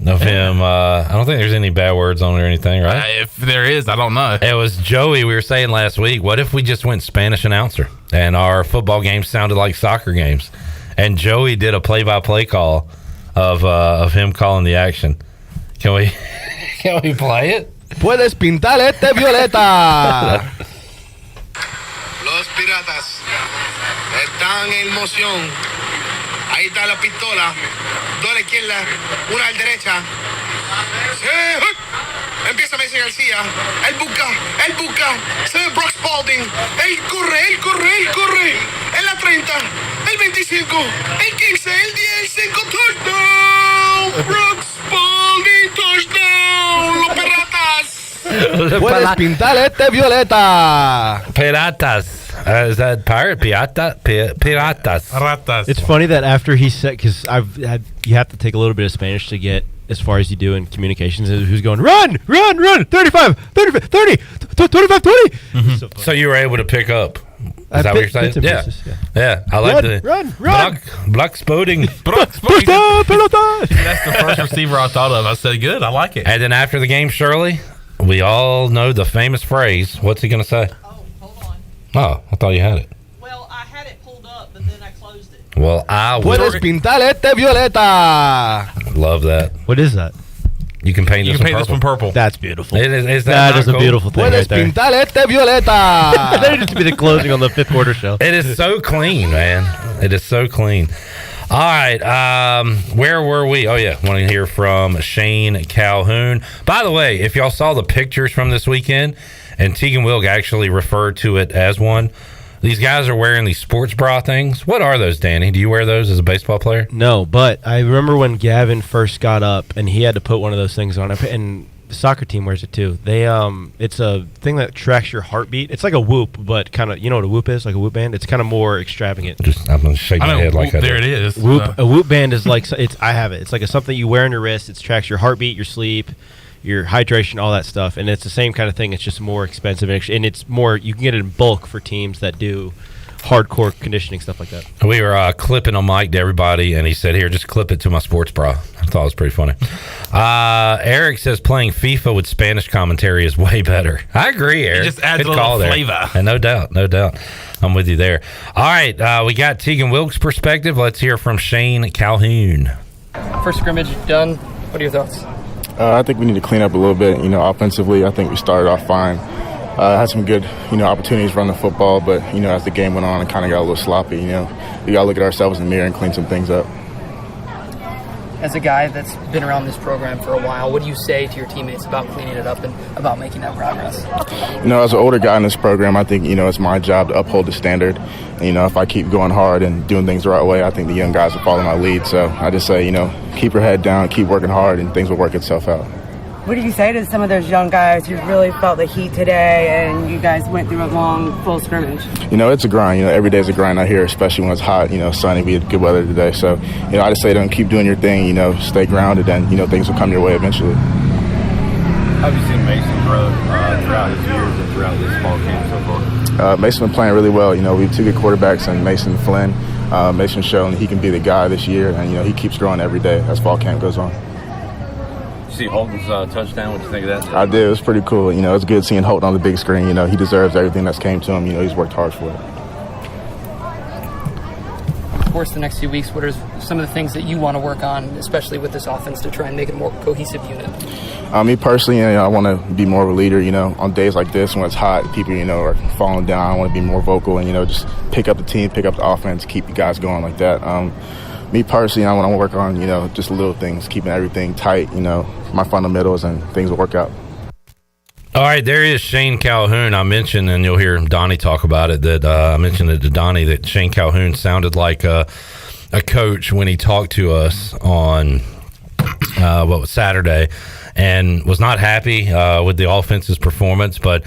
S8: of him. I don't think there's any bad words on it or anything, right?
S15: If there is, I don't know.
S8: It was Joey. We were saying last week, what if we just went Spanish announcer and our football games sounded like soccer games? And Joey did a play-by-play call of him calling the action. Can we play it?
S2: Puedes pintar este violeta.
S14: Los piratas están en moción. Ahí está la pistola. Dos a la izquierda, una a la derecha. Sí. Empieza Messi García. Él busca. Se ve Brock Spalding. Él corre. En la 30, el 25, el 15, el 10, 5, touchdown. Brock Spalding, touchdown. Los piratas.
S2: Puedes pintar este violeta.
S8: Piratas. Is that pirate? Piratas.
S4: It's funny that after he said, because you have to take a little bit of Spanish to get as far as you do in communications. Who's going, run, 35, 30, 25, 20.
S8: So you were able to pick up. Is that what you're saying? Yeah. I like
S4: run.
S8: Block Spoding.
S15: That's the first receiver I thought of. I said, good, I like it.
S8: And then after the game, Shirley, we all know the famous phrase. What's he going to say? Oh, I thought you had it.
S19: Well, I had it pulled up, but then I closed it.
S8: Well, I
S2: Puedes pintar este violeta.
S8: Love that.
S4: What is that?
S8: You can paint this one purple.
S4: That's beautiful.
S8: Is
S4: that is
S8: cool?
S4: a beautiful thing
S2: Puedes
S4: right there.
S2: pintar este violeta.
S4: That needs to be the closing on the fifth quarter show.
S8: It is so clean, man. It is so clean. All right, where were we? Oh, yeah, want to hear from Shane Calhoun. By the way, if y'all saw the pictures from this weekend, and Tegan Wilk actually referred to it as one, these guys are wearing these sports bra things. What are those, Danny? Do you wear those as a baseball player?
S4: No, but I remember when Gavin first got up, and he had to put one of those things on, and the soccer team wears it too. They it's a thing that tracks your heartbeat. It's like a Whoop, but kind of, you know what a Whoop is? Like a Whoop band. It's kind of more extravagant.
S8: I'm gonna shake my head like that.
S15: There it is.
S4: Whoop. A Whoop band is like I have it. It's like something you wear on your wrist. It tracks your heartbeat, your sleep, your hydration, all that stuff, and it's the same kind of thing. It's just more expensive, and it's more. You can get it in bulk for teams that do hardcore conditioning stuff like that.
S8: We were clipping on mic to everybody, and he said, "Here, just clip it to my sports bra." I thought it was pretty funny. Eric says playing FIFA with Spanish commentary is way better. I agree, Eric.
S15: It just adds a little flavor.
S8: And no doubt. I'm with you there. All right, we got Tegan Wilk's perspective. Let's hear from Shane Calhoun.
S1: First scrimmage done. What are your thoughts?
S16: I think we need to clean up a little bit. Offensively, I think we started off fine. Had some good, opportunities running the football, but, as the game went on, it kind of got a little sloppy. We got to look at ourselves in the mirror and clean some things up.
S1: As a guy that's been around this program for a while, what do you say to your teammates about cleaning it up and about making that progress?
S16: As an older guy in this program, I think, it's my job to uphold the standard. If I keep going hard and doing things the right way, I think the young guys will follow my lead. So I just say, keep your head down, keep working hard, and things will work itself out.
S18: What did you say to some of those young guys who really felt the heat today and you guys went through a long, full scrimmage?
S16: It's a grind. Every day's a grind out here, especially when it's hot, sunny, we had good weather today. So, I just say to them, keep doing your thing, stay grounded, and, things will come your way eventually.
S24: How have you seen Mason grow throughout his years and throughout this fall camp so far?
S16: Mason's been playing really well. We have two good quarterbacks, and Mason and Flynn. Mason's shown he can be the guy this year, and, he keeps growing every day as fall camp goes on.
S24: See Holton's touchdown. What do you think of that?
S16: I did. It was pretty cool. It's good seeing Holton on the big screen. He deserves everything that's came to him. He's worked hard for it.
S1: Of course, the next few weeks, what are some of the things that you want to work on, especially with this offense, to try and make it a more cohesive unit?
S16: Me personally, I want to be more of a leader. On days like this when it's hot, people, are falling down. I want to be more vocal and, just pick up the team, pick up the offense, keep you guys going like that. Me personally, I want to work on, just little things, keeping everything tight, my fundamentals, and things will work out.
S8: All right, there is Shane Calhoun. I mentioned, and you'll hear Donnie talk about it, that I mentioned it to Donnie that Shane Calhoun sounded like a coach when he talked to us on Saturday, and was not happy with the offense's performance, but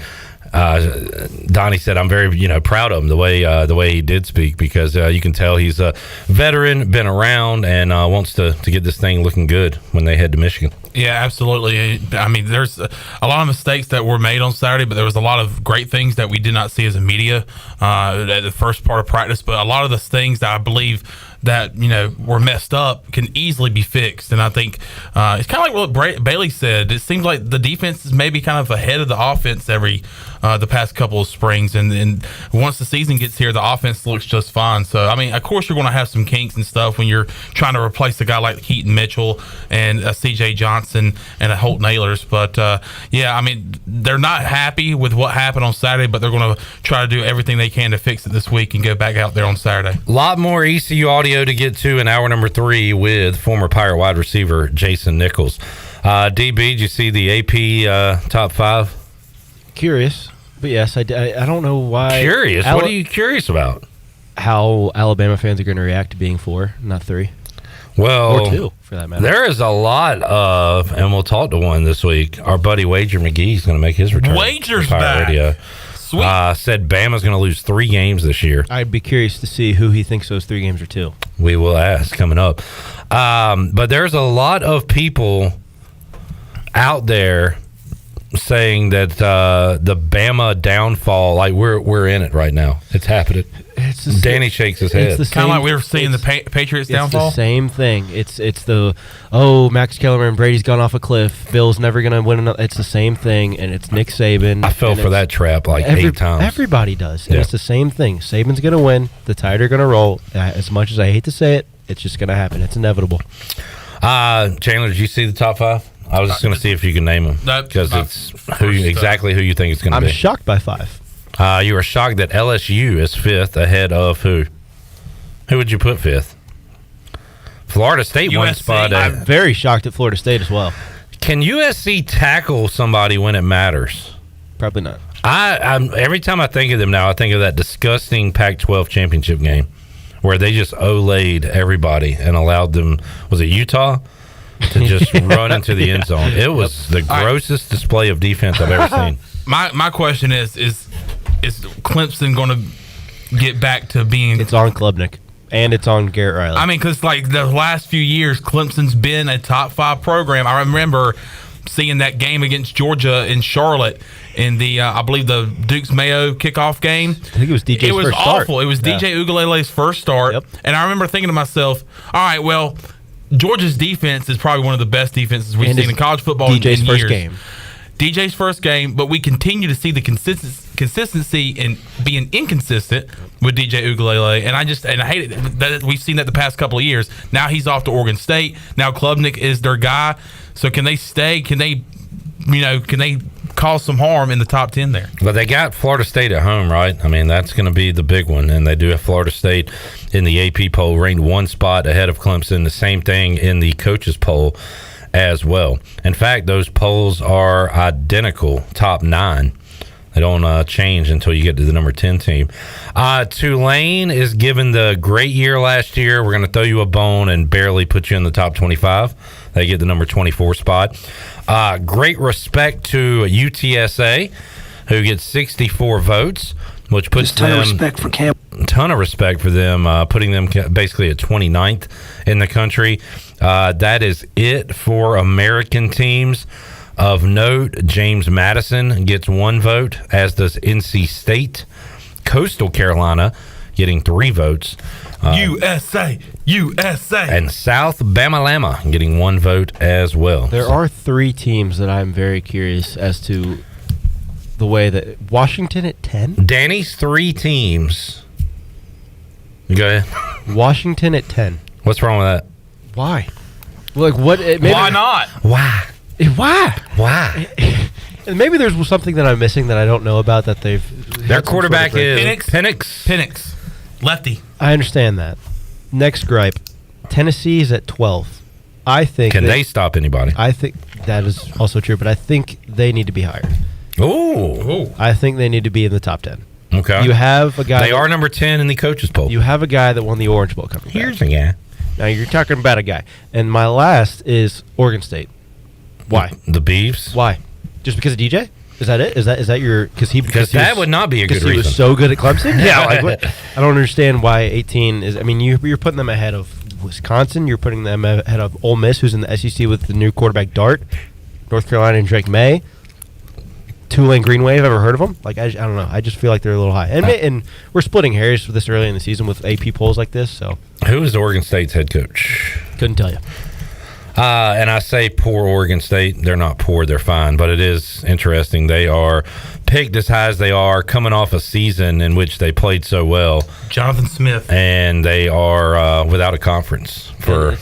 S8: Donnie said, I'm very proud of him the way he did speak, because you can tell he's a veteran, been around, and wants to get this thing looking good when they head to Michigan.
S15: Yeah, absolutely. I mean, there's a lot of mistakes that were made on Saturday, but there was a lot of great things that we did not see as a media at the first part of practice. But a lot of the things that I believe that were messed up can easily be fixed, and I think it's kind of like what Bailey said. It seems like the defense is maybe kind of ahead of the offense the past couple of springs, and once the season gets here, the offense looks just fine. So I mean, of course, you're going to have some kinks and stuff when you're trying to replace a guy like Keaton Mitchell and C.J. Johnson and a Holt Nailers, but yeah, I mean, they're not happy with what happened on Saturday, but they're going to try to do everything they can to fix it this week and go back out there on Saturday.
S8: A lot more ECU audio to get to in hour number 3 with former Pirate wide receiver Jason Nichols. DB, did you see the AP top 5?
S3: Curious, but yes, I don't know why.
S8: Curious? What are you curious about?
S3: How Alabama fans are going to react to being 4, not 3.
S8: Well,
S3: or 2, for that matter.
S8: There is a lot of, and we'll talk to one this week, our buddy Wager McGee is going to make his return.
S15: Wager's
S8: to Pirate
S15: back.
S8: Radio.
S15: Sweet.
S8: Said Bama's going to lose 3 games this year.
S3: I'd be curious to see who he thinks those 3 games are to.
S8: We will ask coming up. But there's a lot of people out there saying that the Bama downfall, like we're in it right now. It's happening. Danny shakes his head.
S15: Kind of like we were seeing the Patriots downfall.
S3: It's the same thing. It's the Max Kellerman, Brady's gone off a cliff. Bill's never going to win another. It's the same thing, and it's Nick Saban.
S8: I fell for that trap like 8 times.
S3: Everybody does. And
S8: Yeah.
S3: it's the same thing. Saban's going to win. The Tide are going to roll. As much as I hate to say it, it's just going to happen. It's inevitable.
S8: Chandler, did you see the top 5? I was just going to see if you can name them, because it's exactly who you think it's going to be.
S3: I'm shocked by 5.
S8: You were shocked that LSU is 5th ahead of who? Who would you put 5th? Florida State one spot.
S3: I'm very shocked at Florida State as well.
S8: Can USC tackle somebody when it matters?
S3: Probably not.
S8: I'm every time I think of them now, I think of that disgusting Pac-12 championship game where they just Olayed everybody and allowed them, was it Utah, to just run into the end zone. It was the grossest display of defense I've ever seen.
S15: My question is Clemson going to get back to being?
S3: It's on Klubnik, and it's on Garrett Riley.
S15: I mean, because like the last few years, Clemson's been a top 5 program. I remember seeing that game against Georgia in Charlotte in the I believe the Dukes Mayo kickoff game.
S3: I think it was DJ's
S15: It was
S3: first
S15: awful.
S3: start.
S15: It was
S3: Yeah.
S15: DJ Ugalele's first start, and I remember thinking to myself, "All right, well, Georgia's defense is probably one of the best defenses we've
S3: And
S15: seen
S3: it's
S15: in college football
S3: DJ's
S15: in
S3: first
S15: years."
S3: game.
S15: DJ's first game, but we continue to see the consistency in being inconsistent with DJ Ugalele, and I hate it that we've seen that the past couple of years. Now he's off to Oregon State. Now Klubnik is their guy. So can they stay? Can they cause some harm in the top 10 there?
S8: But they got Florida State at home, right? I mean, that's going to be the big one. And they do have Florida State in the AP poll, ranked 1 spot ahead of Clemson. The same thing in the coaches poll as well. In fact, those polls are identical, top 9. They don't change until you get to the number 10 team. Tulane is given the great year last year. We're going to throw you a bone and barely put you in the top 25. They get the number 24 spot. Great respect to UTSA, who gets 64 votes, which puts them... ton of respect for them, putting them basically at 29th in the country. That is it for American teams. Of note, James Madison gets 1 vote, as does NC State. Coastal Carolina getting 3 votes.
S15: USA!
S8: And South Bama getting 1 vote as well.
S3: There are 3 teams that I'm very curious as to the way that Washington at 10.
S8: Danny's 3 teams. Go ahead.
S3: Washington at 10.
S8: What's wrong with that?
S3: Why? Like what?
S15: Why not?
S8: Why?
S3: Why? And maybe there's something that I'm missing that I don't know about that they've.
S8: Their quarterback is
S15: Penix. Lefty.
S3: I understand that. Next gripe. Tennessee is at 12. I think.
S8: Can they stop anybody?
S3: I think that is also true, but I think they need to be higher.
S8: Ooh.
S3: I think they need to be in the top 10.
S8: Okay.
S3: You have a guy.
S8: They are number 10 in the coaches poll.
S3: You have a guy that won the Orange Bowl coming back.
S8: Here's a guy.
S3: Now you're talking about a guy. And my last is Oregon State. Why?
S8: The Beavs?
S3: Why? Just because of DJ? Is that it? Is that your
S8: because that would not be a good reason.
S3: He was so good at Clemson. Yeah, like what? I don't understand why 18 is. I mean, you're putting them ahead of Wisconsin. You're putting them ahead of Ole Miss, who's in the SEC with the new quarterback Dart. North Carolina and Drake May. Tulane Green Wave. Ever heard of them? Like I don't know. I just feel like they're a little high. And we're splitting hairs this early in the season with AP polls like this. So
S8: who is Oregon State's head coach?
S3: Couldn't tell you.
S8: And I say poor Oregon State. They're not poor. They're fine. But it is interesting. They are picked as high as they are, coming off a season in which they played so well.
S15: Jonathan Smith.
S8: And they are without a conference for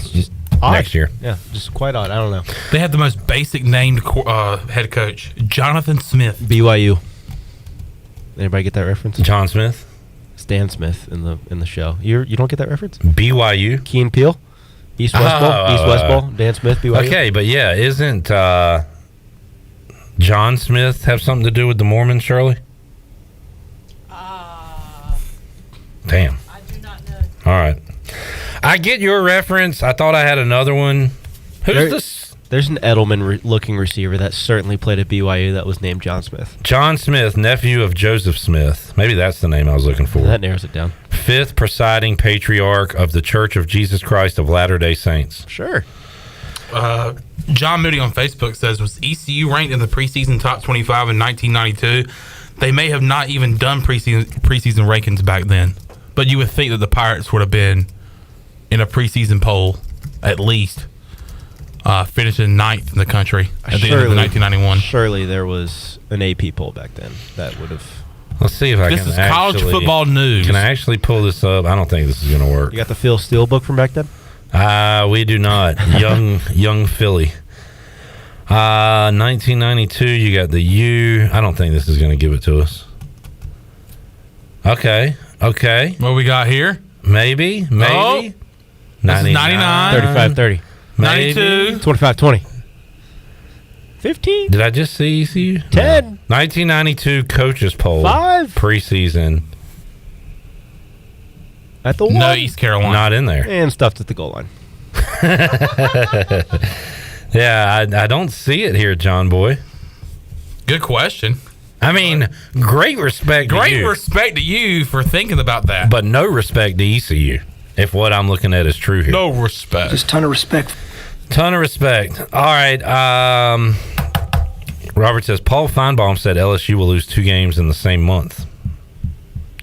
S8: next year.
S3: Yeah, just quite odd. I don't know.
S15: They had the most basic named head coach, Jonathan Smith.
S3: BYU. Anybody get that reference?
S8: John Smith?
S3: Stan Smith in the show. You don't get that reference?
S8: BYU?
S3: Key and Peele? East West Bowl, Dan Smith, BYU.
S8: Okay, but yeah, isn't John Smith have something to do with the Mormons, Shirley? Damn. I do not know. All right. I get your reference. I thought I had another one. Who's this?
S3: There's an Edelman-looking receiver that certainly played at BYU that was named John Smith.
S8: John Smith, nephew of Joseph Smith. Maybe that's the name I was looking for.
S3: That narrows it down.
S8: 5th presiding patriarch of the Church of Jesus Christ of Latter-day Saints.
S3: Sure.
S15: John Moody on Facebook says, was ECU ranked in the preseason top 25 in 1992? They may have not even done preseason rankings back then, but you would think that the Pirates would have been in a preseason poll at least. Finishing 9th in the country at the end of 1991.
S3: Surely there was an AP poll back then that would have.
S8: Let's see if I can.
S15: This is college football news.
S8: Can I actually pull this up? I don't think this is going to work.
S3: You got the Phil Steele book from back then?
S8: We do not. Young Philly. 1992. You got the U. I don't think this is going to give it to us. Okay.
S15: What we got here?
S8: Maybe.
S15: Oh, 99.
S3: 35-30.
S15: 92.
S3: 25-20. 15.
S8: Did I just see ECU?
S3: 10.
S8: 1992 coaches poll.
S3: 5.
S8: Preseason.
S3: At the one.
S15: No, East Carolina.
S8: Not in there.
S3: And stuffed at the goal line.
S8: Yeah, I don't see it here, John Boy.
S15: Good question.
S8: I mean, great respect to you.
S15: Great respect to you for thinking about that.
S8: But no respect to ECU, if what I'm looking at is true here.
S15: No respect.
S6: Just ton of respect.
S8: Ton of respect. All right. Robert says, Paul Feinbaum said LSU will lose 2 games in the same month.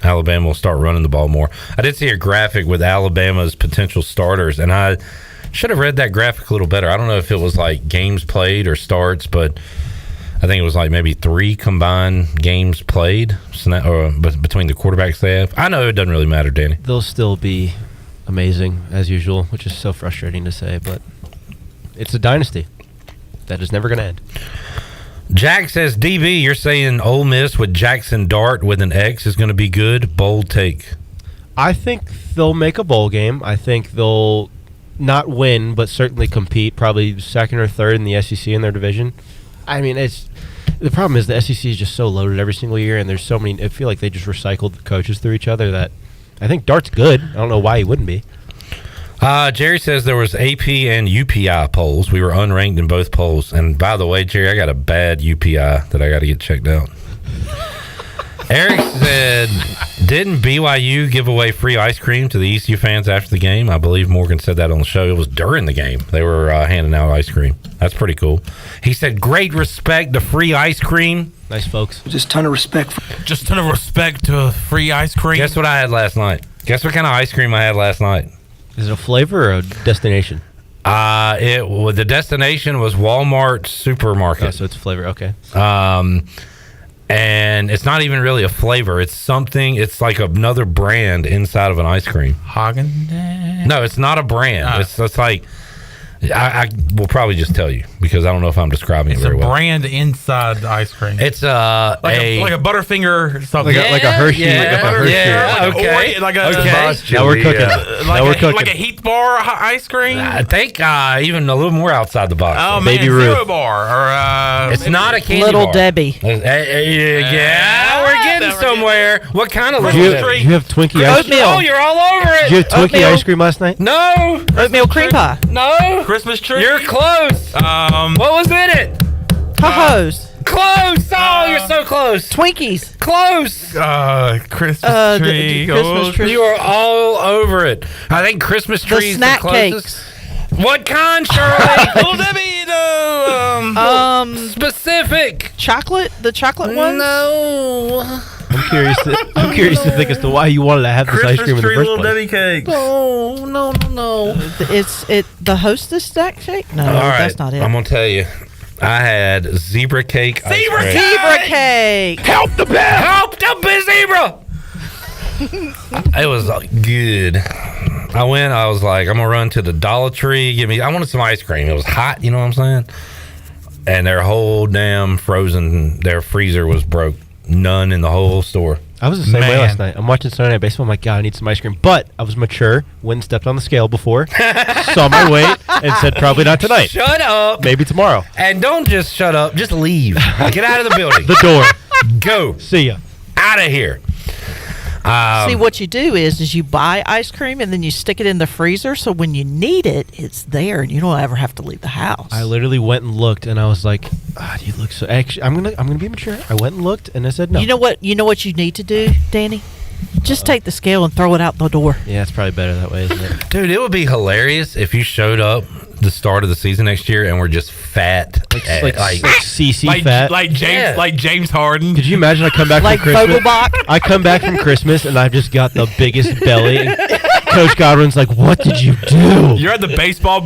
S8: Alabama will start running the ball more. I did see a graphic with Alabama's potential starters, and I should have read that graphic a little better. I don't know if it was like games played or starts, but I think it was like maybe 3 combined games played between the quarterbacks they have. I know it doesn't really matter, Danny.
S3: They'll still be amazing, as usual, which is so frustrating to say, but it's a dynasty that is never going to end.
S8: Jack says, DB, you're saying Ole Miss with Jackson Dart with an X is going to be good? Bold take.
S3: I think they'll make a bowl game. I think they'll not win, but certainly compete, probably second or third in the SEC in their division. I mean, the problem is the SEC is just so loaded every single year, and there's so many. I feel like they just recycled the coaches through each other. That I think Dart's good. I don't know why he wouldn't be.
S8: Jerry says there was AP and UPI polls. We were unranked in both polls. And by the way, Jerry, I got a bad UPI that I got to get checked out. Eric said, didn't BYU give away free ice cream to the ECU fans after the game? I believe Morgan said that on the show. It was during the game. They were handing out ice cream. That's pretty cool. He said, great respect to free ice cream.
S3: Nice, folks.
S6: Just ton of respect.
S15: Just ton of respect to free ice cream.
S8: Guess what I had last night? Guess what kind of ice cream I had last night?
S3: Is it a flavor or a destination?
S8: The destination was Walmart Supermarket.
S3: Oh, so it's a flavor. Okay.
S8: And it's not even really a flavor. It's something. It's like another brand inside of an ice cream.
S15: Haagen-Dazs?
S8: No, it's not a brand. It's like I will probably just tell you because I don't know if I'm describing it
S15: It's
S8: very
S15: a
S8: well.
S15: brand inside the ice cream.
S8: It's
S15: like a Butterfinger or something.
S3: Like a Hershey.
S8: Yeah,
S3: like a Hershey.
S8: yeah, okay.
S15: Like a,
S3: Now we're cooking.
S15: Like
S3: Now we're cooking.
S15: Like a Heath bar ice cream.
S8: I think even a little more outside the box.
S15: Oh,
S3: Baby
S15: man,
S3: Ruth.
S15: Zero bar. Or,
S8: it's not a candy
S19: Little
S8: bar.
S19: Debbie.
S8: Yeah, we're getting somewhere. What kind of
S3: Did
S8: little
S3: you have Twinkie ice cream?
S8: Oh, you're all over it.
S3: Did you have Twinkie ice cream last night?
S8: No.
S19: Oatmeal cream pie.
S8: No.
S15: Christmas tree.
S8: You're close. What was in it?
S19: Ho-hos.
S8: Close. Oh, you're so close.
S19: Twinkies.
S8: Close.
S15: Christmas tree.
S19: Christmas tree.
S8: You are all over it. I think Christmas
S19: The
S8: tree is
S19: snack
S8: the closest.
S19: cakes.
S8: What kind, Shirley?
S15: Little Debbie,
S8: specific.
S19: Chocolate? The chocolate ones?
S8: No.
S3: I'm curious to think as to why you wanted to have this ice cream in the
S15: tree,
S3: first
S15: Little
S3: place.
S15: Debbie cakes.
S8: No.
S19: It's the Hostess snack shake? No,
S8: All right,
S19: that's not it.
S8: I'm gonna tell you. I had zebra cake.
S19: Zebra cake.
S8: Help the bear. Help the zebra. It was good. I was like, I'm gonna run to the Dollar Tree. I wanted some ice cream. It was hot, you know what I'm saying? And their whole damn their freezer was broke. None in the whole store.
S3: I was the same way last night. I'm watching Sunday Night Baseball. I'm like, God, I need some ice cream. But I was mature. Went and stepped on the scale before. Saw my weight and said, probably not tonight.
S8: Shut up.
S3: Maybe tomorrow.
S8: And don't just shut up. Just leave. Get out of the building.
S3: The door.
S8: Go.
S3: See ya.
S8: Out of here.
S19: See, what you do is you buy ice cream and then you stick it in the freezer, so when you need it, it's there and you don't ever have to leave the house.
S3: I literally went and looked, and I was like, "You look so." Actually, I'm gonna be mature. I went and looked, and I said no.
S19: You know what you need to do, Danny? Just take the scale and throw it out the door.
S3: Yeah, it's probably better that way, isn't it?
S8: Dude, it would be hilarious if you showed up the start of the season next year and we're just fat,
S3: like CC fat,
S15: like James Harden.
S3: Could you imagine? I come back
S19: Like
S3: from Christmas.
S19: Vogelbach?
S3: I come back from Christmas and I've just got the biggest belly. And Coach Godwin's like, "What did you do?"
S15: You're at the baseball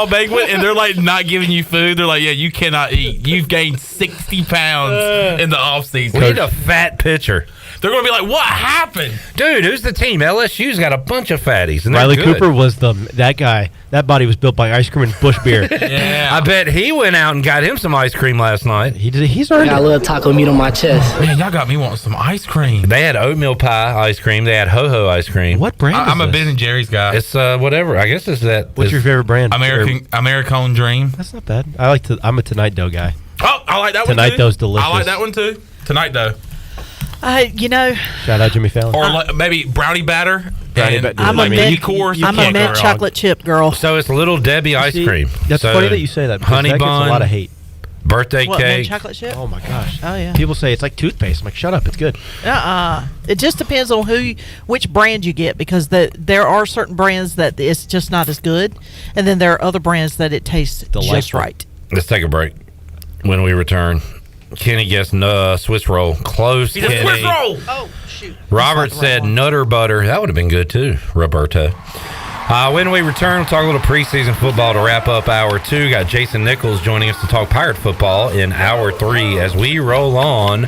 S15: banquet, and they're like not giving you food. They're like, "Yeah, you cannot eat. You've gained 60 pounds in the off season.
S8: We need a fat pitcher."
S15: They're going to be like, what happened?
S8: Dude, who's the team? LSU's got a bunch of fatties. And
S3: Riley
S8: they're good.
S3: Cooper was that guy. That body was built by ice cream and Busch beer.
S8: Yeah. I bet he went out and got him some ice cream last night.
S3: He's already
S6: got a little taco meat on my chest.
S15: Man, y'all got me wanting some ice cream.
S8: They had oatmeal pie ice cream. They had ho-ho ice cream.
S3: What brand
S15: I'm a Ben and Jerry's guy.
S8: It's whatever. I guess it's that.
S3: What's your favorite brand?
S15: Americone Dream.
S3: That's not bad. I'm a Tonight Dough guy.
S15: Oh, I like that one too.
S3: Tonight Dough's delicious.
S15: I like that one too. Tonight Dough.
S3: Shout out Jimmy Fallon.
S15: Or maybe brownie batter.
S19: I'm a mint chocolate chip girl.
S8: So it's Little Debbie ice cream.
S3: That's
S8: so
S3: funny that you say that. Because
S8: honey
S3: that
S8: bun,
S3: gets a lot of hate.
S8: Birthday
S19: What, mint
S8: cake.
S19: chocolate chip?
S3: Oh my gosh.
S19: Oh yeah.
S3: People say it's like toothpaste. I'm like, shut up. It's good.
S19: It just depends on which brand you get, because there are certain brands that it's just not as good, and then there are other brands that it tastes just right.
S8: Let's take a break. When we return, Kenny guessed Swiss roll. Close,
S15: He's
S8: Kenny.
S15: a Swiss roll.
S19: Oh shoot.
S8: Robert said Nutter Butter. That would have been good too, Roberto. When we return, we'll talk a little preseason football to wrap up hour 2. Got Jason Nichols joining us to talk Pirate football in hour 3 as we roll on.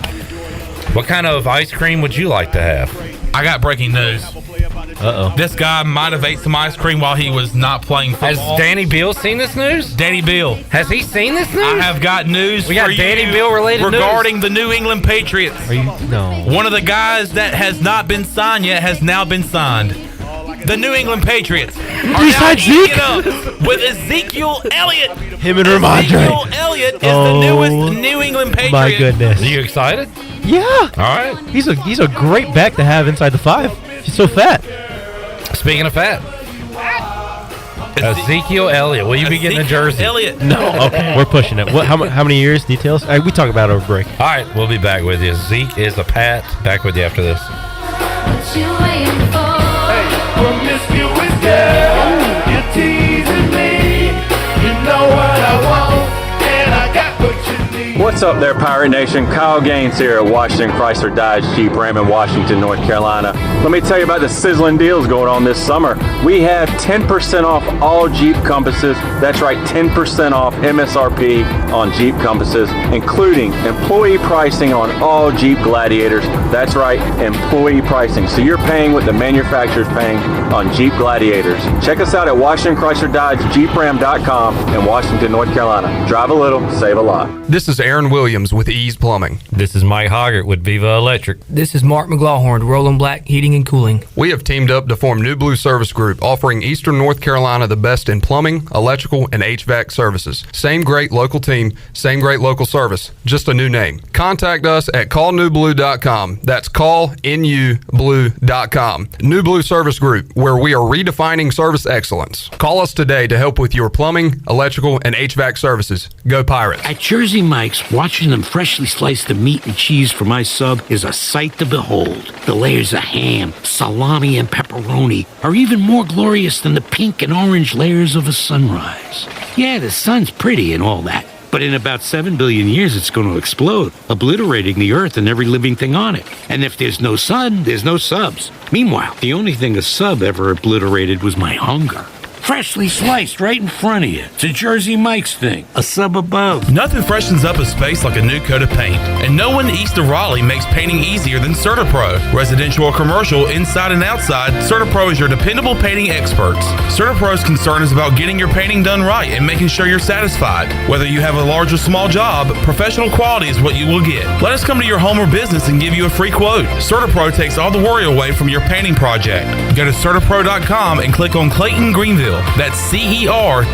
S8: What kind of ice cream would you like to have?
S15: I got breaking news.
S3: Uh-oh.
S15: This guy might have ate some ice cream while he was not playing football.
S8: Has Danny Beal seen this news?
S15: Danny Beal.
S8: Has he seen this news?
S15: I have got news
S8: We got
S15: for
S8: Danny
S15: you
S8: Beal related
S15: regarding the New England Patriots.
S3: Are you? No.
S15: One of the guys that has not been signed yet has now been signed. The New England Patriots are now
S3: signed
S15: eating it up with Ezekiel Elliott.
S3: Him and Ramondre.
S15: Ezekiel Elliott is the newest New England Patriot.
S3: My goodness.
S8: Are you excited?
S3: Yeah.
S8: All right.
S3: He's a great back to have inside the 5. He's so fat.
S8: Speaking of fat, Ezekiel Elliott. Will you be getting a jersey?
S15: Elliott.
S3: No. Okay. We're pushing it. How many years? Details? We talk about it over break.
S8: All right, we'll be back with you. Zeke is a Pat. Back with you after this.
S23: Promiscuous girl, you're teasing me. You know what I want, and I got what you need.
S7: What's What's up there, Pirate Nation? Kyle Gaines here at Washington Chrysler Dodge Jeep Ram in Washington, North Carolina. Let me tell you about the sizzling deals going on this summer. We have 10% off all Jeep Compasses. That's right, 10% off MSRP on Jeep Compasses, including employee pricing on all Jeep Gladiators. That's right, employee pricing. So you're paying what the manufacturer's paying on Jeep Gladiators. Check us out at Washington Chrysler Dodge JeepRam.com in Washington, North Carolina. Drive a little, save a lot.
S9: This is Aaron Williams with Ease Plumbing.
S20: This is Mike Hoggart with Viva Electric.
S21: This is Mark McGlawhorn, Roland Black Heating and Cooling.
S9: We have teamed up to form New Blue Service Group, offering Eastern North Carolina the best in plumbing, electrical, and HVAC services. Same great local team, same great local service, just a new name. Contact us at callnewblue.com. That's callnublue.com. New Blue Service Group, where we are redefining service excellence. Call us today to help with your plumbing, electrical, and HVAC services. Go Pirates.
S25: At Jersey Mike's, watching them freshly slice the meat and cheese for my sub is a sight to behold. The layers of ham, salami, and pepperoni are even more glorious than the pink and orange layers of a sunrise. Yeah, the sun's pretty and all that, but in about 7 billion years it's going to explode, obliterating the earth and every living thing on it. And if there's no sun, there's no subs. Meanwhile, the only thing a sub ever obliterated was my hunger. Freshly sliced right in front of you. It's a Jersey Mike's thing. A sub above.
S15: Nothing freshens up a space like a new coat of paint. And no one east of Raleigh makes painting easier than CertaPro. Residential or commercial, inside and outside, CertaPro is your dependable painting experts. CertaPro's concern is about getting your painting done right and making sure you're satisfied. Whether you have a large or small job, professional quality is what you will get. Let us come to your home or business and give you a free quote. CertaPro takes all the worry away from your painting project. Go to CertaPro.com and click on Clayton Greenville. That's CertaPro.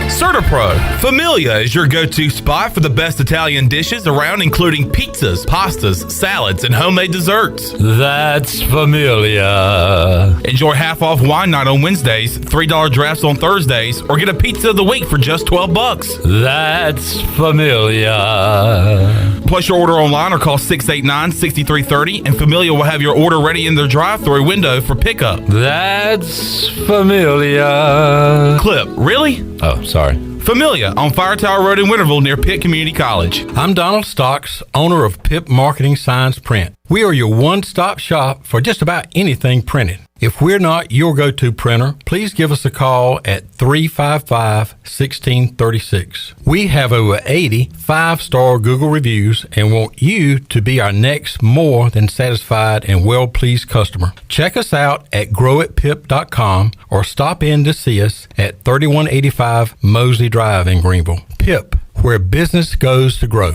S15: CertaPro. Familia is your go-to spot for the best Italian dishes around, including pizzas, pastas, salads, and homemade desserts.
S20: That's Familia.
S15: Enjoy half-off wine night on Wednesdays, $3 drafts on Thursdays, or get a pizza of the week for just $12.
S20: That's Familia.
S15: Place your order online or call 689-6330, and Familia will have your order ready in their drive-thru window for pickup.
S20: That's Familia.
S15: Clip, really?
S20: Oh, sorry.
S15: Familia on Fire Tower Road in Winterville near Pitt Community College.
S26: I'm Donald Stocks, owner of Pip Marketing Signs Print. We are your one-stop shop for just about anything printed. If we're not your go-to printer, please give us a call at 355-1636. We have over 80 5-star Google reviews and want you to be our next more than satisfied and well-pleased customer. Check us out at growatpip.com or stop in to see us at 3185 Mosley Drive in Greenville. Pip, where business goes to grow.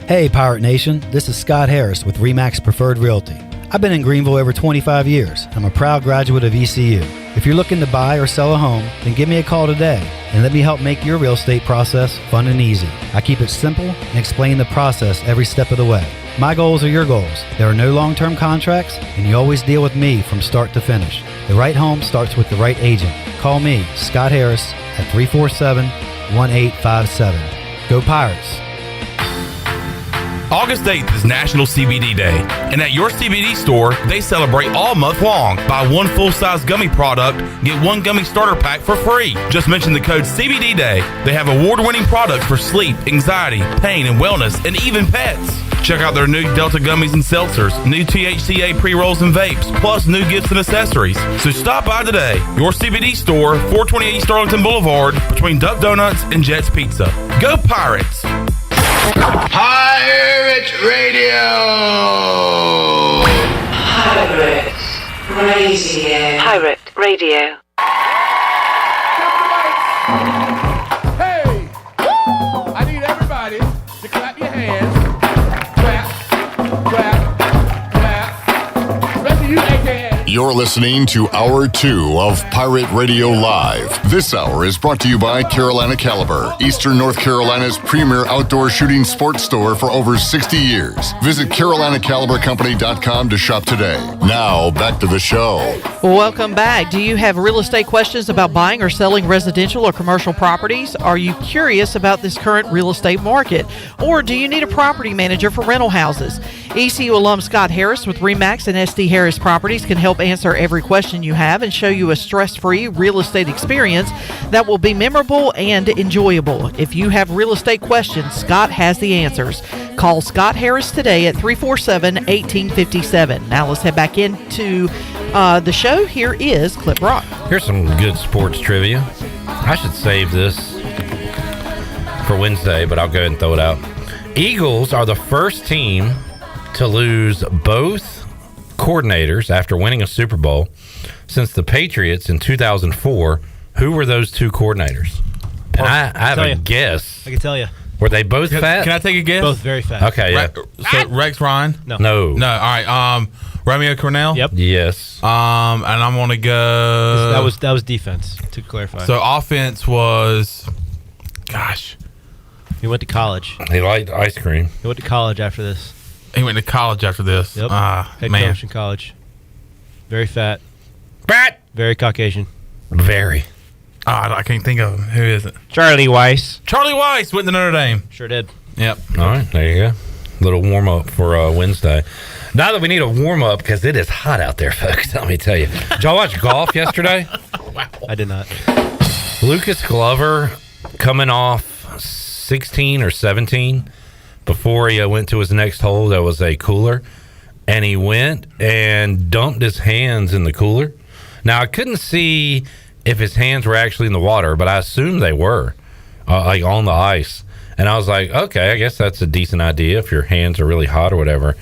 S27: Hey Pirate Nation, this is Scott Harris with RE/MAX Preferred Realty. I've been in Greenville over 25 years. I'm a proud graduate of ECU. If you're looking to buy or sell a home, then give me a call today and let me help make your real estate process fun and easy. I keep it simple and explain the process every step of the way. My goals are your goals. There are no long-term contracts, and you always deal with me from start to finish. The right home starts with the right agent. Call me, Scott Harris, at 347-1857. Go Pirates!
S15: August 8th is National CBD Day, and at your CBD store, they celebrate all month long. Buy one full-size gummy product, get one gummy starter pack for free. Just mention the code CBD Day. They have award-winning products for sleep, anxiety, pain, and wellness, and even pets. Check out their new Delta gummies and seltzers, new THCA pre-rolls and vapes, plus new gifts and accessories. So stop by today. Your CBD store, 428 East Arlington Boulevard, between Duck Donuts and Jet's Pizza. Go Pirates!
S23: Pirate Radio!
S28: Pirate Radio. Pirate Radio.
S23: Hey! Woo! I need everybody to clap your hands. Clap, clap, clap. Rest of you, AKA.
S17: You're listening to Hour 2 of Pirate Radio Live. This hour is brought to you by Carolina Caliber, Eastern North Carolina's premier outdoor shooting sports store for over 60 years. Visit CarolinaCaliberCompany.com to shop today. Now, back to the show.
S19: Welcome back. Do you have real estate questions about buying or selling residential or commercial properties? Are you curious about this current real estate market? Or do you need a property manager for rental houses? ECU alum Scott Harris with RE/MAX and SD Harris Properties can help answer every question you have and show you a stress-free real estate experience that will be memorable and enjoyable. If you have real estate questions, Scott has the answers. Call Scott Harris today at 347-1857. Now let's head back into the show. Here is Clip Rock.
S8: Here's some good sports trivia. I should save this for Wednesday, but I'll go ahead and throw it out. Eagles are the first team to lose both coordinators after winning a Super Bowl since the Patriots in 2004. Who were those two coordinators? And I have a guess.
S3: I can tell you.
S8: Were they both fat?
S15: Can I take a guess?
S3: Both very fat.
S8: Okay, yeah.
S15: So Rex Ryan?
S3: No.
S8: No.
S15: All right. Romeo Cornell?
S3: Yep.
S8: Yes.
S15: And I'm gonna go.
S3: That was defense, to clarify.
S15: So offense was, gosh,
S3: he went to college.
S8: He liked ice cream.
S3: He went to college after this.
S15: He went to college after this.
S3: Yep. Head
S15: man.
S3: coach in college. Very fat.
S8: Fat.
S3: Very Caucasian.
S8: Very.
S15: I can't think of him. Who is it?
S3: Charlie Weiss.
S15: Charlie Weiss went to Notre Dame.
S3: Sure did.
S15: Yep.
S8: All right, there you go. Little warm up for Wednesday. Now that we need a warm up because it is hot out there, folks. Let me tell you. Did y'all watch golf yesterday?
S3: I did not.
S8: Lucas Glover coming off 16 or 17 before he went to his next hole. There was a cooler, and he went and dumped his hands in the cooler. Now I couldn't see if his hands were actually in the water, but I assumed they were, like on the ice. And I was like, okay, I guess that's a decent idea if your hands are really hot or whatever.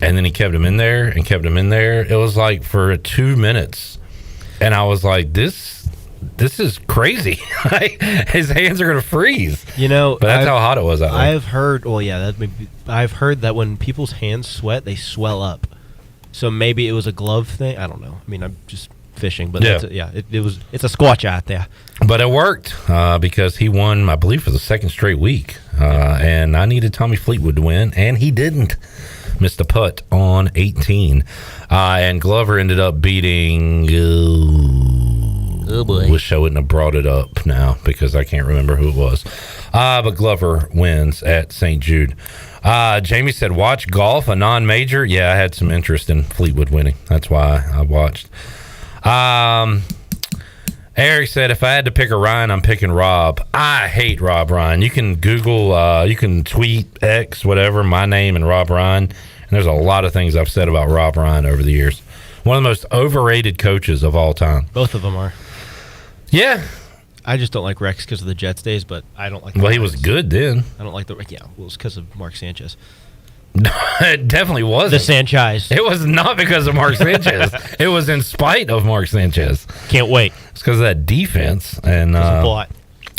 S8: And then he kept them in there and kept them in there. It was like for 2 minutes. And I was like, this is crazy. His hands are going to freeze.
S3: You know,
S8: but that's how hot it was out there.
S3: I've heard, I've heard that when people's hands sweat, they swell up. So maybe it was a glove thing. I don't know. I mean, I'm just fishing, but it's a squatch out there.
S8: But it worked because he won, I believe, for the second straight week. And I needed Tommy Fleetwood to win, and he didn't. Missed a putt on 18. And Glover ended up beating... oh, boy. Wish I wouldn't have brought it up now because I can't remember who it was. But Glover wins at St. Jude. Jamie said, watch golf, a non-major. Yeah, I had some interest in Fleetwood winning. That's why I watched. Eric said, if I had to pick a Ryan, I'm picking Rob. I hate Rob Ryan. You can Google, you can tweet X, whatever, my name and Rob Ryan. And there's a lot of things I've said about Rob Ryan over the years. One of the most overrated coaches of all time.
S3: Both of them are.
S8: Yeah.
S3: I just don't like Rex because of the Jets days, but I don't like.
S8: Well, he was good then.
S3: I don't like the. Yeah, well, it's because of Mark Sanchez.
S8: It definitely wasn't.
S3: The Sanchez.
S8: It was not because of Mark Sanchez. It was in spite of Mark Sanchez.
S3: Can't wait.
S8: It's because of that defense. And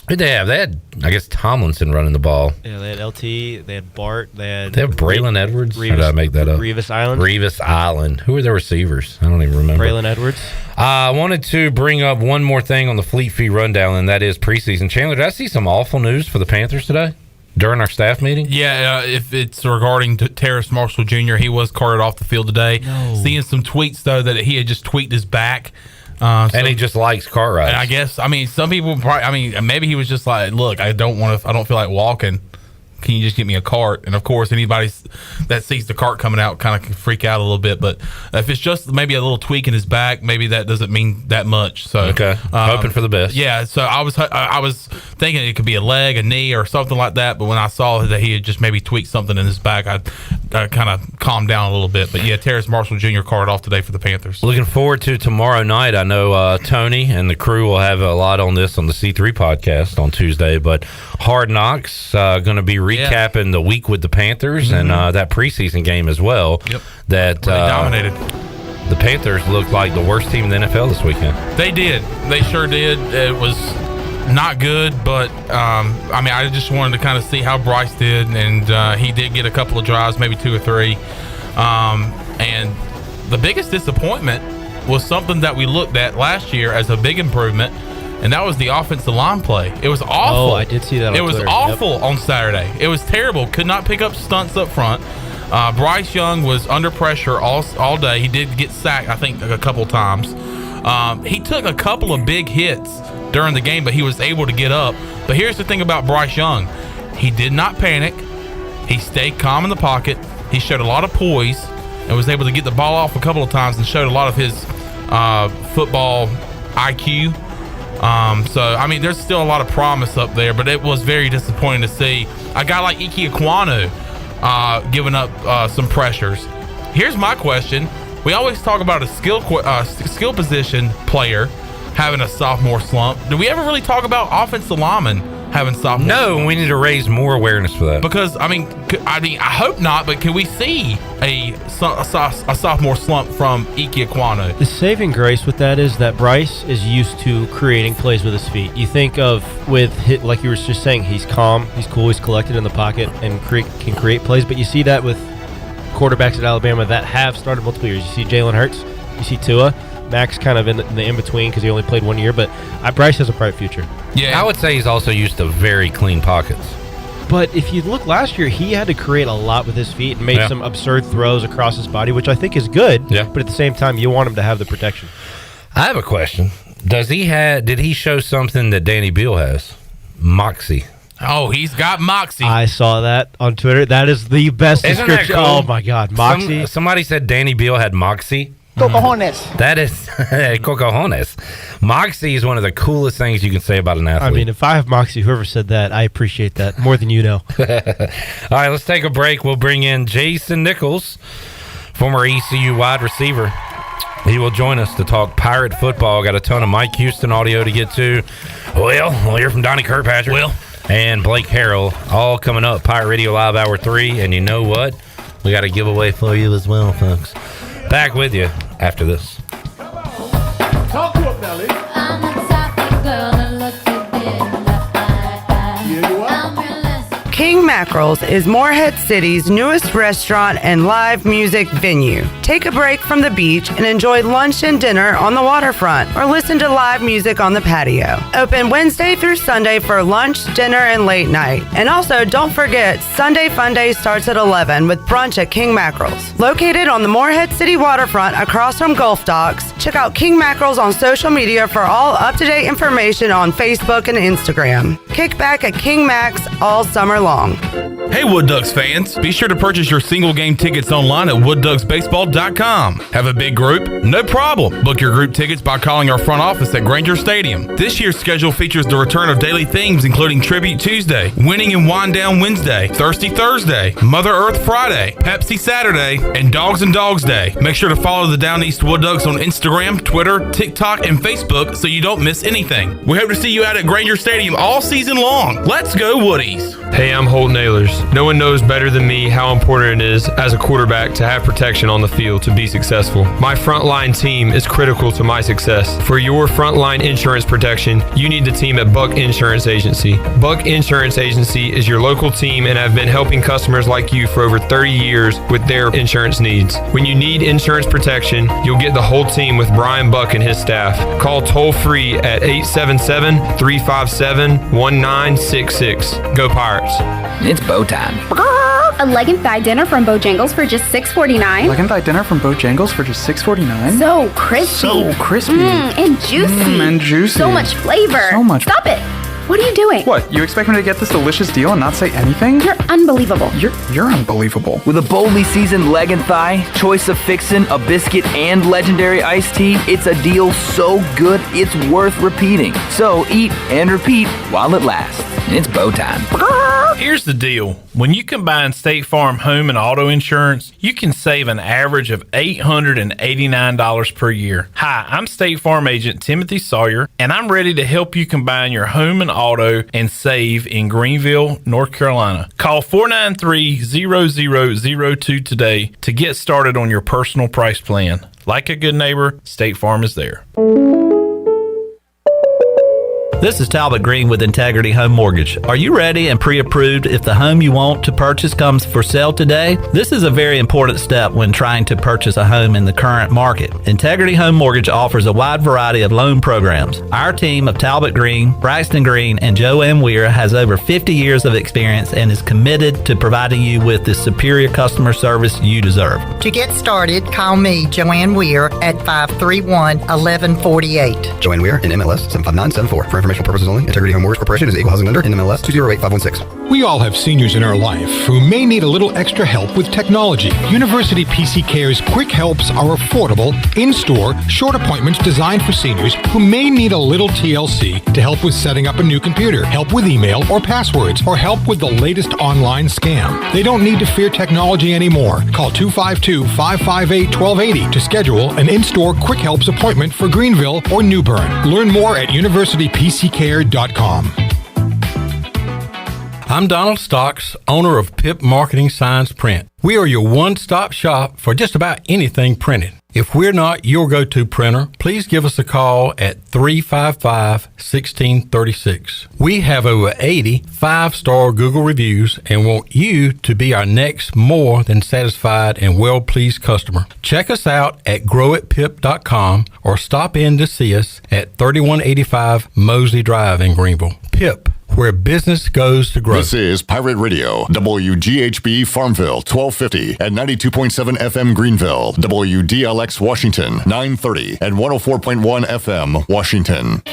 S8: who'd they have? They had, I guess, Tomlinson running the ball.
S3: Yeah, they had LT. They had Bart. They have
S8: Braylon Edwards. Or did I make that up?
S3: Revis Island.
S8: Revis Island. Who were their receivers? I don't even remember.
S3: Braylon Edwards.
S8: I wanted to bring up one more thing on the Fleet Fee rundown, and that is preseason. Chandler, did I see some awful news for the Panthers today during our staff meeting?
S15: Yeah, if it's regarding Terrace Marshall Jr., he was carted off the field today.
S3: No.
S15: Seeing some tweets, though, that he had just tweaked his back.
S8: And he just likes car rides.
S15: And I guess, some people probably, maybe he was just like, look, I don't feel like walking. Can you just get me a cart? And of course, anybody that sees the cart coming out kind of can freak out a little bit. But if it's just maybe a little tweak in his back, maybe that doesn't mean that much. So
S8: okay, hoping for the best.
S15: Yeah. So I was thinking it could be a leg, a knee, or something like that. But when I saw that he had just maybe tweaked something in his back, I kind of calmed down a little bit. But yeah, Terrace Marshall Jr. carted off today for the Panthers.
S8: Looking forward to tomorrow night. I know Tony and the crew will have a lot on this on the C3 podcast on Tuesday. But Hard Knocks going to be recapping the week with the Panthers and that preseason game as well.
S15: Yep.
S8: That
S15: they dominated.
S8: The Panthers looked like the worst team in the NFL this weekend.
S15: They did. They sure did. It was not good, but I just wanted to kind of see how Bryce did, and he did get a couple of drives, maybe 2 or 3. And the biggest disappointment was something that we looked at last year as a big improvement, and that was the offensive line play. It was awful.
S3: Oh, I did see that on
S15: It was
S3: Twitter.
S15: awful on Saturday. It was terrible. Could not pick up stunts up front. Bryce Young was under pressure all day. He did get sacked, I think, a couple times. He took a couple of big hits during the game, but he was able to get up. But here's the thing about Bryce Young. He did not panic. He stayed calm in the pocket. He showed a lot of poise and was able to get the ball off a couple of times and showed a lot of his football IQ. So, I mean, there's still a lot of promise up there, but it was very disappointing to see a guy like Ike Ekwonu giving up some pressures. Here's my question. We always talk about a skill position player having a sophomore slump. Do we ever really talk about offensive linemen having sophomore slump?
S8: No, we need to raise more awareness for that.
S15: Because, I hope not, but can we see a sophomore slump from Ike Ekwonu?
S3: The saving grace with that is that Bryce is used to creating plays with his feet. You think of like you were just saying, he's calm, he's cool, he's collected in the pocket and can create plays, but you see that with quarterbacks at Alabama that have started multiple years. You see Jalen Hurts, you see Tua. Max kind of in the in-between because he only played 1 year, but Bryce has a bright future.
S8: Yeah, I would say he's also used to very clean pockets.
S3: But if you look last year, he had to create a lot with his feet and made some absurd throws across his body, which I think is good.
S8: Yeah.
S3: But at the same time, you want him to have the protection.
S8: I have a question. Did he show something that Danny Beal has? Moxie.
S15: Oh, he's got moxie.
S3: I saw that on Twitter. That is the best
S8: Isn't
S3: description.
S8: that cool?
S3: Oh, my God. Moxie.
S8: Somebody said Danny Beal had moxie.
S6: Cocojones.
S8: That is cocojones. Moxie is one of the coolest things you can say about an athlete.
S3: I mean, if I have moxie, whoever said that, I appreciate that more than you know.
S8: All right, let's take a break. We'll bring in Jason Nichols, former ECU wide receiver. He will join us to talk Pirate football. Got a ton of Mike Houston audio to get to. We'll hear from Donnie Kirkpatrick and Blake Harrell, all coming up. Pirate Radio Live Hour 3. And you know what? We got a giveaway for you as well, folks. Back with you after this.
S23: Talk to him, Nelly. I'm a topic girl that looks
S18: King Mackerel's is Morehead City's newest restaurant and live music venue. Take a break from the beach and enjoy lunch and dinner on the waterfront or listen to live music on the patio. Open Wednesday through Sunday for lunch, dinner, and late night. And also, don't forget, Sunday Fun Day starts at 11 with brunch at King Mackerel's. Located on the Morehead City waterfront across from Gulf Docks, check out King Mackerel's on social media for all up-to-date information on Facebook and Instagram. Kick back at King Mac's all summer long.
S15: Hey Wood Ducks fans, be sure to purchase your single game tickets online at woodducksbaseball.com. Have a big group? No problem. Book your group tickets by calling our front office at Granger Stadium. This year's schedule features the return of daily themes including Tribute Tuesday, Winning and Wind Down Wednesday, Thirsty Thursday, Mother Earth Friday, Pepsi Saturday, and Dogs and Dogs Day. Make sure to follow the Down East Wood Ducks on Instagram, Twitter, TikTok, and Facebook so you don't miss anything. We hope to see you out at Granger Stadium all season long. Let's go Woodies!
S2: Hey, I'm Holt Nailers. No one knows better than me how important it is as a quarterback to have protection on the field to be successful. My frontline team is critical to my success. For your frontline insurance protection, you need the team at Buck Insurance Agency. Buck Insurance Agency is your local team and have been helping customers like you for over 30 years with their insurance needs. When you need insurance protection, you'll get the whole team with Brian Buck and his staff. Call toll free at 877-357-1966. Go Pirates.
S5: It's bow time.
S10: A leg and thigh dinner from Bojangles for just $6.49.
S5: Leg and thigh dinner from Bojangles for just $6.49.
S10: So crispy.
S5: So crispy.
S10: And juicy.
S5: And juicy.
S10: So much flavor.
S5: So much.
S10: Stop it. What are you doing?
S5: What? You expect me to get this delicious deal and not say anything?
S10: You're unbelievable.
S5: You're unbelievable.
S11: With a boldly seasoned leg and thigh, choice of fixin', a biscuit, and legendary iced tea, it's a deal so good it's worth repeating. So eat and repeat while it lasts. It's bow time.
S12: Here's the deal. When you combine State Farm home and auto insurance, you can save an average of $889 per year. Hi, I'm State Farm agent Timothy Sawyer, and I'm ready to help you combine your home and auto and save in Greenville, North Carolina. Call 493-0002 today to get started on your personal price plan. Like a good neighbor, State Farm is there.
S13: This is Talbot Green with Integrity Home Mortgage. Are you ready and pre-approved if the home you want to purchase comes for sale today? This is a very important step when trying to purchase a home in the current market. Integrity Home Mortgage offers a wide variety of loan programs. Our team of Talbot Green, Braxton Green, and Joanne Weir has over 50 years of experience and is committed to providing you with the superior customer service you deserve.
S14: To get started, call me, Joanne Weir, at 531-1148.
S22: Joanne Weir in MLS 75974. For informational purposes only, Integrity Home Mortgage Corporation is equal housing lender in MLS 208516.
S1: We all have seniors in our life who may need a little extra help with technology. University PC Care's Quick Helps are affordable, in-store, short appointments designed for seniors who may need a little TLC to help with setting up a new computer, help with email or passwords, or help with the latest online scam. They don't need to fear technology anymore. Call 252-558-1280 to schedule an in-store Quick Helps appointment for Greenville or New Bern. Learn more at universitypccare.com.
S26: I'm Donald Stocks, owner of Pip Marketing Signs Print. We are your one-stop shop for just about anything printed. If we're not your go-to printer, please give us a call at 355-1636. We have over 80 five-star Google reviews and want you to be our next more than satisfied and well-pleased customer. Check us out at growatpip.com or stop in to see us at 3185 Mosley Drive in Greenville. Pip, where business goes to grow.
S17: This is Pirate Radio, WGHB Farmville, 1250 and 92.7 FM Greenville, WDLX Washington, 930 and 104.1 FM Washington.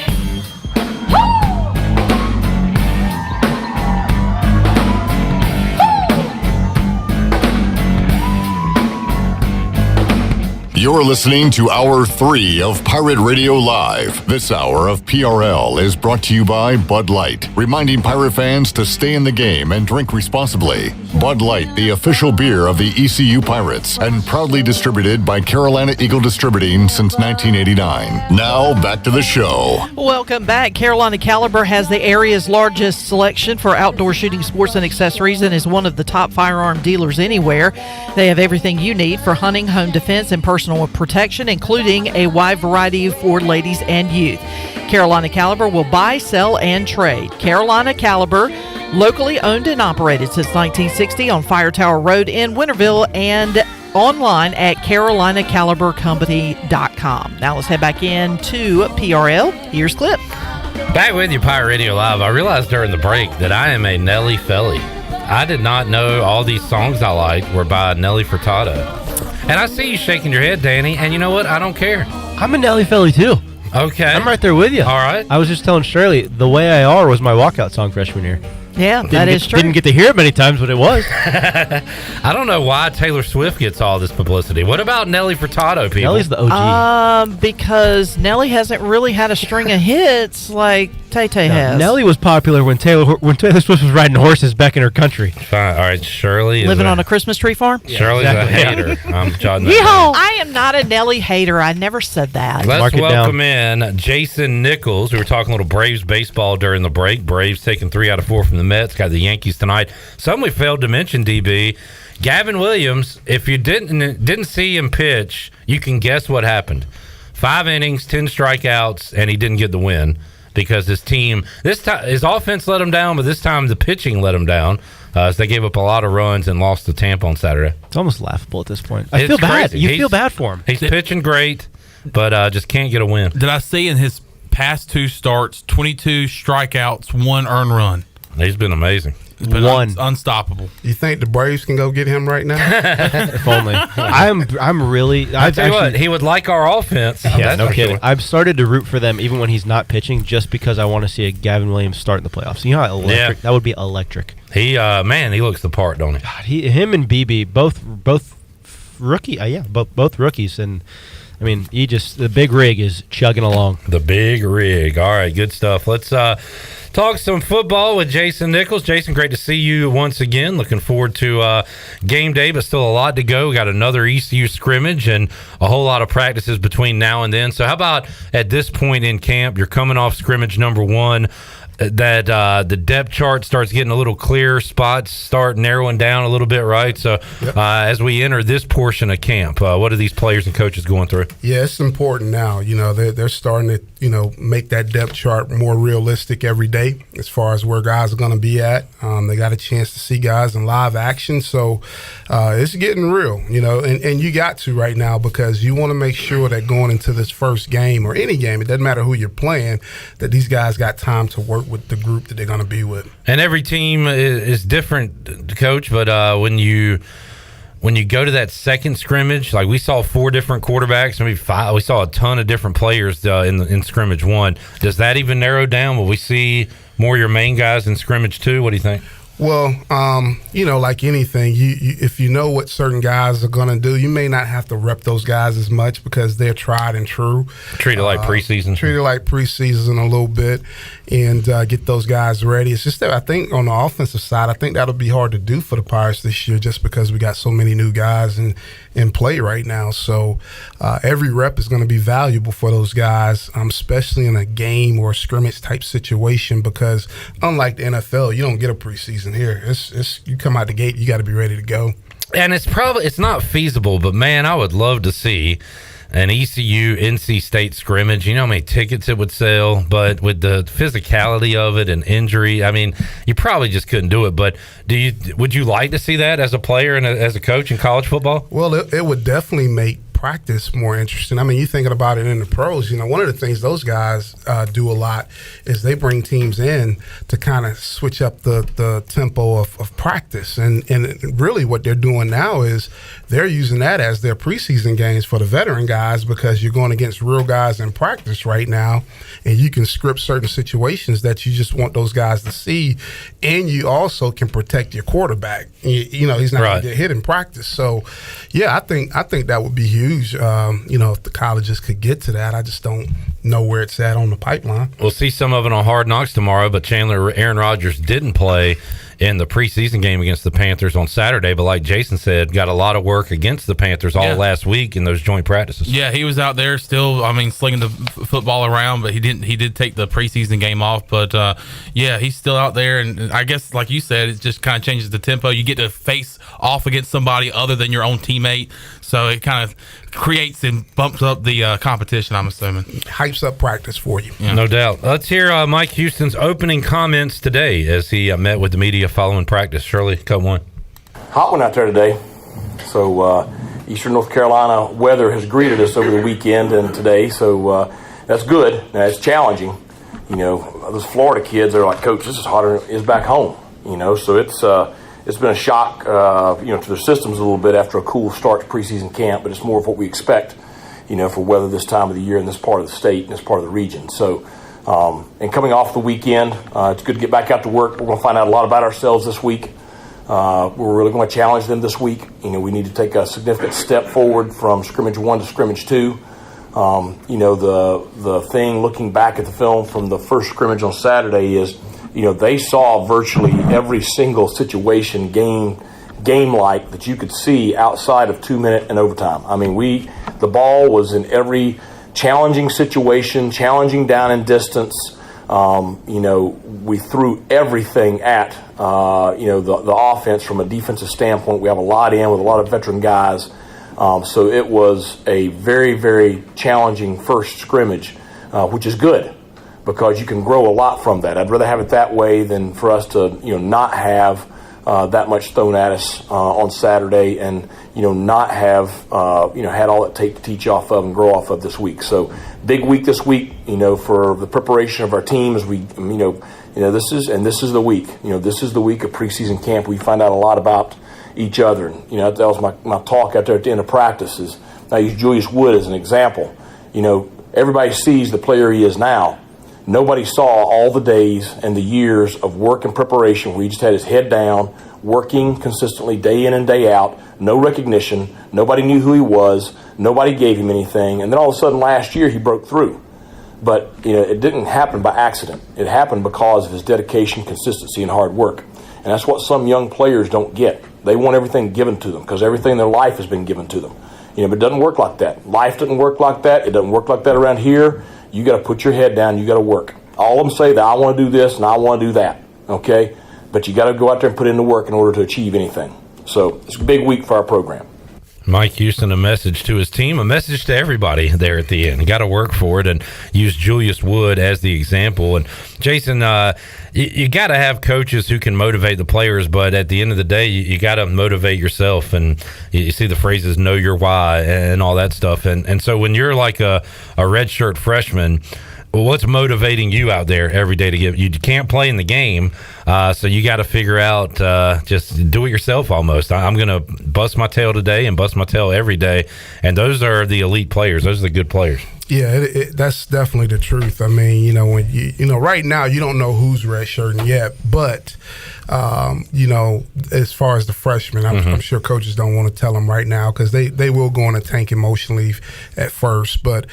S17: You're listening to Hour 3 of Pirate Radio Live. This hour of PRL is brought to you by Bud Light, reminding Pirate fans to stay in the game and drink responsibly. Bud Light, the official beer of the ECU Pirates, and proudly distributed by Carolina Eagle Distributing since 1989. Now, back to the show.
S19: Welcome back. Carolina Caliber has the area's largest selection for outdoor shooting sports and accessories and is one of the top firearm dealers anywhere. They have everything you need for hunting, home defense, and personal protection, including a wide variety for ladies and youth. Carolina Caliber will buy, sell, and trade. Carolina Caliber, locally owned and operated since 1960 on Fire Tower Road in Winterville and online at carolinacalibercompany.com. Now let's head back into PRL. Here's Clip.
S8: Back with you, Pirate Radio Live. I realized during the break that I am a Nelly Felly. I did not know all these songs I liked were by Nelly Furtado. And I see you shaking your head, Danny, and you know what? I don't care.
S3: I'm a Nelly Felly, too.
S8: Okay.
S3: I'm right there with you.
S8: All right.
S3: I was just telling Shirley, The Way I Are was my walkout song freshman year.
S19: Yeah, that is true.
S3: Didn't get to hear it many times, but it was.
S8: I don't know why Taylor Swift gets all this publicity. What about Nelly Furtado, people?
S3: Nelly's the OG.
S19: Because Nelly hasn't really had a string of hits like Tay-Tay has.
S3: Nelly was popular when Taylor Swift was riding horses back in her country.
S8: Fine. All right, Shirley.
S19: Living on a Christmas tree farm?
S8: Shirley's a hater. I'm jotting that
S19: Yeehaw! I am not a Nelly hater. I never said that.
S8: Let's welcome in Jason Nichols. We were talking a little Braves baseball during the break. Braves taking 3 out of 4 from the Mets. Got the Yankees tonight. Some we failed to mention, DB. Gavin Williams, if you didn't see him pitch, you can guess what happened. 5 innings, 10 strikeouts, and he didn't get the win because his team, this time, his offense let him down, but this time the pitching let him down. So they gave up a lot of runs and lost to Tampa on Saturday.
S3: It's almost laughable at this point. I feel bad. You feel bad for him.
S8: He's pitching great, but just can't get a win.
S15: Did I see in his past 2 starts, 22 strikeouts, 1 earned run?
S8: He's been amazing.
S15: He's been unstoppable.
S4: You think the Braves can go get him right now?
S3: If only. I'm really.
S8: I tell you what, he would like our offense.
S3: Yeah, no kidding. Sure. I've started to root for them even when he's not pitching, just because I want to see a Gavin Williams start in the playoffs. You know how electric that would be? Electric.
S8: He he looks the part, don't he?
S3: God, him and BB both rookie. Both rookies, and I mean, the big rig is chugging along.
S8: The big rig. All right, good stuff. Let's talk some football with Jason Nichols. Jason, great to see you once again. Looking forward to game day, but still a lot to go. We got another ECU scrimmage and a whole lot of practices between now and then. So how about at this point in camp, you're coming off scrimmage number 1, that the depth chart starts getting a little clearer, spots start narrowing down a little bit, right? So as we enter this portion of camp, what are these players and coaches going through?
S4: Yeah, it's important now. You know, they're starting to, make that depth chart more realistic every day as far as where guys are going to be at. They got a chance to see guys in live action. So it's getting real, and you got to right now because you want to make sure that going into this first game or any game, it doesn't matter who you're playing, that these guys got time to work with the group that they're going to be with.
S8: And every team is different, Coach, but when you go to that second scrimmage, like we saw 4 different quarterbacks, maybe 5, we saw a ton of different players in scrimmage 1. Does that even narrow down? Will we see more of your main guys in scrimmage 2? What do you think?
S4: Well, like anything, you if you know what certain guys are going to do, you may not have to rep those guys as much because they're tried and true.
S8: Treat it like preseason.
S4: Treat it like preseason a little bit and get those guys ready. It's just that I think on the offensive side, I think that'll be hard to do for the Pirates this year just because we got so many new guys in play right now. So every rep is going to be valuable for those guys, especially in a game or a scrimmage type situation because unlike the NFL, you don't get a preseason here. It's you come out the gate, you got to be ready to go.
S8: And it's not feasible, but man, I would love to see an ECU NC State scrimmage. You know how many tickets it would sell, but with the physicality of it and injury, I mean, you probably just couldn't do it. But would you like to see that as a player and as a coach in college football?
S4: Well, it would definitely make practice more interesting. I mean, you're thinking about it in the pros. One of the things those guys do a lot is they bring teams in to kind of switch up the tempo of practice. And really what they're doing now is they're using that as their preseason games for the veteran guys because you're going against real guys in practice right now, and you can script certain situations that you just want those guys to see, and you also can protect your quarterback. He's not going to get hit in practice. So, yeah, I think that would be huge. If the colleges could get to that. I just don't know where it's at on the pipeline.
S8: We'll see some of it on Hard Knocks tomorrow, but Aaron Rodgers didn't play in the preseason game against the Panthers on Saturday, but like Jason said, got a lot of work against the Panthers all last week in those joint practices.
S15: Yeah, he was out there still, slinging the football around, but he did take the preseason game off, but he's still out there, and I guess like you said, it just kind of changes the tempo. You get to face off against somebody other than your own teammate, so it kind of creates and bumps up the competition, I'm assuming.
S4: Hypes up practice for you.
S8: Yeah. No doubt. Let's hear Mike Houston's opening comments today as he met with the media following practice. Shirley, cut one.
S7: Hot one out there today. So Eastern North Carolina weather has greeted us over the weekend and today, so that's good. Now, it's challenging. Those Florida kids are like, Coach, this is hotter than it is back home. So it's been a shock, to their systems a little bit after a cool start to preseason camp, but it's more of what we expect, for weather this time of the year in this part of the state and this part of the region. So, and coming off the weekend, it's good to get back out to work. We're going to find out a lot about ourselves this week. We're really going to challenge them this week. We need to take a significant step forward from scrimmage 1 to scrimmage 2. The thing looking back at the film from the first scrimmage on Saturday is, they saw virtually every single situation game-like that you could see outside of 2-minute and overtime. The ball was in every challenging situation, challenging down and distance. We threw everything at, the offense from a defensive standpoint. We have a lot in with a lot of veteran guys. So it was a very, very challenging first scrimmage, which is good because you can grow a lot from that. I'd rather have it that way than for us to, not have that much thrown at us on Saturday and, not have, had all it take to teach off of and grow off of this week. So big week this week, for the preparation of our team as we, this is the week. This is the week of preseason camp. We find out a lot about each other. And, that was my talk out there at the end of practices. I use Julius Wood as an example. Everybody sees the player he is now. Nobody saw all the days and the years of work and preparation where he just had his head down, working consistently day in and day out, no recognition, nobody knew who he was, nobody gave him anything, and then all of a sudden last year he broke through. But it didn't happen by accident. It happened because of his dedication, consistency, and hard work. And that's what some young players don't get. They want everything given to them because everything in their life has been given to them. But it doesn't work like that. Life doesn't work like that. It doesn't work like that around here. You got to put your head down. You got to work. All of them say that I want to do this and I want to do that. Okay, but you got to go out there and put in the work in order to achieve anything. So it's a big week for our program.
S8: Mike Houston, a message to his team, a message to everybody there at the end. You got to work for it and use Julius Wood as the example. And Jason, you got to have coaches who can motivate the players, but at the end of the day, you got to motivate yourself. And you see the phrases, know your why and all that stuff. And so when you're like a redshirt freshman, what's motivating you out there every day to get? You can't play in the game, so you got to figure out just do it yourself almost. I'm going to bust my tail today and bust my tail every day, and those are the elite players. Those are the good players.
S4: Yeah, that's definitely the truth. I mean, when right now you don't know who's redshirting yet, but as far as the freshmen, I'm sure coaches don't want to tell them right now because they will go on a tank emotionally at first, but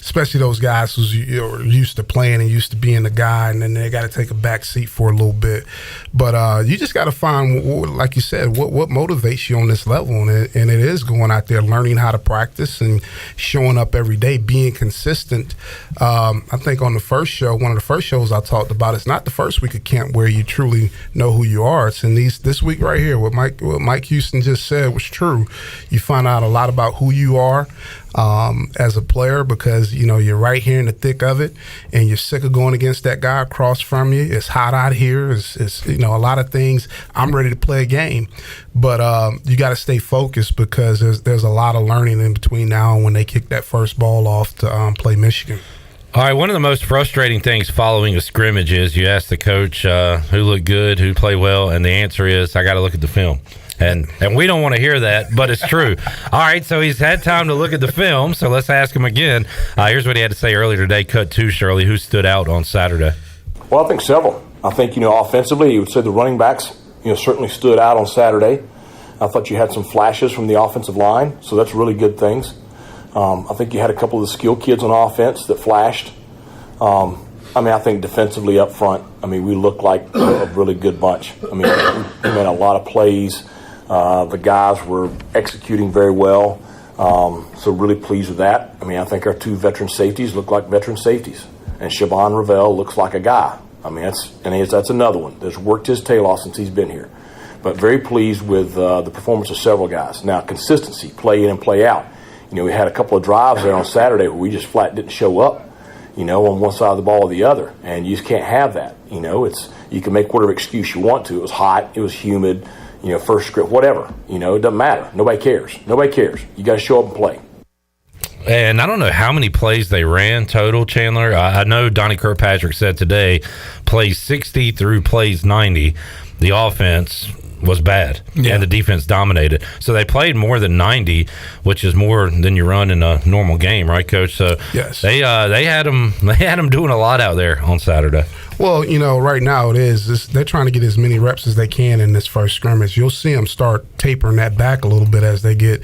S4: especially those guys who's used to playing and used to being the guy, and then they got to take a back seat for a little bit. But you just got to find, like you said, what motivates you on this level, and it is going out there, learning how to practice and showing up every day, being consistent. I think on the first show, one of the first shows I talked about, it's not the first week of camp where you truly know who you are. It's in this week right here. What Mike Houston just said was true. You find out a lot about who you are as a player because you're right here in the thick of it, and you're sick of going against that guy across from you. It's hot out here. It's a lot of things. I'm ready to play a game, but you got to stay focused because there's a lot of learning in between now and when they kick that first ball off to play Michigan.
S8: All right, one of the most frustrating things following a scrimmage is you ask the coach who looked good, who played well, and the answer is, I got to look at the film. And we don't want to hear that, but it's true. All right, so he's had time to look at the film, so let's ask him again. Here's what he had to say earlier today. Cut 2, Shirley. Who stood out on Saturday?
S7: Well, I think several. I think, offensively, you would say the running backs, certainly stood out on Saturday. I thought you had some flashes from the offensive line, so that's really good things. I think you had a couple of the skill kids on offense that flashed. I think defensively up front, we looked like a really good bunch. We made a lot of plays. The guys were executing very well, so really pleased with that. I think our 2 veteran safeties look like veteran safeties, and Siobhan Ravel looks like a guy. That's another one that's worked his tail off since he's been here. But very pleased with the performance of several guys. Now, consistency, play in and play out. We had a couple of drives there on Saturday where we just flat didn't show up, on one side of the ball or the other, and you just can't have that. You can make whatever excuse you want to. It was hot, it was humid. First script, whatever. It doesn't matter. Nobody cares. You got to show up and play.
S8: And I don't know how many plays they ran total, Chandler. I know Donnie Kirkpatrick said today, plays 60 through plays 90. The offense was bad, and the defense dominated. So they played more than 90, which is more than you run in a normal game, right, Coach? So
S4: yes,
S8: they had them doing a lot out there on Saturday.
S4: Well, right now they're trying to get as many reps as they can in this first scrimmage. You'll see them start tapering that back a little bit as they get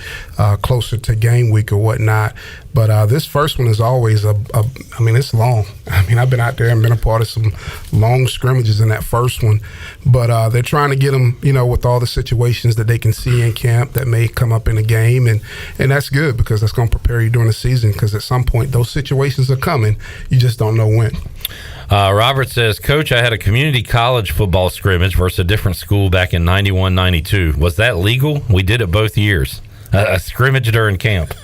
S4: closer to game week or whatnot. But this first one is always it's long. I've been out there and been a part of some long scrimmages in that first one. But they're trying to get them, with all the situations that they can see in camp that may come up in a game. And that's good because that's going to prepare you during the season because at some point those situations are coming. You just don't know when.
S8: Robert says, Coach, I had a community college football scrimmage versus a different school back in 91-92. Was that legal? We did it both years. A scrimmage during camp.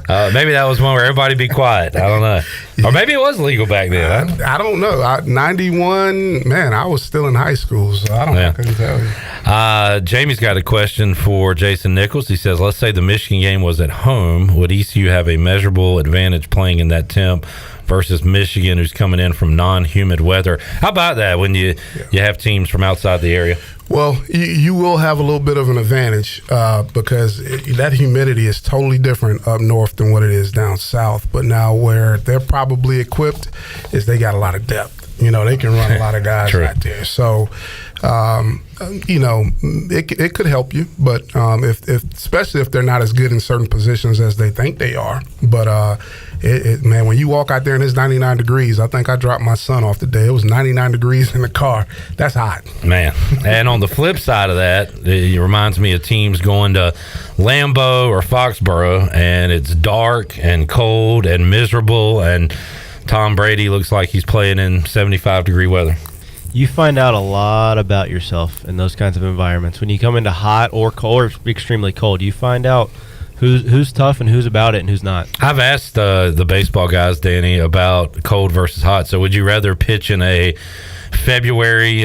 S8: Maybe that was one where everybody be quiet. I don't know. Or maybe it was legal back then.
S4: I don't know. 91, man, I was still in high school, so I couldn't tell you.
S8: Jamie's got a question for Jason Nichols. He says, let's say the Michigan game was at home. Would ECU have a measurable advantage playing in that temp versus Michigan, who's coming in from non-humid weather? How about that when you have teams from outside the area?
S4: Well, you will have a little bit of an advantage because that humidity is totally different up north than what it is down south. But now where they're probably equipped is they got a lot of depth. They can run a lot of guys out there. So, it could help you, but if especially if they're not as good in certain positions as they think they are. But man, when you walk out there and it's 99 degrees, I think I dropped my son off today. It was 99 degrees in the car. That's hot,
S8: man. And on the flip side of that, it reminds me of teams going to Lambeau or Foxborough, and it's dark and cold and miserable, and Tom Brady looks like he's playing in 75-degree weather.
S3: You find out a lot about yourself in those kinds of environments. When you come into hot or cold or extremely cold, you find out who's tough and who's about it and who's not.
S8: I've asked the baseball guys, Danny, about cold versus hot. So would you rather pitch in a February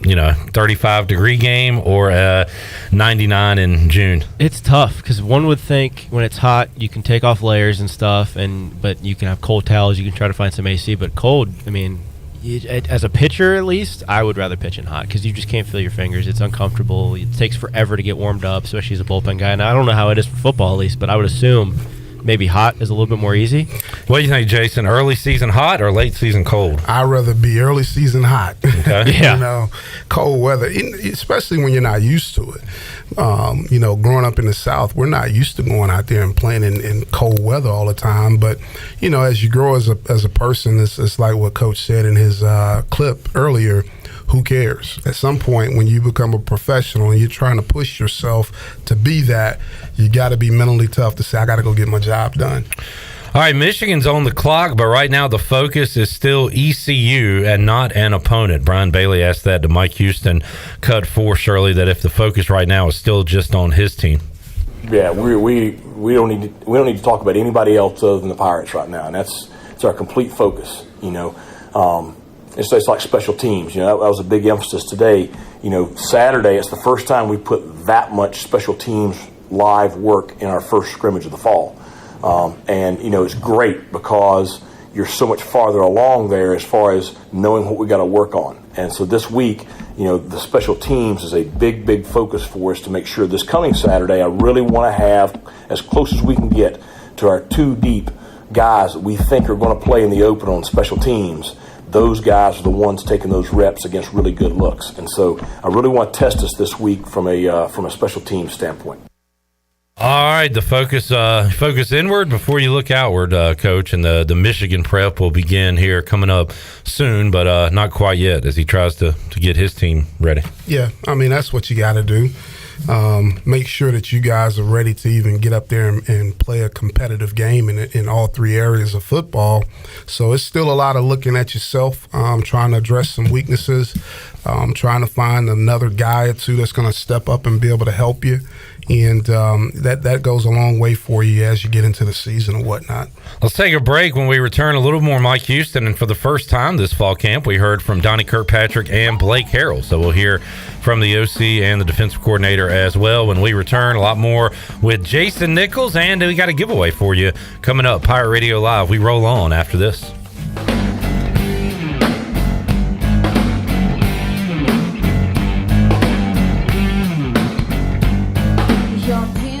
S8: 35-degree game or a 99 in June?
S3: It's tough because one would think when it's hot you can take off layers and stuff, but you can have cold towels. You can try to find some AC, but cold. I mean, as a pitcher at least, I would rather pitch in hot because you just can't feel your fingers. It's uncomfortable. It takes forever to get warmed up, especially as a bullpen guy. And I don't know how it is for football at least, but I would assume maybe hot is a little bit more easy.
S8: What do you think, Jason? Early season hot or late season cold?
S4: I'd rather be early season hot.
S8: Okay.
S3: Yeah.
S4: Cold weather, especially when you're not used to it. Growing up in the South, we're not used to going out there and playing in cold weather all the time. But, as you grow as a person, it's like what Coach said in his clip earlier. Who cares? At some point, when you become a professional and you're trying to push yourself to be that, you got to be mentally tough to say, I got to go get my job done.
S8: All right, Michigan's on the clock, but right now the focus is still ECU and not an opponent. Brian Bailey asked that to Mike Houston, cut for Shirley, that if the focus right now is still just on his team.
S7: Yeah, we don't need to talk about anybody else other than the Pirates right now, and it's our complete focus. It's like special teams. That was a big emphasis today. Saturday, it's the first time we put that much special teams live work in our first scrimmage of the fall. It's great because you're so much farther along there as far as knowing what we got to work on. And so this week, the special teams is a big, big focus for us to make sure this coming Saturday, I really want to have as close as we can get to our two deep guys that we think are going to play in the open on special teams. Those guys are the ones taking those reps against really good looks. And so I really want to test us this week from a special teams standpoint.
S8: All right, the focus inward before you look outward, Coach, and the Michigan prep will begin here coming up soon, but not quite yet as he tries to get his team ready.
S4: Yeah, that's what you got to do. Make sure that you guys are ready to even get up there and play a competitive game in all three areas of football. So it's still a lot of looking at yourself, trying to address some weaknesses, trying to find another guy or two that's going to step up and be able to help you. And that goes a long way for you as you get into the season and whatnot.
S8: Let's take a break. When we return, a little more Mike Houston. And for the first time this fall camp, we heard from Donnie Kirkpatrick and Blake Harrell. So we'll hear from the OC and the defensive coordinator as well. When we return, a lot more with Jason Nichols. And we got a giveaway for you coming up. Pirate Radio Live. We roll on after this.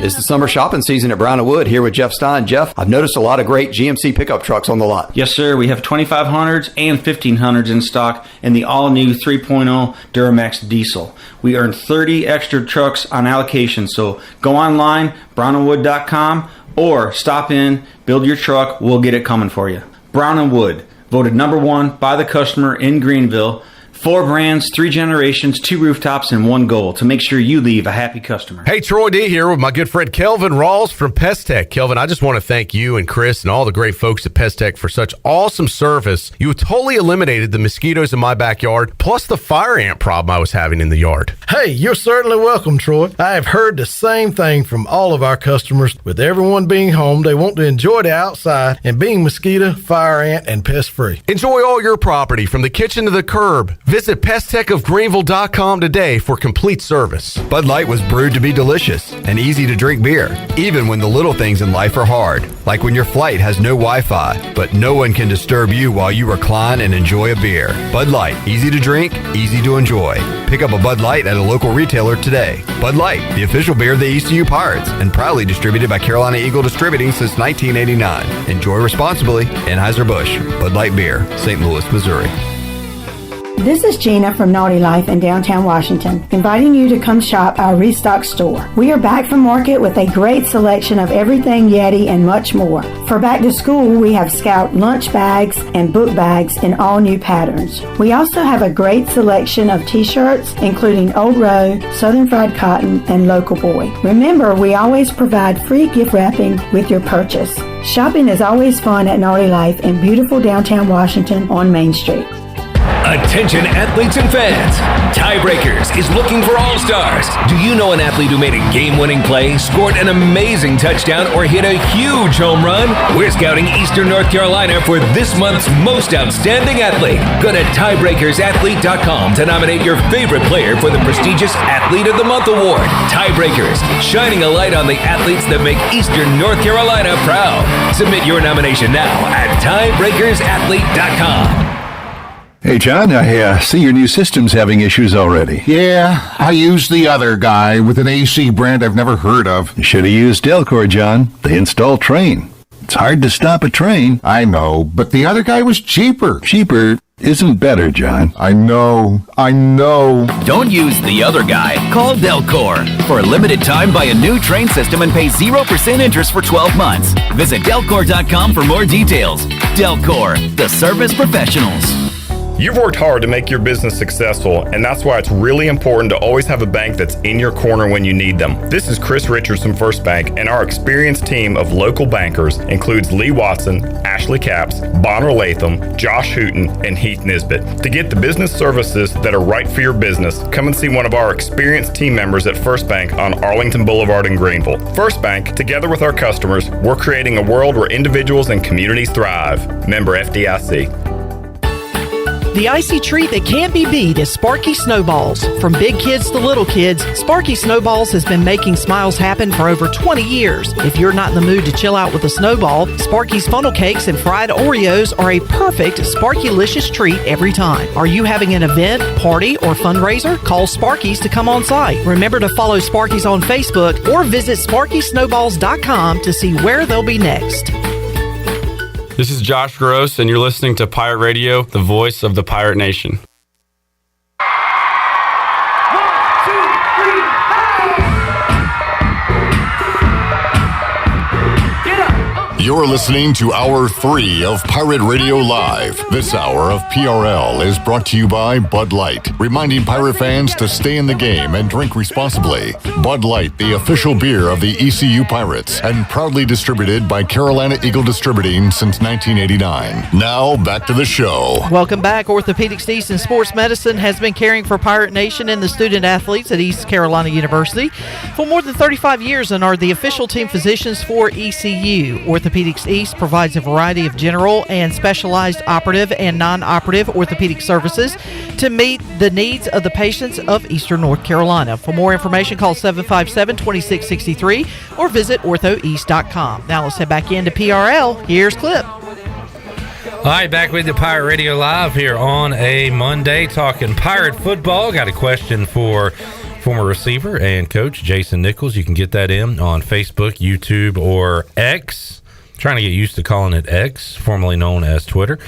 S9: It's the summer shopping season at Brown & Wood. Here with Jeff Stein. Jeff, I've noticed a lot of great GMC pickup trucks on the lot.
S16: Yes, sir. We have 2500s and 1500s in stock and the all-new 3.0 Duramax diesel. We earn 30 extra trucks on allocation, so go online, brownandwood.com, or stop in, build your truck. We'll get it coming for you. Brown & Wood, voted number one by the customer in Greenville. 4 brands, 3 generations, 2 rooftops, and 1 goal to make sure you leave a happy customer.
S20: Hey, Troy D here with my good friend Kelvin Rawls from Pest Tech. Kelvin, I just want to thank you and Chris and all the great folks at Pest Tech for such awesome service. You totally eliminated the mosquitoes in my backyard, plus the fire ant problem I was having in the yard.
S21: Hey, you're certainly welcome, Troy. I have heard the same thing from all of our customers. With everyone being home, they want to enjoy the outside and being mosquito, fire ant, and pest free.
S20: Enjoy all your property from the kitchen to the curb. Visit pesttechofgreenville.com today for complete service.
S22: Bud Light was brewed to be delicious and easy to drink beer, even when the little things in life are hard, like when your flight has no Wi-Fi, but no one can disturb you while you recline and enjoy a beer. Bud Light, easy to drink, easy to enjoy. Pick up a Bud Light at a local retailer today. Bud Light, the official beer of the ECU Pirates, and proudly distributed by Carolina Eagle Distributing since 1989. Enjoy responsibly. Anheuser-Busch, Bud Light Beer, St. Louis, Missouri.
S24: This is Gina from Naughty Life in downtown Washington, inviting you to come shop our Restock store. We are back from market with a great selection of everything Yeti and much more. For back to school, we have Scout lunch bags and book bags in all new patterns. We also have a great selection of t-shirts, including Old Row, Southern Fried Cotton, and Local Boy. Remember, we always provide free gift wrapping with your purchase. Shopping is always fun at Naughty Life in beautiful downtown Washington on Main Street.
S2: Attention athletes and fans. Tiebreakers is looking for all-stars. Do you know an athlete who made a game-winning play, scored an amazing touchdown, or hit a huge home run? We're scouting Eastern North Carolina for this month's most outstanding athlete. Go to tiebreakersathlete.com to nominate your favorite player for the prestigious Athlete of the Month award. Tiebreakers, shining a light on the athletes that make Eastern North Carolina proud. Submit your nomination now at tiebreakersathlete.com.
S6: Hey, John, I see your new system's having issues already.
S10: Yeah, I used the other guy with an AC brand I've never heard of.
S6: You should have used Delcor, John. They install train. It's hard to stop a train.
S10: I know, but the other guy was cheaper.
S6: Cheaper isn't better, John.
S10: I know.
S11: Don't use the other guy. Call Delcor. For a limited time, buy a new train system and pay 0% interest for 12 months. Visit Delcor.com for more details. Delcor, the service professionals.
S18: You've worked hard to make your business successful, and that's why it's really important to always have a bank that's in your corner when you need them. This is Chris Richards from First Bank, and our experienced team of local bankers includes Lee Watson, Ashley Capps, Bonner Latham, Josh Hooten, and Heath Nisbet. To get the business services that are right for your business, come and see one of our experienced team members at First Bank on Arlington Boulevard in Greenville. First Bank, together with our customers, we're creating a world where individuals and communities thrive. Member FDIC.
S19: The icy treat that can't be beat is Sparky Snowballs. From big kids to little kids, Sparky Snowballs has been making smiles happen for over 20 years. If you're not in the mood to chill out with a snowball, Sparky's funnel cakes and fried Oreos are a perfect Sparky-licious treat every time. Are you having an event, party, or fundraiser? Call Sparky's to come on site. Remember to follow Sparky's on Facebook or visit SparkySnowballs.com to see where they'll be next.
S23: This is Josh Gross, and you're listening to Pirate Radio, the voice of the Pirate Nation.
S17: You're listening to Hour 3 of Pirate Radio Live. This hour of PRL is brought to you by Bud Light, reminding pirate fans to stay in the game and drink responsibly. Bud Light, the official beer of the ECU Pirates, and proudly distributed by Carolina Eagle Distributing since 1989. Now, back to the show.
S19: Welcome back. Orthopedics East and Sports Medicine has been caring for Pirate Nation and the student athletes at East Carolina University for more than 35 years and are the official team physicians for ECU. Orthopedics East provides a variety of general and specialized operative and non-operative orthopedic services to meet the needs of the patients of Eastern North Carolina. For more information, call 757-2663 or visit orthoeast.com. Now let's head back into PRL. Here's Clip.
S8: All right, back with the Pirate Radio Live here on a Monday, talking Pirate football. Got a question for former receiver and coach Jason Nichols. You can get that in on Facebook, YouTube, or X. Trying to get used to calling it X, formerly known as Twitter.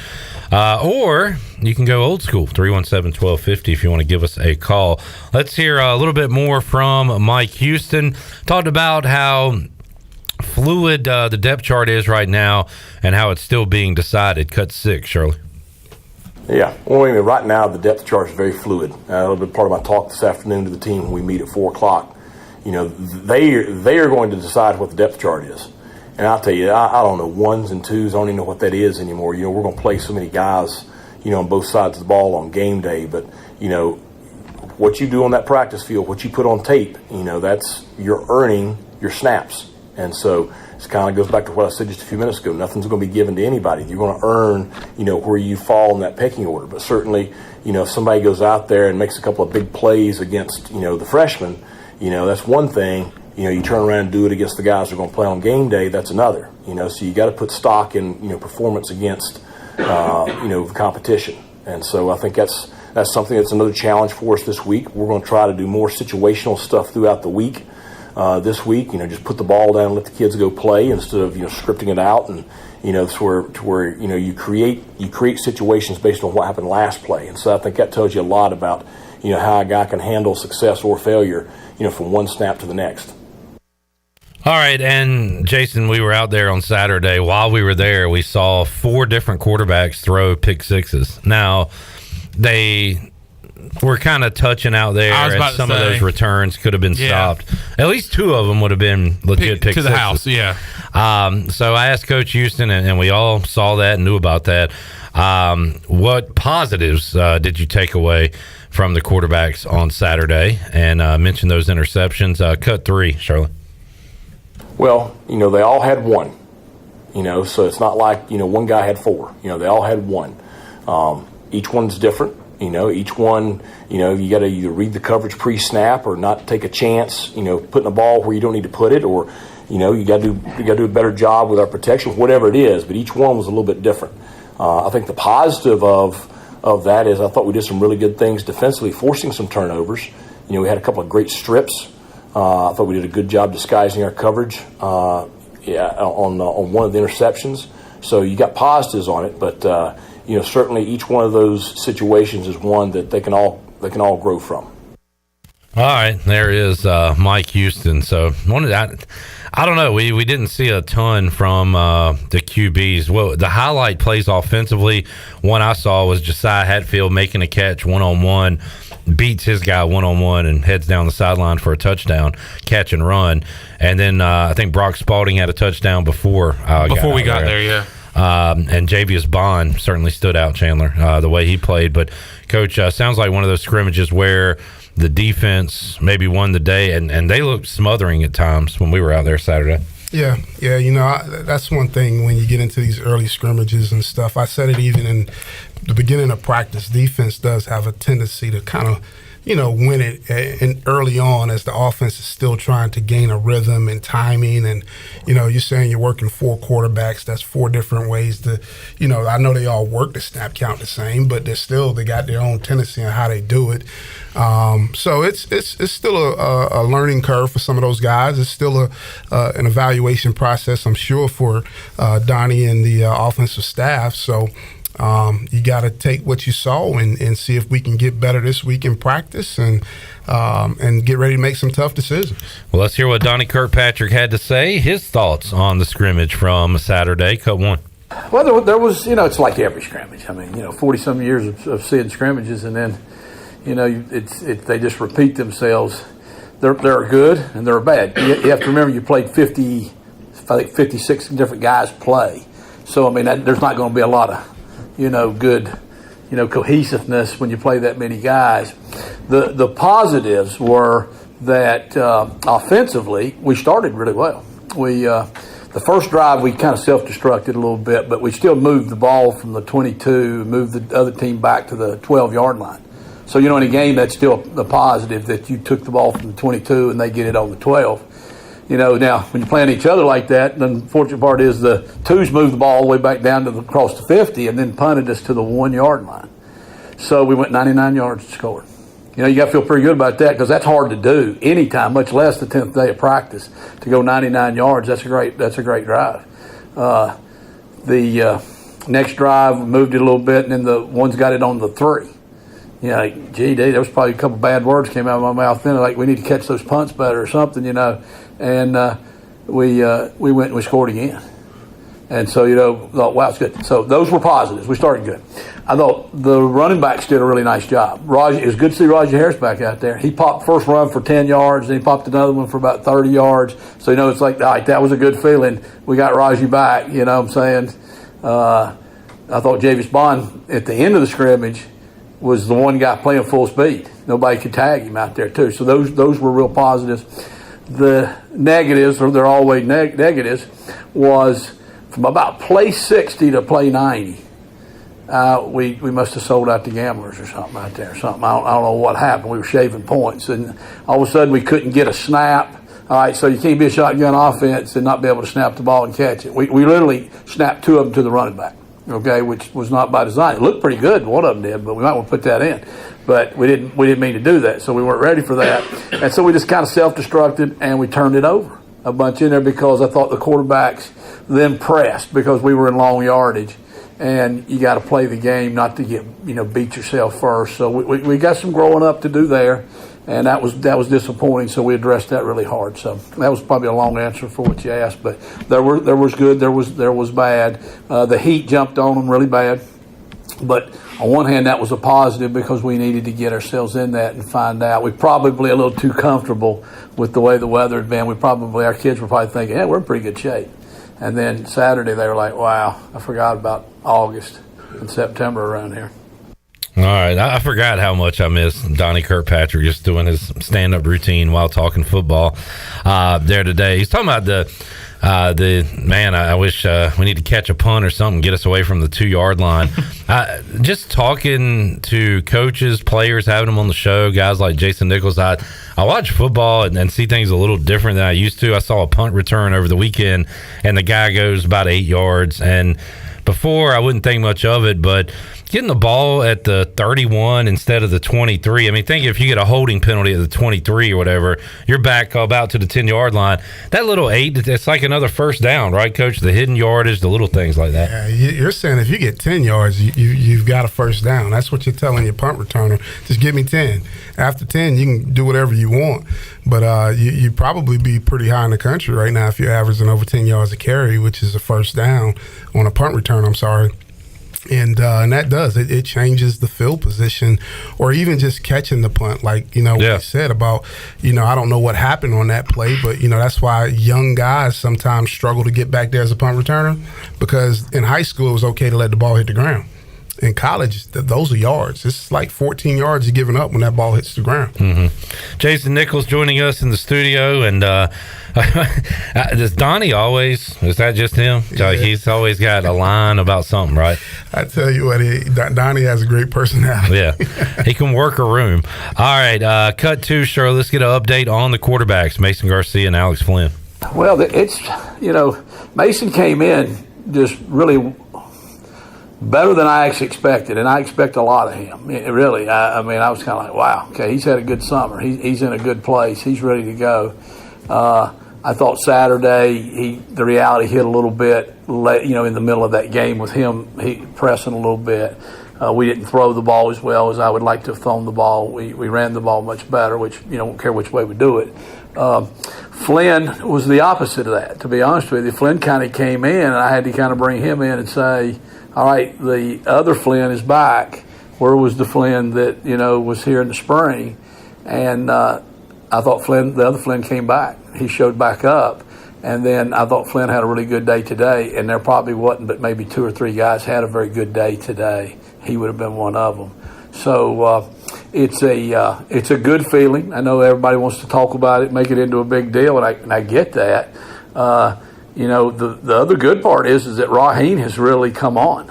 S8: Or you can go old school, 317-1250 if you want to give us a call. Let's hear a little bit more from Mike Houston. Talked about how fluid the depth chart is right now and how it's still being decided. Cut 6, Shirley.
S7: Yeah, well, I mean, right now the depth chart is very fluid. That'll be part of my talk this afternoon to the team when we meet at 4 o'clock. You know, they are going to decide what the depth chart is. And I'll tell you, I don't know, ones and twos, I don't even know what that is anymore. You know, we're going to play so many guys, you know, on both sides of the ball on game day. But, you know, what you do on that practice field, what you put on tape, you know, that's, you're earning your snaps. And so it kind of goes back to what I said just a few minutes ago. Nothing's going to be given to anybody. You're going to earn, you know, where you fall in that pecking order. But certainly, you know, if somebody goes out there and makes a couple of big plays against, you know, the freshmen, you know, that's one thing. You know, you turn around and do it against the guys who are going to play on game day, that's another. You know, so you got to put stock in, you know, performance against, you know, the competition. And so I think that's something that's another challenge for us this week. We're going to try to do more situational stuff throughout the week. This week, you know, just put the ball down and let the kids go play instead of, you know, scripting it out. And, you know, to where you know, you create situations based on what happened last play. And so I think that tells you a lot about, you know, how a guy can handle success or failure, you know, from one snap to the next.
S8: All right, and Jason, we were out there on Saturday. While we were there, we saw 4 different quarterbacks throw pick sixes. Now, they were kind of touching out there,
S15: I was about
S8: and
S15: to
S8: some of
S15: say.
S8: those returns could have been
S15: Yeah.
S8: stopped. At least 2 of them would have been legit pick
S15: to the
S8: sixes.
S15: house, yeah.
S8: So I asked Coach Houston, and we all saw that and knew about that. What positives did you take away from the quarterbacks on Saturday? And mention those interceptions. Cut 3, Charlotte.
S7: Well, they all had one. So it's not like, one guy had 4. They all had one. Each one's different. Each one, you got to either read the coverage pre-snap or not take a chance, putting a ball where you don't need to put it, or, you got to do a better job with our protection, whatever it is. But each one was a little bit different. I think the positive of that is I thought we did some really good things defensively, forcing some turnovers. We had a couple of great strips. I thought we did a good job disguising our coverage. On one of the interceptions. So you got positives on it, but certainly each one of those situations is one that they can all grow from.
S8: All right, there is Mike Houston. So I don't know. We didn't see a ton from the QBs. Well, the highlight plays offensively, one I saw was Josiah Hatfield making a catch one-on-one, beats his guy one-on-one and heads down the sideline for a touchdown, catch and run. And then I think Brock Spalding had a touchdown before
S15: we got there, yeah.
S8: And Javius Bond certainly stood out, Chandler, the way he played. But, Coach, sounds like one of those scrimmages where the defense maybe won the day, and they looked smothering at times when we were out there Saturday.
S4: Yeah, that's one thing when you get into these early scrimmages and stuff. I said it even in the beginning of practice. Defense does have a tendency to kind of, win it and early on as the offense is still trying to gain a rhythm and timing. And, you're saying you're working 4 quarterbacks. That's 4 different ways to, I know they all work the snap count the same, but they got their own tendency on how they do it. So it's still a learning curve for some of those guys. It's still an evaluation process, I'm sure, for Donnie and the offensive staff. So you got to take what you saw and see if we can get better this week in practice and get ready to make some tough decisions.
S8: Well, let's hear what Donnie Kirkpatrick had to say, his thoughts on the scrimmage from Saturday, cut 1.
S1: Well, there was, it's like every scrimmage. I mean, 40-some years of seeing scrimmages, and then, they just repeat themselves. They're good and they're bad. You have to remember you played 56 different guys play. So, there's not going to be a lot of, good, cohesiveness when you play that many guys. The positives were that offensively we started really well. The first drive we kind of self-destructed a little bit, but we still moved the ball from the 22, moved the other team back to the 12-yard line. So, in a game, that's still the positive that you took the ball from the 22 and they get it on the 12. Now, when you're playing each other like that, the unfortunate part is the 2s moved the ball all the way back down to across the 50 and then punted us to the 1-yard line. So we went 99 yards and scored. You got to feel pretty good about that because that's hard to do anytime, much less the 10th day of practice. To go 99 yards, that's a great drive. The next drive, we moved it a little bit, and then the ones got it on the 3. There was probably a couple bad words came out of my mouth then, like we need to catch those punts better or something, And we went and we scored again. And so, thought, wow, it's good. So those were positives. We started good. I thought the running backs did a really nice job. It was good to see Raji Harris back out there. He popped first run for 10 yards, then he popped another one for about 30 yards. So, it's like, all right, that was a good feeling. We got Raji back, what I'm saying? I thought Javius Bond at the end of the scrimmage was the one guy playing full speed. Nobody could tag him out there too. So those were real positives. The negatives, or they're always negatives, was from about play 60 to play 90. We must have sold out the gamblers or something out there. I don't know what happened. We were shaving points, and all of a sudden we couldn't get a snap. All right, so you can't be a shotgun offense and not be able to snap the ball and catch it. We literally snapped 2 of them to the running back. Okay, which was not by design. It looked pretty good, one of them did, but we might want to put that in. But we didn't mean to do that, so we weren't ready for that. And so we just kind of self-destructed, and we turned it over a bunch in there because I thought the quarterbacks then pressed because we were in long yardage. And you got to play the game, not to get beat yourself first. So we got some growing up to do there, and that was disappointing. So we addressed that really hard. So that was probably a long answer for what you asked, but there was good, there was bad. The heat jumped on them really bad, but on one hand, that was a positive because we needed to get ourselves in that and find out. We probably a little too comfortable with the way the weather had been. Our kids were probably thinking, yeah, we're in pretty good shape. And then Saturday, they were like, wow, I forgot about August and September around here.
S8: All right. I forgot how much I missed Donnie Kirkpatrick just doing his stand-up routine while talking football there today. He's talking about I wish we need to catch a punt or something, get us away from the 2-yard line. Just talking to coaches, players, having them on the show, guys like Jason Nichols. I watch football and see things a little different than I used to. I saw a punt return over the weekend, and the guy goes about 8 yards. And before, I wouldn't think much of it, but getting the ball at the 31 instead of the 23. I mean, think if you get a holding penalty at the 23 or whatever, you're back about to the 10-yard line. That little 8, it's like another first down, right, Coach? The hidden yardage, the little things like that.
S4: Yeah, you're saying if you get 10 yards, you've got a first down. That's what you're telling your punt returner. Just give me 10. After 10, you can do whatever you want. But you'd probably be pretty high in the country right now if you're averaging over 10 yards a carry, which is a first down on a punt return, And that does it changes the field position, or even just catching the punt, like what you said about I don't know what happened on that play, but that's why young guys sometimes struggle to get back there as a punt returner, because in high school it was okay to let the ball hit the ground. In college, those are yards. It's like 14 yards you're giving up when that ball hits the ground.
S8: Mm-hmm. Jason Nichols joining us in the studio, and does Donnie always? Is that just him? Yeah. He's always got a line about something, right?
S4: I tell you what, Donnie has a great personality.
S8: Yeah, he can work a room. All right, cut to Shirley. Let's get an update on the quarterbacks, Mason Garcia and Alex Flynn.
S1: Well, it's Mason came in just really better than I actually expected, and I expect a lot of him. Really, I mean, I was kind of like, wow, okay, he's had a good summer. He's in a good place. He's ready to go. I thought Saturday the reality hit a little bit, in the middle of that game with him pressing a little bit. We didn't throw the ball as well as I would like to have thrown the ball. We ran the ball much better, which, don't care which way we do it. Flynn was the opposite of that, to be honest with you. Flynn kind of came in, and I had to kind of bring him in and say, all right, the other Flynn is back. Where was the Flynn that, was here in the spring? And I thought the other Flynn came back. He showed back up. And then I thought Flynn had a really good day today, and there probably wasn't, but maybe 2 or 3 guys had a very good day today. He would have been one of them. So it's a good feeling. I know everybody wants to talk about it, make it into a big deal, and I get that. The other good part is that Raheem has really come on.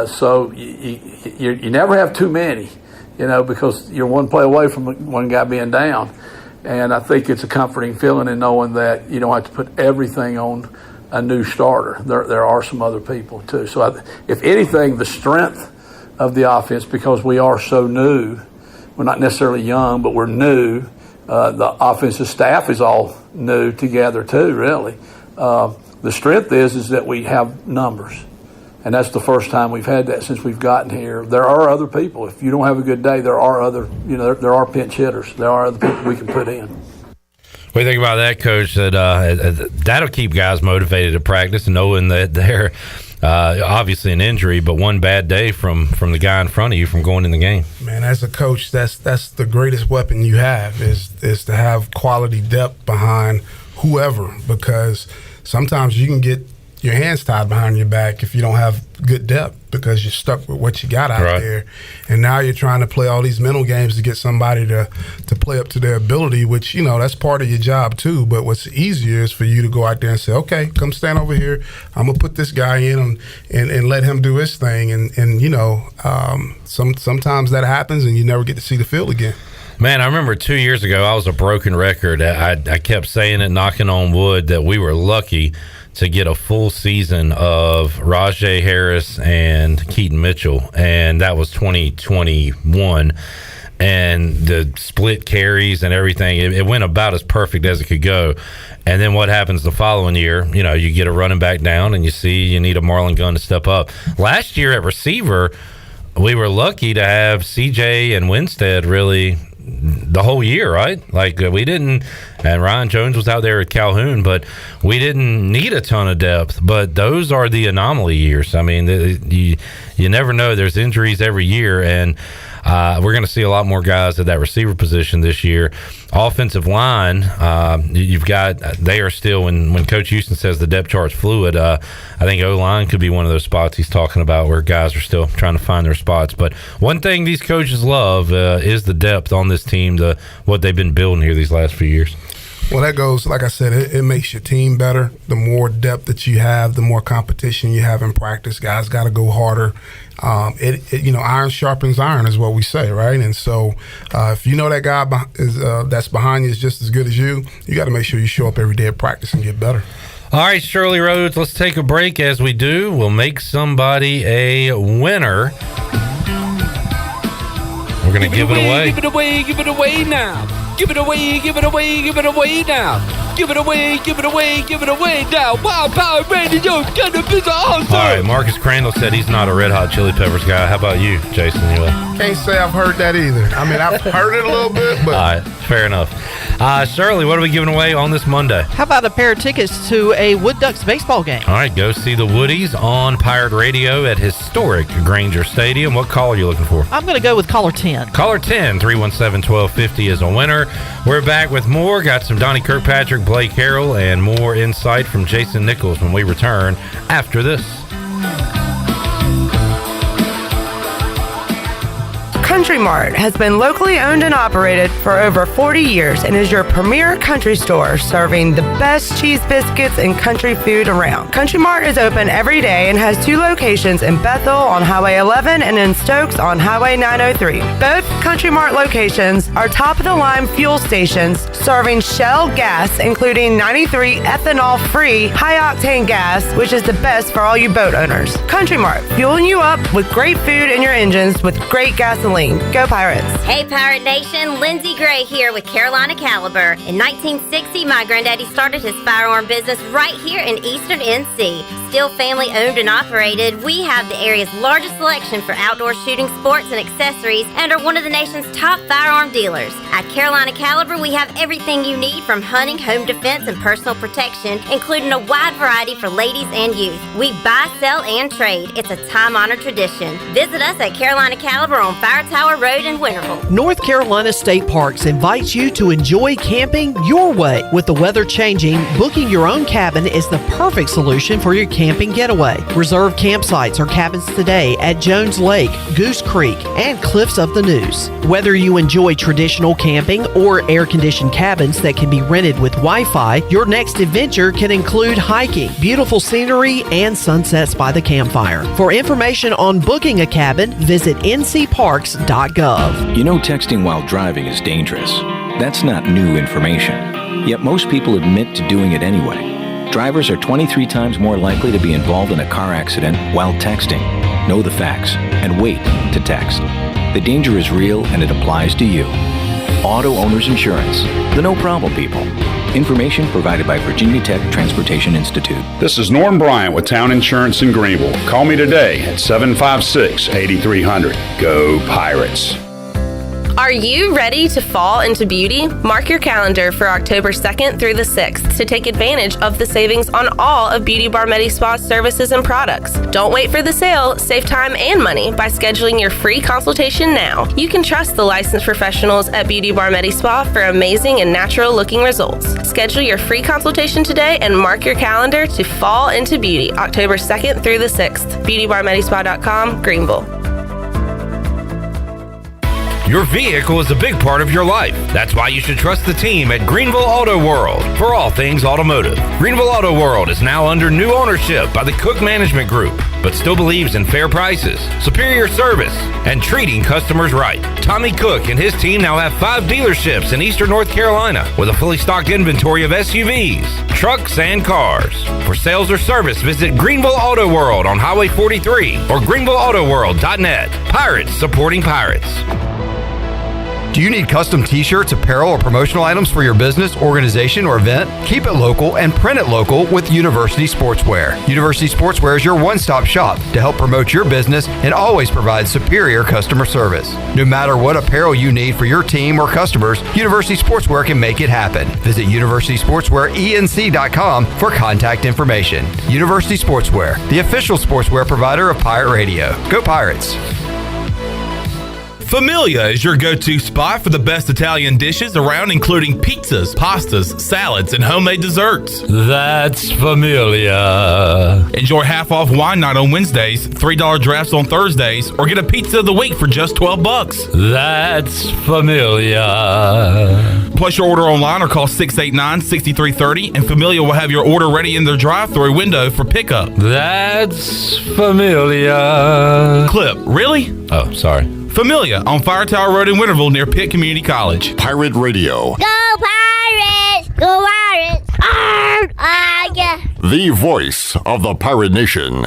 S1: So you never have too many, because you're one play away from one guy being down. And I think it's a comforting feeling in knowing that you don't have to put everything on a new starter. There are some other people too. So if anything, the strength of the offense, because we are so new, we're not necessarily young, but we're new. The offensive staff is all new together too, really. The strength is that we have numbers, and that's the first time we've had that since we've gotten here. There are other people. If you don't have a good day, there are other, there are pinch hitters. There are other people we can put in.
S8: What do you think about that, Coach? That'll keep guys motivated to practice, knowing that they're obviously an injury, but one bad day from the guy in front of you from going in the game.
S4: Man, as a coach, that's the greatest weapon you have is to have quality depth behind whoever, because sometimes you can get your hands tied behind your back if you don't have good depth, because you're stuck with what you got out there. And now you're trying to play all these mental games to get somebody to play up to their ability, which, that's part of your job too. But what's easier is for you to go out there and say, okay, come stand over here. I'm going to put this guy in and let him do his thing. And sometimes that happens and you never get to see the field again.
S8: Man, I remember 2 years ago, I was a broken record. I kept saying it, knocking on wood, that we were lucky to get a full season of Rajay Harris and Keaton Mitchell, and that was 2021. And the split carries and everything, it went about as perfect as it could go. And then what happens the following year? You get a running back down, and you need a Marlon Gunn to step up. Last year at receiver, we were lucky to have CJ and Winstead really the whole year, right? Like we didn't, and Ryan Jones was out there at Calhoun, but we didn't need a ton of depth. But those are the anomaly years. I mean, you never know. There's injuries every year, and we're going to see a lot more guys at that receiver position this year. Offensive line, you've got, they are still, when Coach Houston says the depth chart's fluid, I think O-line could be one of those spots he's talking about where guys are still trying to find their spots. But one thing these coaches love is the depth on this team, what they've been building here these last few years.
S4: Well, that goes, like I said, it makes your team better. The more depth that you have, the more competition you have in practice. Guys got to go harder. Iron sharpens iron is what we say, right? And so if you know that guy that's behind you is just as good as you got to make sure you show up every day at practice and get better.
S8: All right, Shirley Rhodes, let's take a break. As we do, we'll make somebody a winner. We're going to give it away.
S5: Give it away, give it away now. Give it away, give it away, give it away now. Give it away, give it away, give it away now. Wow, Power Radio, gonna be awesome.
S8: All right, Marcus Crandall said he's not a Red Hot Chili Peppers guy. How about you, Jason?
S4: Can't say I've heard that either. I mean, I've heard it a little bit, but.
S8: All right, fair enough. Shirley, what are we giving away on this Monday?
S19: How about a pair of tickets to a Wood Ducks baseball game?
S8: All right, go see the Woodies on Pirate Radio at historic Granger Stadium. What call are you looking for?
S19: I'm going to go with caller 10.
S8: Caller 10, 317-1250 is a winner. We're back with more. Got some Donnie Kirkpatrick, Blake Harrell, and more insight from Jason Nichols when we return after this.
S12: Country Mart has been locally owned and operated for over 40 years and is your premier country store serving the best cheese biscuits and country food around. Country Mart is open every day and has 2 locations in Bethel on Highway 11 and in Stokes on Highway 903. Both Country Mart locations are top-of-the-line fuel stations serving Shell gas, including 93 ethanol-free high-octane gas, which is the best for all you boat owners. Country Mart, fueling you up with great food in your engines with great gasoline. Go Pirates!
S13: Hey Pirate Nation, Lindsey Gray here with Carolina Caliber. In 1960, my granddaddy started his firearm business right here in Eastern NC. Still family owned and operated, we have the area's largest selection for outdoor shooting sports and accessories and are one of the nation's top firearm dealers. At Carolina Caliber, we have everything you need from hunting, home defense, and personal protection, including a wide variety for ladies and youth. We buy, sell, and trade. It's a time-honored tradition. Visit us at Carolina Caliber on Fire Tower Road in Winterville.
S19: North Carolina State Parks invites you to enjoy camping your way. With the weather changing, booking your own cabin is the perfect solution for your camping getaway. Reserve campsites or cabins today at Jones Lake, Goose Creek, and Cliffs of the Neuse. Whether you enjoy traditional camping or air-conditioned cabins that can be rented with Wi-Fi, your next adventure can include hiking, beautiful scenery, and sunsets by the campfire. For information on booking a cabin, visit ncparks.gov.
S14: You know, texting while driving is dangerous. That's not new information. Yet most people admit to doing it anyway. Drivers are 23 times more likely to be involved in a car accident while texting. Know the facts and wait to text. The danger is real and it applies to you. Auto Owners Insurance. The no problem people. Information provided by Virginia Tech Transportation Institute.
S25: This is Norm Bryant with Town Insurance in Greenville. Call me today at 756-8300. Go Pirates.
S26: Are you ready to fall into beauty? Mark your calendar for October 2nd through the 6th to take advantage of the savings on all of Beauty Bar Medi Spa's services and products. Don't wait for the sale. Save time and money by scheduling your free consultation now. You can trust the licensed professionals at Beauty Bar Medi Spa for amazing and natural looking results. Schedule your free consultation today and mark your calendar to fall into beauty October 2nd through the 6th. BeautyBarMedispa.com, Greenville.
S8: Your vehicle is a big part of your life. That's why you should trust the team at Greenville Auto World for all things automotive. Greenville Auto World is now under new ownership by the Cook Management Group, but still believes in fair prices, superior service, and treating customers right. Tommy Cook and his team now have 5 dealerships in Eastern North Carolina with a fully stocked inventory of SUVs, trucks, and cars. For sales or service, visit Greenville Auto World on Highway 43 or greenvilleautoworld.net. Pirates supporting pirates.
S3: Do you need custom t-shirts, apparel, or promotional items for your business, organization, or event? Keep it local and print it local with University Sportswear. University Sportswear is your one-stop shop to help promote your business and always provide superior customer service. No matter what apparel you need for your team or customers, University Sportswear can make it happen. Visit universitysportswearenc.com for contact information. University Sportswear, the official sportswear provider of Pirate Radio. Go Pirates!
S15: Familia is your go-to spot for the best Italian dishes around, including pizzas, pastas, salads, and homemade desserts.
S5: That's Familia.
S15: Enjoy half-off wine night on Wednesdays, $3 drafts on Thursdays, or get a pizza of the week for just $12.
S5: That's Familia.
S15: Place your order online or call 689-6330, and Familia will have your order ready in their drive-thru window for pickup.
S5: That's Familia.
S15: Clip, really?
S23: Oh, sorry.
S15: Familia on Fire Tower Road in Winterville near Pitt Community College.
S17: Pirate Radio.
S13: Go Pirates! Go Pirates! Arr! Yeah.
S17: The voice of the Pirate Nation.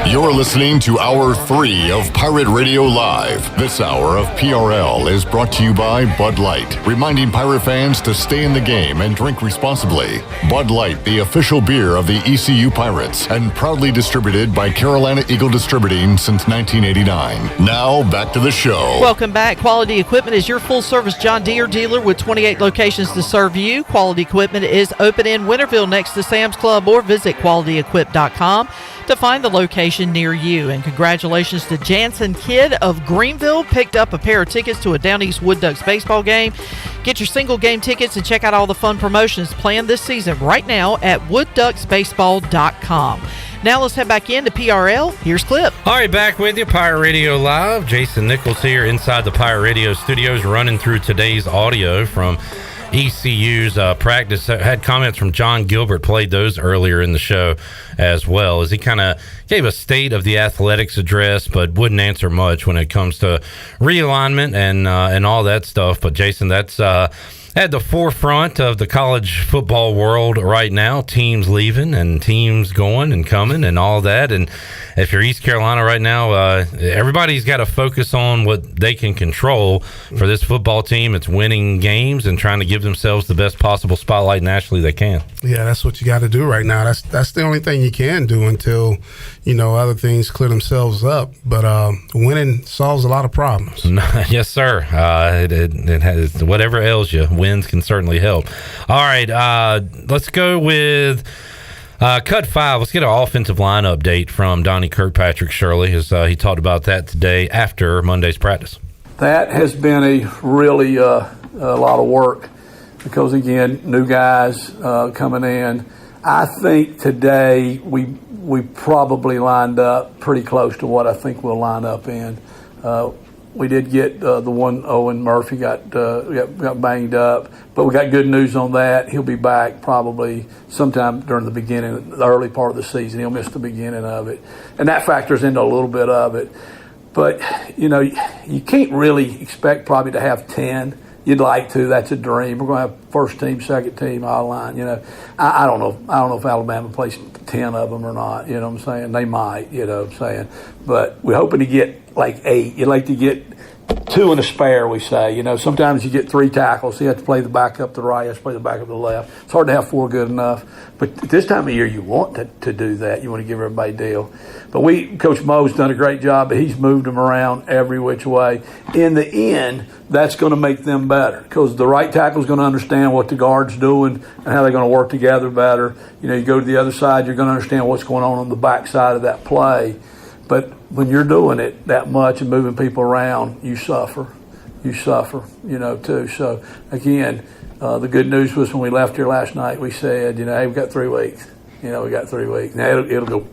S17: You're listening to Hour 3 of Pirate Radio Live. This hour of PRL is brought to you by Bud Light, reminding pirate fans to stay in the game and drink responsibly. Bud Light, the official beer of the ECU Pirates, and proudly distributed by Carolina Eagle Distributing since 1989. Now, back to the show.
S19: Welcome back. Quality Equipment is your full-service John Deere dealer with 28 locations to serve you. Quality Equipment is open in Winterville next to Sam's Club, or visit qualityequip.com to find the location near you. And congratulations to Jansen Kidd of Greenville, picked up a pair of tickets to a Down East Wood Ducks baseball game. Get your single game tickets and check out all the fun promotions planned this season right now at woodducksbaseball.com. Now let's head back into PRL. Here's Clip.
S8: All right, back with you, Pirate Radio Live. Jason Nichols here inside the Pirate Radio studios, running through today's audio from ECU's practice. Had comments from John Gilbert, played those earlier in the show as well, as he kind of gave a state of the athletics address, but wouldn't answer much when it comes to realignment and all that stuff. But Jason, that's at the forefront of the college football world right now. Teams leaving and teams going and coming and all that. And if you're East Carolina right now, everybody's got to focus on what they can control. For this football team, it's winning games and trying to give themselves the best possible spotlight nationally they can.
S4: Yeah, that's what you got to do right now. That's the only thing you can do until, other things clear themselves up. But winning solves a lot of problems.
S8: Yes, sir. It has, whatever ails you, wins can certainly help. All right, let's go with cut 5. Let's get an offensive line update from Donnie Kirkpatrick, Shirley, as he talked about that today after Monday's practice.
S1: That has been a really a lot of work because, again, new guys coming in. I think today we probably lined up pretty close to what I think we'll line up in. We did get the one Owen Murphy got banged up, but we got good news on that. He'll be back probably sometime during the early part of the season. He'll miss the beginning of it, and that factors into a little bit of it. But you can't really expect probably to have 10. You'd like to. That's a dream. We're going to have first team, second team, all line. I don't know. I don't know if Alabama plays 10 of them or not. You know what I'm saying? They might. You know what I'm saying? But we're hoping to get like 8. You'd like to get 2 and a spare, we say. Sometimes you get 3 tackles. So you have to play the back up to the right. You have to play the back up to the left. It's hard to have 4 good enough. But this time of year, you want to do that. You want to give everybody a deal. But Coach Moe's done a great job, but he's moved them around every which way. In the end, that's going to make them better because the right tackle is going to understand what the guard's doing and how they're going to work together better. You go to the other side, you're going to understand what's going on the back side of that play. But when you're doing it that much and moving people around, you suffer, too. So, again, the good news was when we left here last night, we said, hey, we've got 3 weeks. We got 3 weeks. Now it'll go,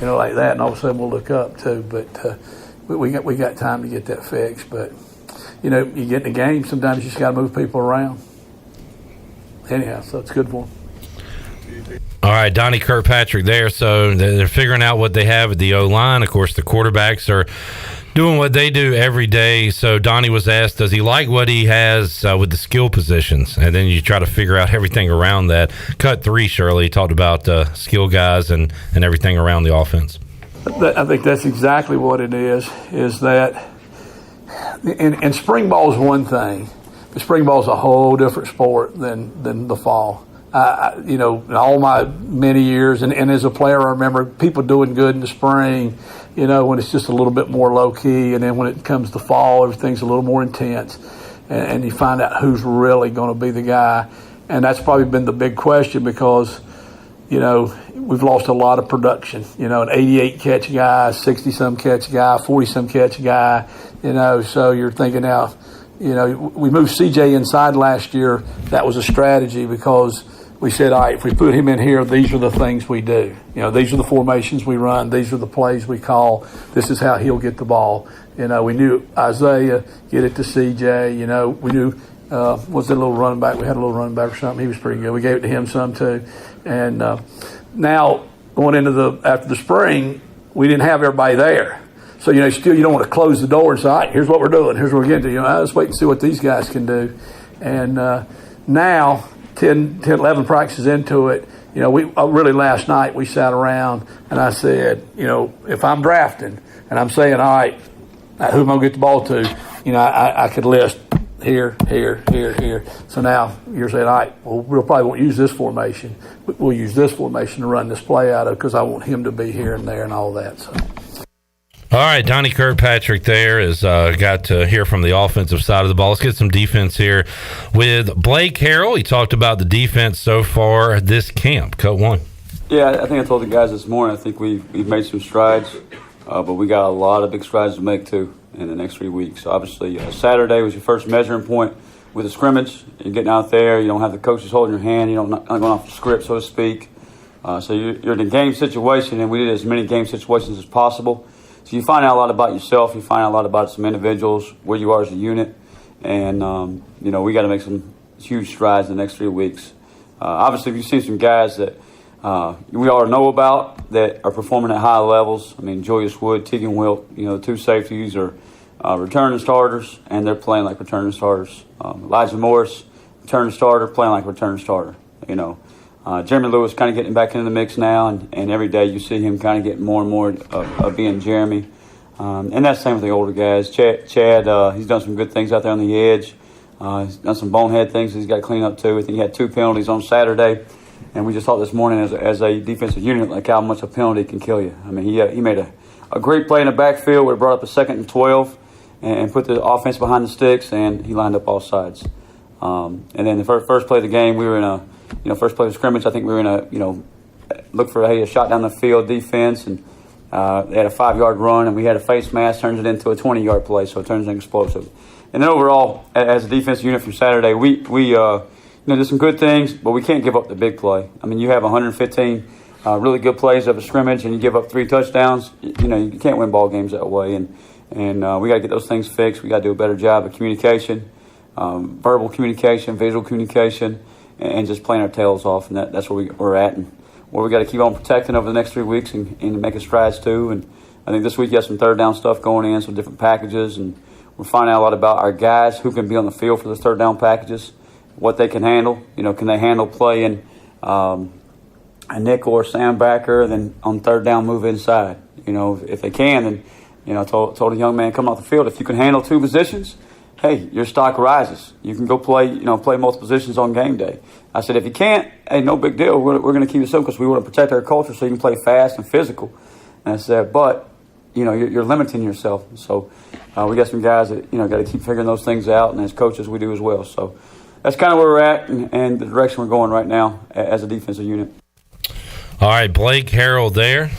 S1: like that, and all of a sudden we'll look up, too. But we got time to get that fixed. But, you get in the game, sometimes you just got to move people around. Anyhow, so it's good for them.
S8: All right, Donnie Kirkpatrick there. So they're figuring out what they have at the O-line. Of course, the quarterbacks are doing what they do every day. So Donnie was asked, does he like what he has with the skill positions? And then you try to figure out everything around that. Cut 3, Shirley talked about skill guys and everything around the offense.
S1: I think that's exactly what it is that, and spring ball is one thing. The spring ball is a whole different sport than the fall. In all my many years, and as a player, I remember people doing good in the spring, when it's just a little bit more low key, and then when it comes to fall, everything's a little more intense, and you find out who's really going to be the guy. And that's probably been the big question because, we've lost a lot of production, an 88 catch guy, 60-some catch guy, 40-some catch guy, so you're thinking now, we moved CJ inside last year. That was a strategy because we said, all right, if we put him in here, these are the things we do. These are the formations we run. These are the plays we call. This is how he'll get the ball. We knew Isaiah get it to CJ. We knew was it a little running back? We had a little running back or something. He was pretty good. We gave it to him some too. And now going into after the spring, we didn't have everybody there. So, still you don't want to close the door and say, all right, here's what we're doing. Here's what we're getting to. Let's wait and see what these guys can do. And now, 10, 11 practices into it, really last night we sat around and I said, if I'm drafting and I'm saying, all right, who am I going to get the ball to? I could list here. So now you're saying, all right, well, we'll probably won't use this formation. We'll use this formation to run this play out of because I want him to be here and there and all that. So.
S8: All right, Donnie Kirkpatrick there has got to hear from the offensive side of the ball. Let's get some defense here with Blake Harrell. He talked about the defense so far this camp. Cut 1.
S9: Yeah, I think I told the guys this morning, I think we've made some strides, but we got a lot of big strides to make too in the next 3 weeks. Obviously, Saturday was your first measuring point with the scrimmage. You're getting out there, you don't have the coaches holding your hand, you're not going off the script, so to speak. So you're in a game situation, and we did as many game situations as possible. So you find out a lot about yourself. You find out a lot about some individuals, where you are as a unit. And, we got to make some huge strides in the next 3 weeks. Obviously, we've seen some guys that we all know about that are performing at high levels. I mean, Julius Wood, Tegan Wilt, the 2 safeties are returning starters, and they're playing like returning starters. Elijah Morris, returning starter, playing like returning starter, Jeremy Lewis kind of getting back into the mix now, and every day you see him kind of getting more and more of being Jeremy. And that's the same with the older guys. Chad, he's done some good things out there on the edge. He's done some bonehead things he's got to clean up too. I think he had 2 penalties on Saturday, and we just thought this morning as a defensive unit like how much a penalty can kill you. I mean, he made a great play in the backfield where he brought up a 2nd and 12 and put the offense behind the sticks, and he lined up all sides. And then the first play of the game, we were in a first play of scrimmage, I think we were in look for a shot down the field defense, and they had a 5-yard run, and we had a face mask, turns it into a 20-yard play, so it turns into explosive. And then overall, as a defensive unit from Saturday, we did some good things, but we can't give up the big play. I mean, you have 115 really good plays of a scrimmage, and you give up 3 touchdowns. You can't win ball games that way, and we got to get those things fixed. We got to do a better job of communication, verbal communication, visual communication, and just playing our tails off, and that's where we're at, and where we got to keep on protecting over the next 3 weeks and making strides too. And I think this week you have some third down stuff going in, some different packages, and we're finding out a lot about our guys who can be on the field for those third down packages, what they can handle. Can they handle playing a nickel or Sam backer, then on third down move inside? If they can, then I told a young man coming off the field, if you can handle 2 positions, hey, your stock rises. You can go play multiple positions on game day. I said, if you can't, hey, no big deal. We're going to keep it simple because we want to protect our culture so you can play fast and physical. And I said, but, you're limiting yourself. So we got some guys that, got to keep figuring those things out. And as coaches, we do as well. So that's kind of where we're at and the direction we're going right now as a defensive unit.
S8: All right, Blake Harrell there.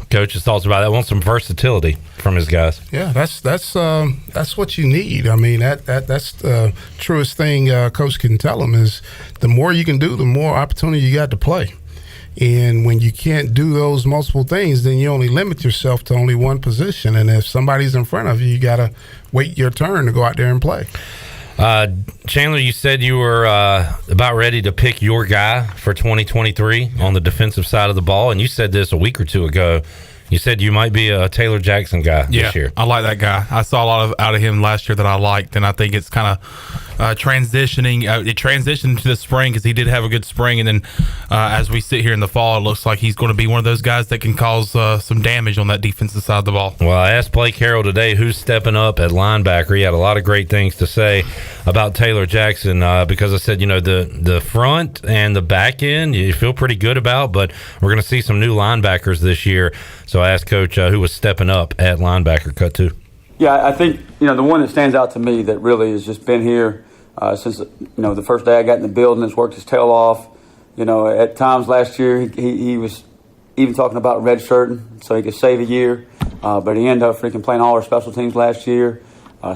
S8: Coach's thoughts about that. I want some versatility from his guys.
S4: Yeah, that's what you need. I mean, that's the truest thing coach can tell them is the more you can do, the more opportunity you got to play. And when you can't do those multiple things, then you only limit yourself to only one position. And if somebody's in front of you, you got to wait your turn to go out there and play.
S8: Chandler, you said you were about ready to pick your guy for 2023 on the defensive side of the ball, and you said this a week or 2 ago. You said you might be a Taylor Jackson guy this year.
S15: I like that guy. I saw a lot out of him last year that I liked, and I think it's kind of transitioning. It transitioned to the spring because he did have a good spring, and then as we sit here in the fall, it looks like he's going to be one of those guys that can cause some damage on that defensive side of the ball.
S8: Well, I asked Blake Harrell today who's stepping up at linebacker. He had a lot of great things to say about Taylor Jackson because I said, the front and the back end you feel pretty good about, but we're going to see some new linebackers this year. So I asked Coach who was stepping up at linebacker. Cut two.
S9: Yeah, I think, the one that stands out to me that really has just been here since, the first day I got in the building, has worked his tail off. At times last year, he was even talking about redshirting so he could save a year. But he ended up freaking playing all our special teams last year.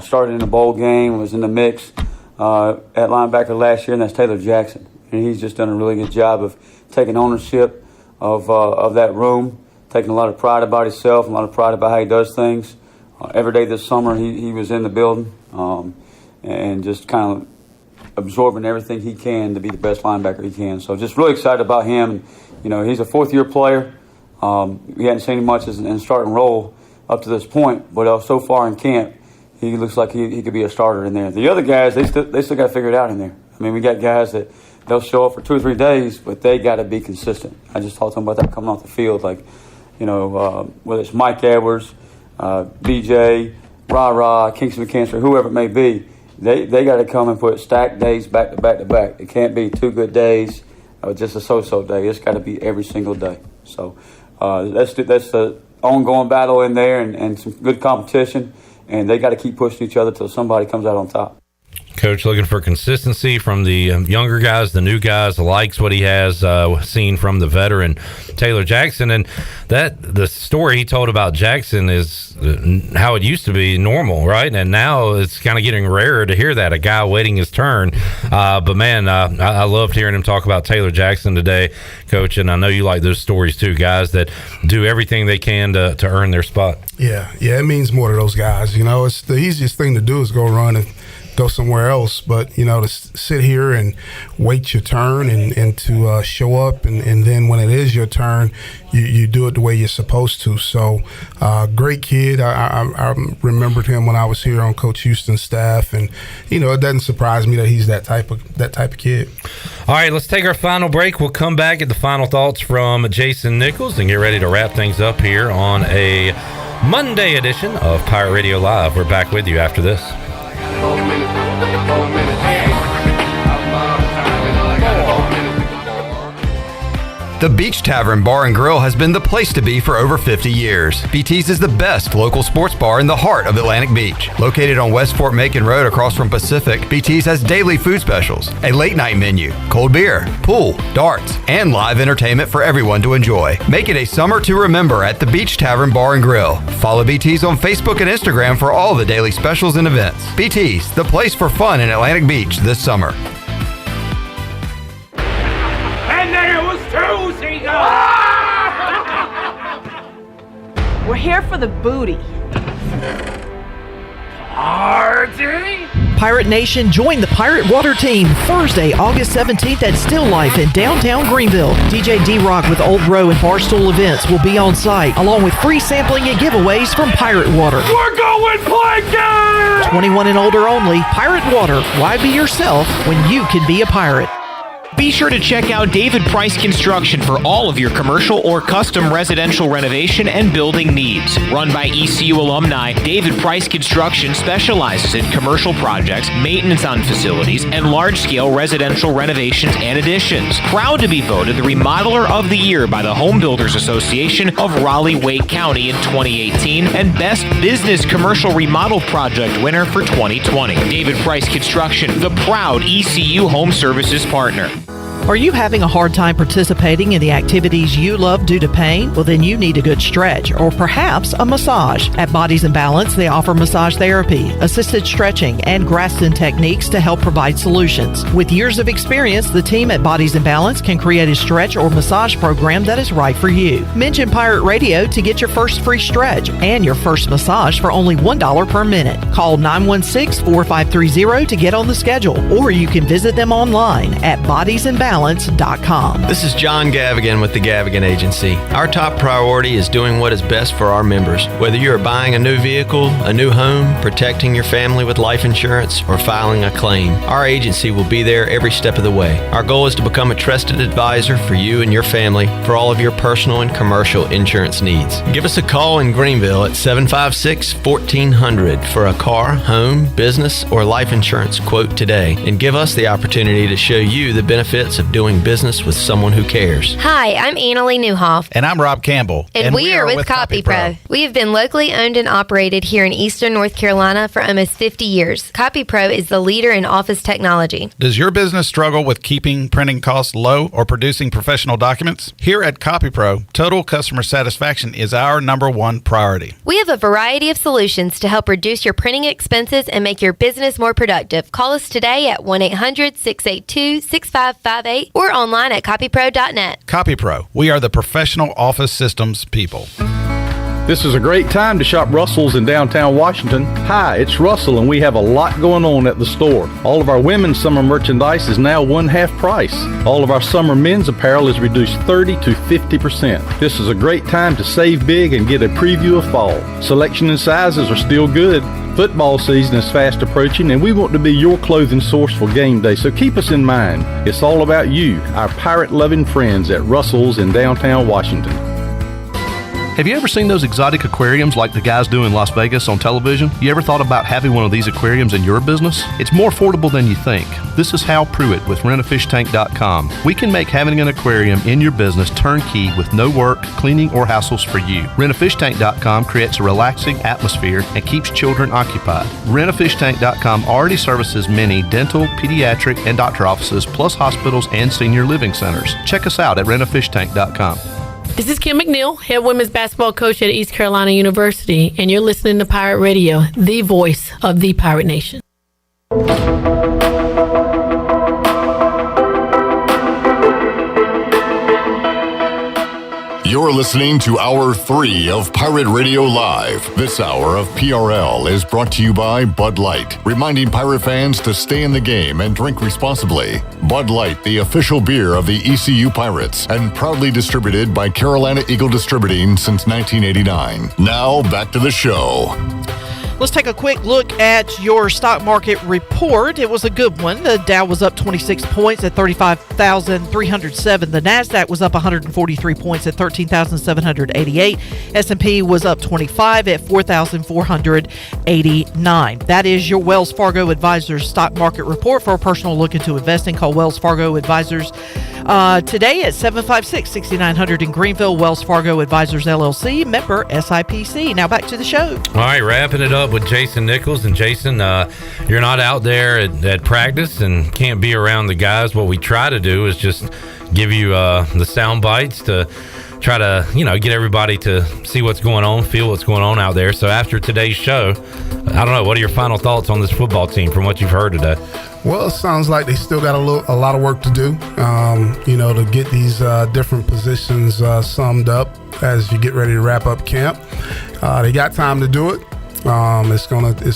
S9: Started in a bowl game, was in the mix at linebacker last year, and that's Taylor Jackson. And he's just done a really good job of taking ownership of that room, taking a lot of pride about himself, a lot of pride about how he does things. Every day this summer, he was in the building and just kind of absorbing everything he can to be the best linebacker he can. So just really excited about him. He's a fourth-year player. We hadn't seen him much in starting role up to this point, but so far in camp, he looks like he could be a starter in there. The other guys, they still got to figure it out in there. I mean, we got guys that they'll show up for 2 or 3 days, but they got to be consistent. I just talked to them about that coming off the field, whether it's Mike Edwards, BJ, Ra, Kingston McCancer, whoever it may be, they got to come and put stacked days back to back to back. It can't be 2 good days or just a so-so day. It's got to be every single day. So that's the ongoing battle in there and some good competition, and they got to keep pushing each other till somebody comes out on top.
S8: Coach looking for consistency from the younger guys, the new guys, likes what he has seen from the veteran Taylor Jackson. And the story he told about Jackson is how it used to be normal, right? And now it's kind of getting rarer to hear that, a guy waiting his turn. But man, I loved hearing him talk about Taylor Jackson today, Coach. And I know you like those stories too, guys that do everything they can to earn their spot.
S4: Yeah, it means more to those guys. It's the easiest thing to do is go run and go somewhere else, but to sit here and wait your turn and to show up and then when it is your turn, you do it the way you're supposed to. So great kid. I remembered him when I was here on Coach Houston's staff, and it doesn't surprise me that he's that type of kid.
S8: All right, let's take our final break. We'll come back at the final thoughts from Jason Nichols and get ready to wrap things up here on a Monday edition of Pirate Radio Live. We're back with you after this.
S3: The Beach Tavern Bar and Grill has been the place to be for over 50 years. BT's is the best local sports bar in the heart of Atlantic Beach. Located on West Fort Macon Road across from Pacific, BT's has daily food specials, a late night menu, cold beer, pool, darts, and live entertainment for everyone to enjoy. Make it a summer to remember at the Beach Tavern Bar and Grill. Follow BT's on Facebook and Instagram for all the daily specials and events. BT's, the place for fun in Atlantic Beach this summer.
S5: And then it was two seagulls.
S2: We're here for the booty.
S5: Party?
S19: Pirate Nation, join the Pirate Water Team Thursday, August 17th at Still Life in downtown Greenville. DJ D-Rock with Old Row and Barstool Events will be on site, along with free sampling and giveaways from Pirate Water.
S5: We're going planking!
S19: 21 and older only. Pirate Water. Why be yourself when you can be a pirate?
S16: Be sure to check out David Price Construction for all of your commercial or custom residential renovation and building needs. Run by ECU alumni, David Price Construction specializes in commercial projects, maintenance on facilities, and large-scale residential renovations and additions. Proud to be voted the Remodeler of the Year by the Home Builders Association of Raleigh-Wake County in 2018 and Best Business Commercial Remodel Project winner for 2020. David Price Construction, the proud ECU Home Services partner.
S19: Are you having a hard time participating in the activities you love due to pain? Well, then you need a good stretch or perhaps a massage. At Bodies and Balance, they offer massage therapy, assisted stretching, and Graston techniques to help provide solutions. With years of experience, the team at Bodies and Balance can create a stretch or massage program that is right for you. Mention Pirate Radio to get your first free stretch and your first massage for only $1 per minute. Call 916-4530 to get on the schedule, or you can visit them online at Bodies and Balance PrimeTalents.com.
S6: This is John Gavigan with the Gavigan Agency. Our top priority is doing what is best for our members. Whether you are buying a new vehicle, a new home, protecting your family with life insurance, or filing a claim, our agency will be there every step of the way. Our goal is to become a trusted advisor for you and your family for all of your personal and commercial insurance needs. Give us a call in Greenville at 756-1400 for a car, home, business, or life insurance quote today, and give us the opportunity to show you the benefits of doing business with someone who cares.
S10: Hi, I'm Annalie Newhoff.
S20: And I'm Rob Campbell.
S10: And we are with CopyPro. We have been locally owned and operated here in Eastern North Carolina for almost 50 years. CopyPro is the leader in office technology.
S20: Does your business struggle with keeping printing costs low or producing professional documents? Here at CopyPro, total customer satisfaction is our number one priority.
S10: We have a variety of solutions to help reduce your printing expenses and make your business more productive. Call us today at 1-800-682-6558 or online at copypro.net.
S20: CopyPro, we are the professional office systems people.
S21: This is a great time to shop Russell's in downtown Washington. Hi, it's Russell, and we have a lot going on at the store. All of our women's summer merchandise is now 1/2 price. All of our summer men's apparel is reduced 30 to 50%. This is a great time to save big and get a preview of fall. Selection and sizes are still good. Football season is fast approaching, and we want to be your clothing source for game day, so keep us in mind. It's all about you, our pirate-loving friends at Russell's in downtown Washington.
S22: Have you ever seen those exotic aquariums like the guys do in Las Vegas on television? You ever thought about having one of these aquariums in your business? It's more affordable than you think. This is Hal Pruitt with rentafishtank.com. We can make having an aquarium in your business turnkey with no work, cleaning, or hassles for you. Rentafishtank.com creates a relaxing atmosphere and keeps children occupied. Rentafishtank.com already services many dental, pediatric, and doctor offices, plus hospitals and senior living centers. Check us out at rentafishtank.com.
S24: This is Kim McNeil, head women's basketball coach at East Carolina University, and you're listening to Pirate Radio, the voice of the Pirate Nation.
S17: You're listening to Hour 3 of Pirate Radio Live. This hour of PRL is brought to you by Bud Light, reminding Pirate fans to stay in the game and drink responsibly. Bud Light, the official beer of the ECU Pirates, and proudly distributed by Carolina Eagle Distributing since 1989. Now, back to the show.
S19: Let's take a quick look at your stock market report. It was a good one. The Dow was up 26 points at 35,307. The NASDAQ was up 143 points at 13,788. S&P was up 25 at 4,489. That is your Wells Fargo Advisors stock market report. For a personal look into investing, call Wells Fargo Advisors today at 756-6900 in Greenville. Wells Fargo Advisors LLC, member SIPC. Now back to the show.
S8: All right, wrapping it up with Jason Nichols. And Jason, you're not out there at practice and can't be around the guys. What we try to do is just give you the sound bites to try to, get everybody to see what's going on, feel what's going on out there. So after today's show, I don't know, what are your final thoughts on this football team from what you've heard today?
S4: Well, it sounds like they still got a lot of work to do, to get these different positions summed up as you get ready to wrap up camp. They got time to do it. It's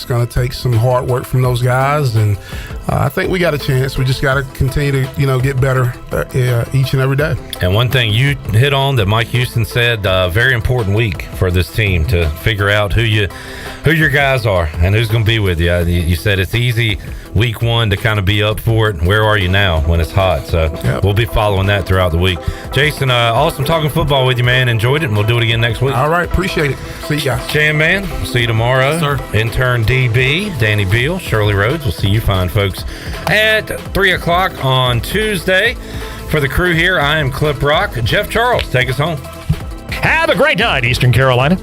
S4: gonna take some hard work from those guys, and I think we got a chance. We just got to continue to get better each and every day.
S8: And one thing you hit on that Mike Houston said, very important week for this team to figure out who your guys are and who's going to be with you. You said it's easy week one to kind of be up for it. Where are you now when it's hot? So We'll be following that throughout the week. Jason, awesome talking football with you, man. Enjoyed it, and we'll do it again next week.
S4: All right, appreciate it. See you guys.
S8: Chan, man, see you tomorrow. Yes, sir. Intern DB, Danny Beal, Shirley Rhodes. We'll see you fine folks at 3 o'clock on Tuesday. For the crew here, I am Clip Rock. Jeff Charles, take us home.
S27: Have a great night, Eastern Carolina.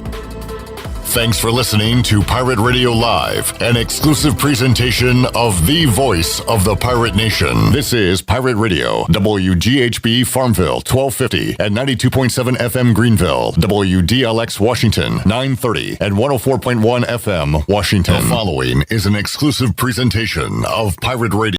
S17: Thanks for listening to Pirate Radio Live, an exclusive presentation of the voice of the Pirate Nation. This is Pirate Radio, WGHB Farmville, 1250 and 92.7 FM Greenville, WDLX Washington, 930 and 104.1 FM Washington. The following is an exclusive presentation of Pirate Radio.